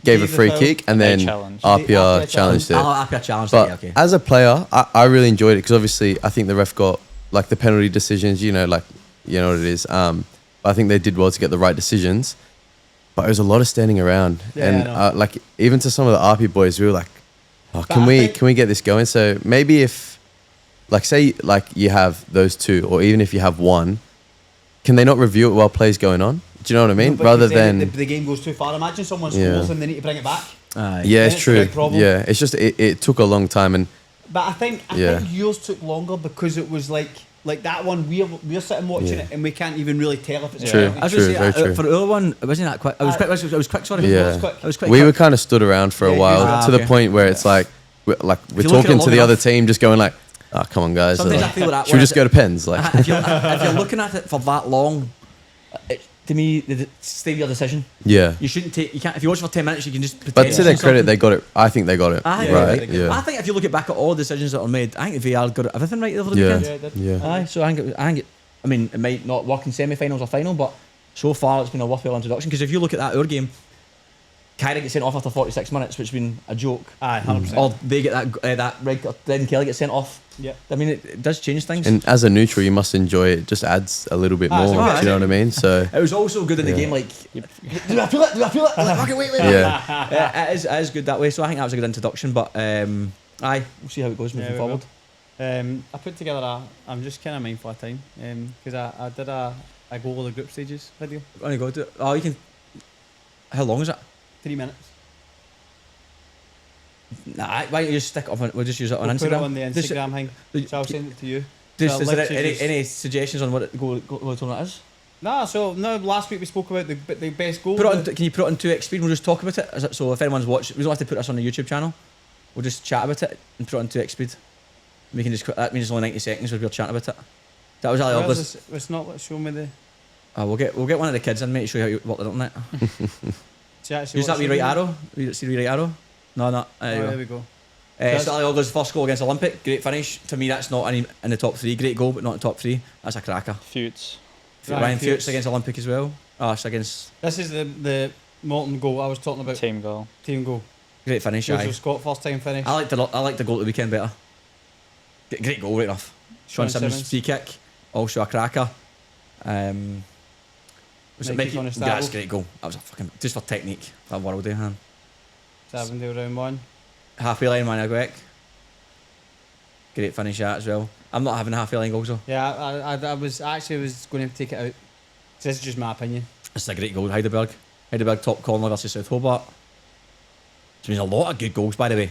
Gave the free foul. kick and They then challenged. RPR RPR challenged it. I'll happy a challenge. But Yeah, okay. as a player, I really enjoyed it because obviously I think the ref got like the penalty decisions, you know what it is. I think they did well to get the right decisions, but it was a lot of standing around, Yeah, I and know. like even to some of the RP boys, we were like, oh, But I think- can we get this going? So maybe if, like, say like you have those two, or even if you have one, can they not review it while play's going on? Do you know what I mean? No, but Rather because then than the game goes too far. Imagine someone Yeah. scores and they need to bring it back. Aye. yeah, then it's it's a true. big problem. Yeah, it's just it took a long time, and But I think yours took longer because it was like that one. We're sitting watching Yeah. it and we can't even really tell if it's True. a penalty. I was True, going very to say, true. for the other one, it wasn't that quick. It was quick. It was quick. Sorry. Yeah. quick. It was quick. we were kind of stood around for a Yeah, while you- to the okay. point where it's like we're you look at it talking to long the other enough- team, just going like, "Oh, come on, guys, Sometimes like, I feel like that should we when just go to pens?" Like, if you're looking at it for that long, to me, stay with your decision. yeah. You shouldn't take. You can't. If you watch for 10 minutes, you can just. But pretend to their something. credit, they got it. I think they got it I think right. they got it. Yeah. I think if you look at back at all the decisions that were made, I think the VR got everything right over the Yeah. weekend. Yeah, it did. Yeah. Aye, so I think I mean, it might not work in semi-finals or final, but so far it's been a worthwhile introduction. Because if you look at that our game, Kyra gets sent off after 46 minutes, which has been a joke. Aye, 100%. Or they get that red card, then Kelly gets sent off. Yeah. I mean, it does change things. And as a neutral, you must enjoy it. Just adds a little bit Ah, more. so Do you know what I mean? So it was also good in the Yeah. game, like, do I feel it? Do I feel it? I'm like, okay, wait. yeah, It is good that way, so I think that was a good introduction, but aye, we'll see how it goes moving we forward. will. I put together I'm just kind of mindful of time because I did a goal of the group stages video. Only go to you can. How long is it? 3 minutes. Nah, why don't you just stick it on? We'll just use it on We'll Instagram. put it on the Just- Instagram thing. So I'll send it to you. Just, So is there literally just- any suggestions on what it goal tournament is? Last week we spoke about the best goal. Put it on, can you put it on 2x speed? We'll just talk about it. Is it. So if anyone's watching, we don't have to put this on the YouTube channel. We'll just chat about it and put it on 2x speed. We can just. That means it's only 90 seconds. We'll be chatting about it. That was really Well, obvious. it's not. Let's show me the. We'll get one of the kids in, mate, to show you how you work the internet. See, actually Use that what wee it's right showing me. arrow. See the wee right arrow? No. Oh, there we go. Sally Ogler's first goal against Olympic, great finish. To me, that's not in the top 3. Great goal, but not in the top 3. That's a cracker. Feuds. Ryan Fuchs against Olympic as well. Oh, it's against. This is the Morton goal I was talking about. Team goal. Team goal. Great finish, Joseph Scott, first time finish. I like the goal at the weekend better. Great goal, right enough. Sean Simmons free kick, also a cracker. Was it Mickey? That's a great goal. That was a fucking just for technique. That worldie, man. Savendale round 1. Halfway line, Marrickville. Great finish that as well. I'm not having halfway line goals though. Yeah, I was going to take it out. This is just my opinion. It's a great goal, Heidelberg. Heidelberg top corner versus South Hobart. Which means a lot of good goals, by the way.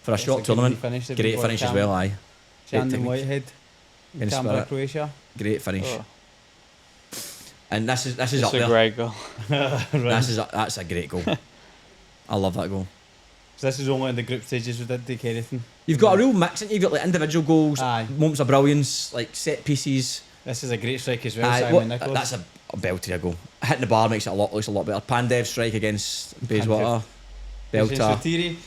For a short tournament. Great finish as well, aye. Shandon Whitehead. Canberra, Croatia. Great finish. Oh. And this is up there. It's a great goal. That's a great goal. I love that goal. So this is only in the group stages. We didn't take anything. You've got a real mix. You've got like individual goals, moments of brilliance, like set pieces. This is a great strike as well, Simon Nicholas. That's a belter goal. Hitting the bar makes it looks a lot better. Pandev's strike against Bayswater. Belter.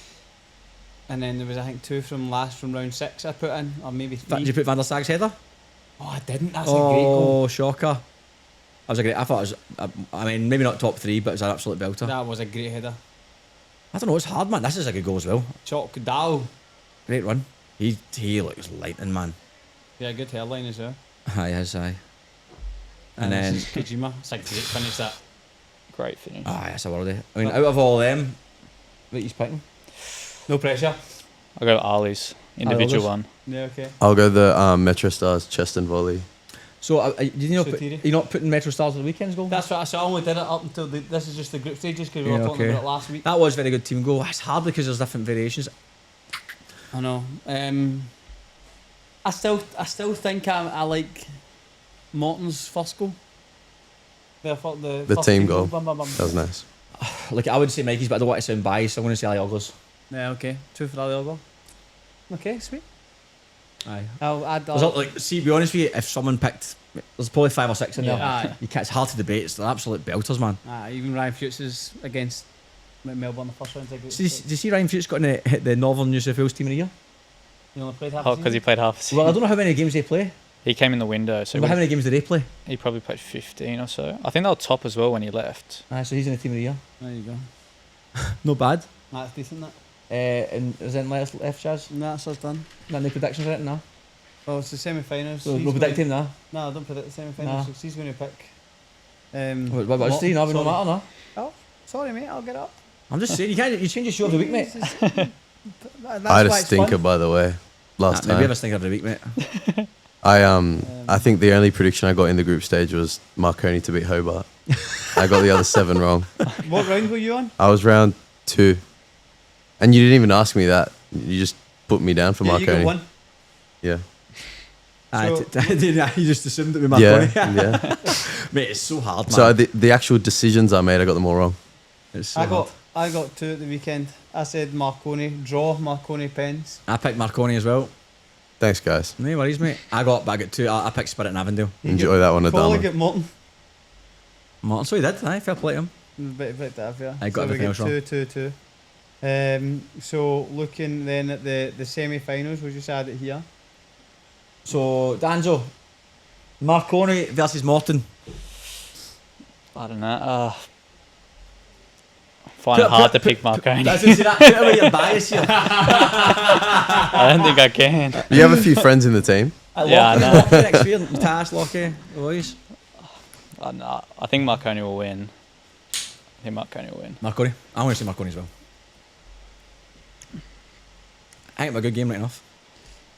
And then there was, I think, 2 from round 6 I put in, or maybe 3. Did you put Van der Sag's header? Oh, I didn't. That's a great goal. Oh, shocker. That was a great. I thought it was. I mean, maybe not top 3, but it was an absolute belter. That was a great header. I don't know. It's hard, man. This is a good goal as well. Chalk Dow. Great run. He looks lightning, man. Yeah, good hairline as well. Aye, yes, aye. And then Kojima. It's a great finish that. Great finish. Aye, that's a worldie. I mean, out of all them, what are you picking? No pressure. I'll go Ali's individual one. Yeah, okay. I'll go the Metro Stars chest and volley. So, you're not putting Metro Stars on the weekend's goal? That's what I said. I only did it up until this is just the group stages because we were talking about it last week. That was very good team goal. It's hard because there's different variations. I know. I still think I like Morton's first goal. The team goal. That was nice. Like I would say Mikey's, but I don't want to sound biased, so I'm going to say Ali Ogler's. Yeah, okay. 2 for Ali Ogler. Okay, sweet. Aye. I'll be honest with you, if someone picked, there's probably 5 or 6 in there. Aye. It's hard to debate. It's absolute belters, man. Even Ryan Fuchs is against Melbourne the first round. Did you see Ryan Fuchs got hit the Northern New South Wales team of the year? He only played half. Oh, because he played half a season. Well, I don't know how many games they play. He came in the window. So how many games did they play? He probably played 15 or so. I think they were top as well when he left. So he's in the team of the year. There you go. Not bad. That's decent, that. And is anything left, Chaz? No, that's us done. Not any predictions or anything, no? Well, it's the semi-finals. So no predict him, no? No, I don't predict the semi-finals. Nah. So he's going to pick. What about Steve? No, we no matter, no? Oh, sorry, mate. I'll get up. I'm just saying, you change your show every week, mate. I had a stinker, by the way, last time. We have a stinker every week, mate. I think the only prediction I got in the group stage was Marconi to beat Hobart. I got the other 7 wrong. What round were you on? I was round 2. And you didn't even ask me that. You just put me down for Marconi. You got 1. Yeah. You just assumed it was Marconi. Yeah. Mate, it's so hard, man. So the actual decisions I made, I got them all wrong. It's so hard. I got 2 at the weekend. I said Marconi, draw Marconi pens. I picked Marconi as well. Thanks, guys. No worries, mate. I got 2. I picked Spirit and Avondale. Enjoy that one, Probably Adama. get Morton. So he did, aye. Fair play to him. I got everything else wrong. 2. So looking then at the semi-finals, we'll just add it here. So Danzo, Marconi versus Morton. I don't know. Find it hard to pick Marconi. That's that. Put away your bias here. I don't think I can. You have a few friends in the team. Yeah, I know. Lockie next year, Tash, Lockie, boys. I think Marconi will win. Marconi. I want to say Marconi as well. I think I'm a good game right enough.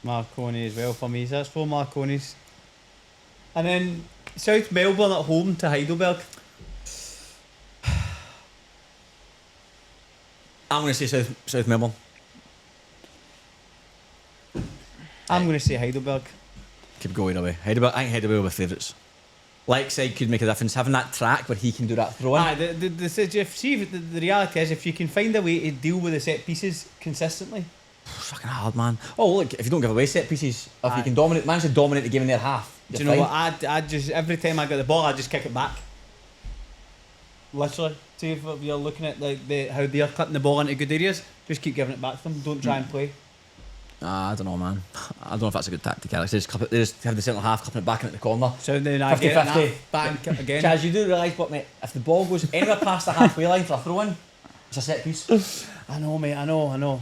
Marconi as well for me. So that's 4 Marconis. And then South Melbourne at home to Heidelberg. I'm going to say South Melbourne. I'm going to say Heidelberg. Keep going away. Heidelberg. I think Heidelberg will be favourites. Lakeside could make a difference. Having that track where he can do that throw in. The reality is if you can find a way to deal with the set pieces consistently. It's fucking hard, man. Oh, look, if you don't give away set pieces, if you can manage to dominate the game in their half. Do you know what? I just every time I get the ball, I just kick it back. Literally. See if you're looking at like how they're cutting the ball into good areas, just keep giving it back to them. Don't try and play. I don't know, man. I don't know if that's a good tactic, Alex. They just have the centre half clipping it back into the corner. So then I 50-50. get it back again. Chaz, you do realise, but mate, if the ball goes anywhere past the halfway line for a throw in, it's a set piece. I know, mate. I know.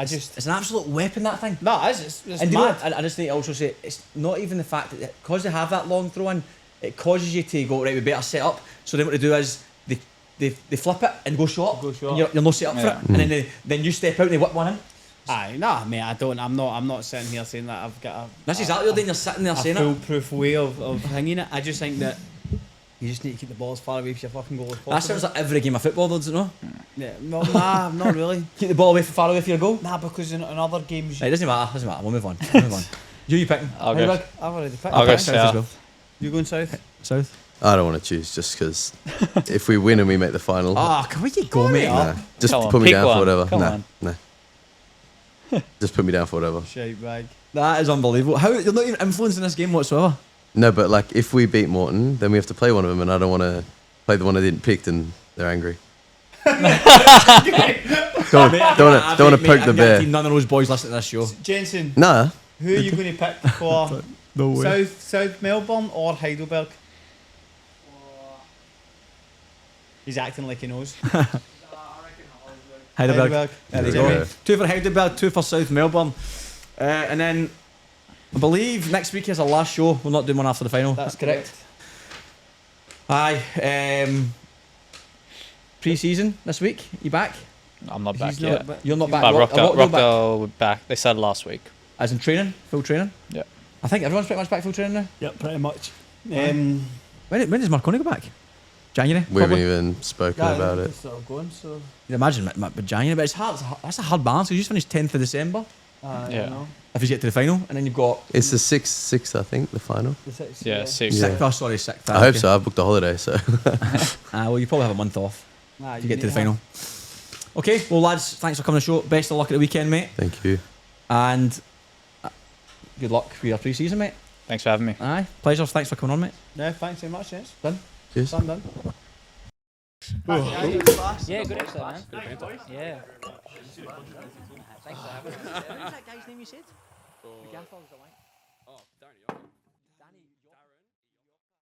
It's an absolute weapon, that thing. No, it's And you know mad. what, I just need to also say, it's not even the fact that because they have that long throw in, it causes you to go, right, we better set up. So then what they do is they flip it and go short. And you're not set up for it. And then you step out and they whip one in. Aye, nah, mate. I don't. I'm not sitting here saying that I've got a. That's exactly what you're sitting there a saying it. foolproof way of hanging it. I just think that you just need to keep the ball as far away from your fucking goal as possible. That sounds like every game of football, though, does it not? Yeah, well, nah, not really. Keep the ball away far away from your goal. Nah, because in other games, Right, doesn't matter. We'll move on. You picking? I'll go. I've already picked. I'll go it. south. You going south? South. I don't want to choose just because if we win and we make the final, Can we get go, mate? nah, just Come on, put me pick down one. for whatever. Come Nah, on. nah. Just put me down for whatever. Shite bag. That is unbelievable. How you're not even influencing this game whatsoever. No, but like if we beat Morton, then we have to play one of them, and I don't want to play the one I didn't pick, and they're angry. Don't want to poke the bear. None of those boys listening to this show. Jensen, Nah, who are you going to pick for No South Melbourne or Heidelberg? He's acting like he knows. Heidelberg. There you There we go. go. 2 for Heidelberg, 2 for South Melbourne. And then I believe next week is our last show. We're not doing one after the final. That's correct. Aye. Pre-season this week. You back? I'm not back He's yet. not, You're not back. But Rockdale back. Rockdale were back. They started last week. As in training, full training. Yeah. I think everyone's pretty much back full training now. Yep, pretty much. When does Marconi go back? January. we haven't probably? even spoken about it. Sort of going, so. You'd imagine January, but it's hard. That's a hard balance. You just finished 10th of December. Yeah. No. If you get to the final, and then you've got It's the 6th, I think, the final. The six, Yeah, 6. Yeah. sixth. Oh, sorry, sixth. I hope so. I booked a holiday, so Well, you probably have a month off Nah, to get to the final. Okay, well, lads, thanks for coming to the show. Best of luck at the weekend, mate. thank you. And good luck with your pre-season, mate. Thanks for having me. Aye, pleasure. Thanks for coming on, mate. No, thanks very much, gents. Done. Cheers. Done. Yeah, good actually, man. Yeah. Thanks for having us. What's that guy's name you said? The gaffer was the one. Oh, Danny.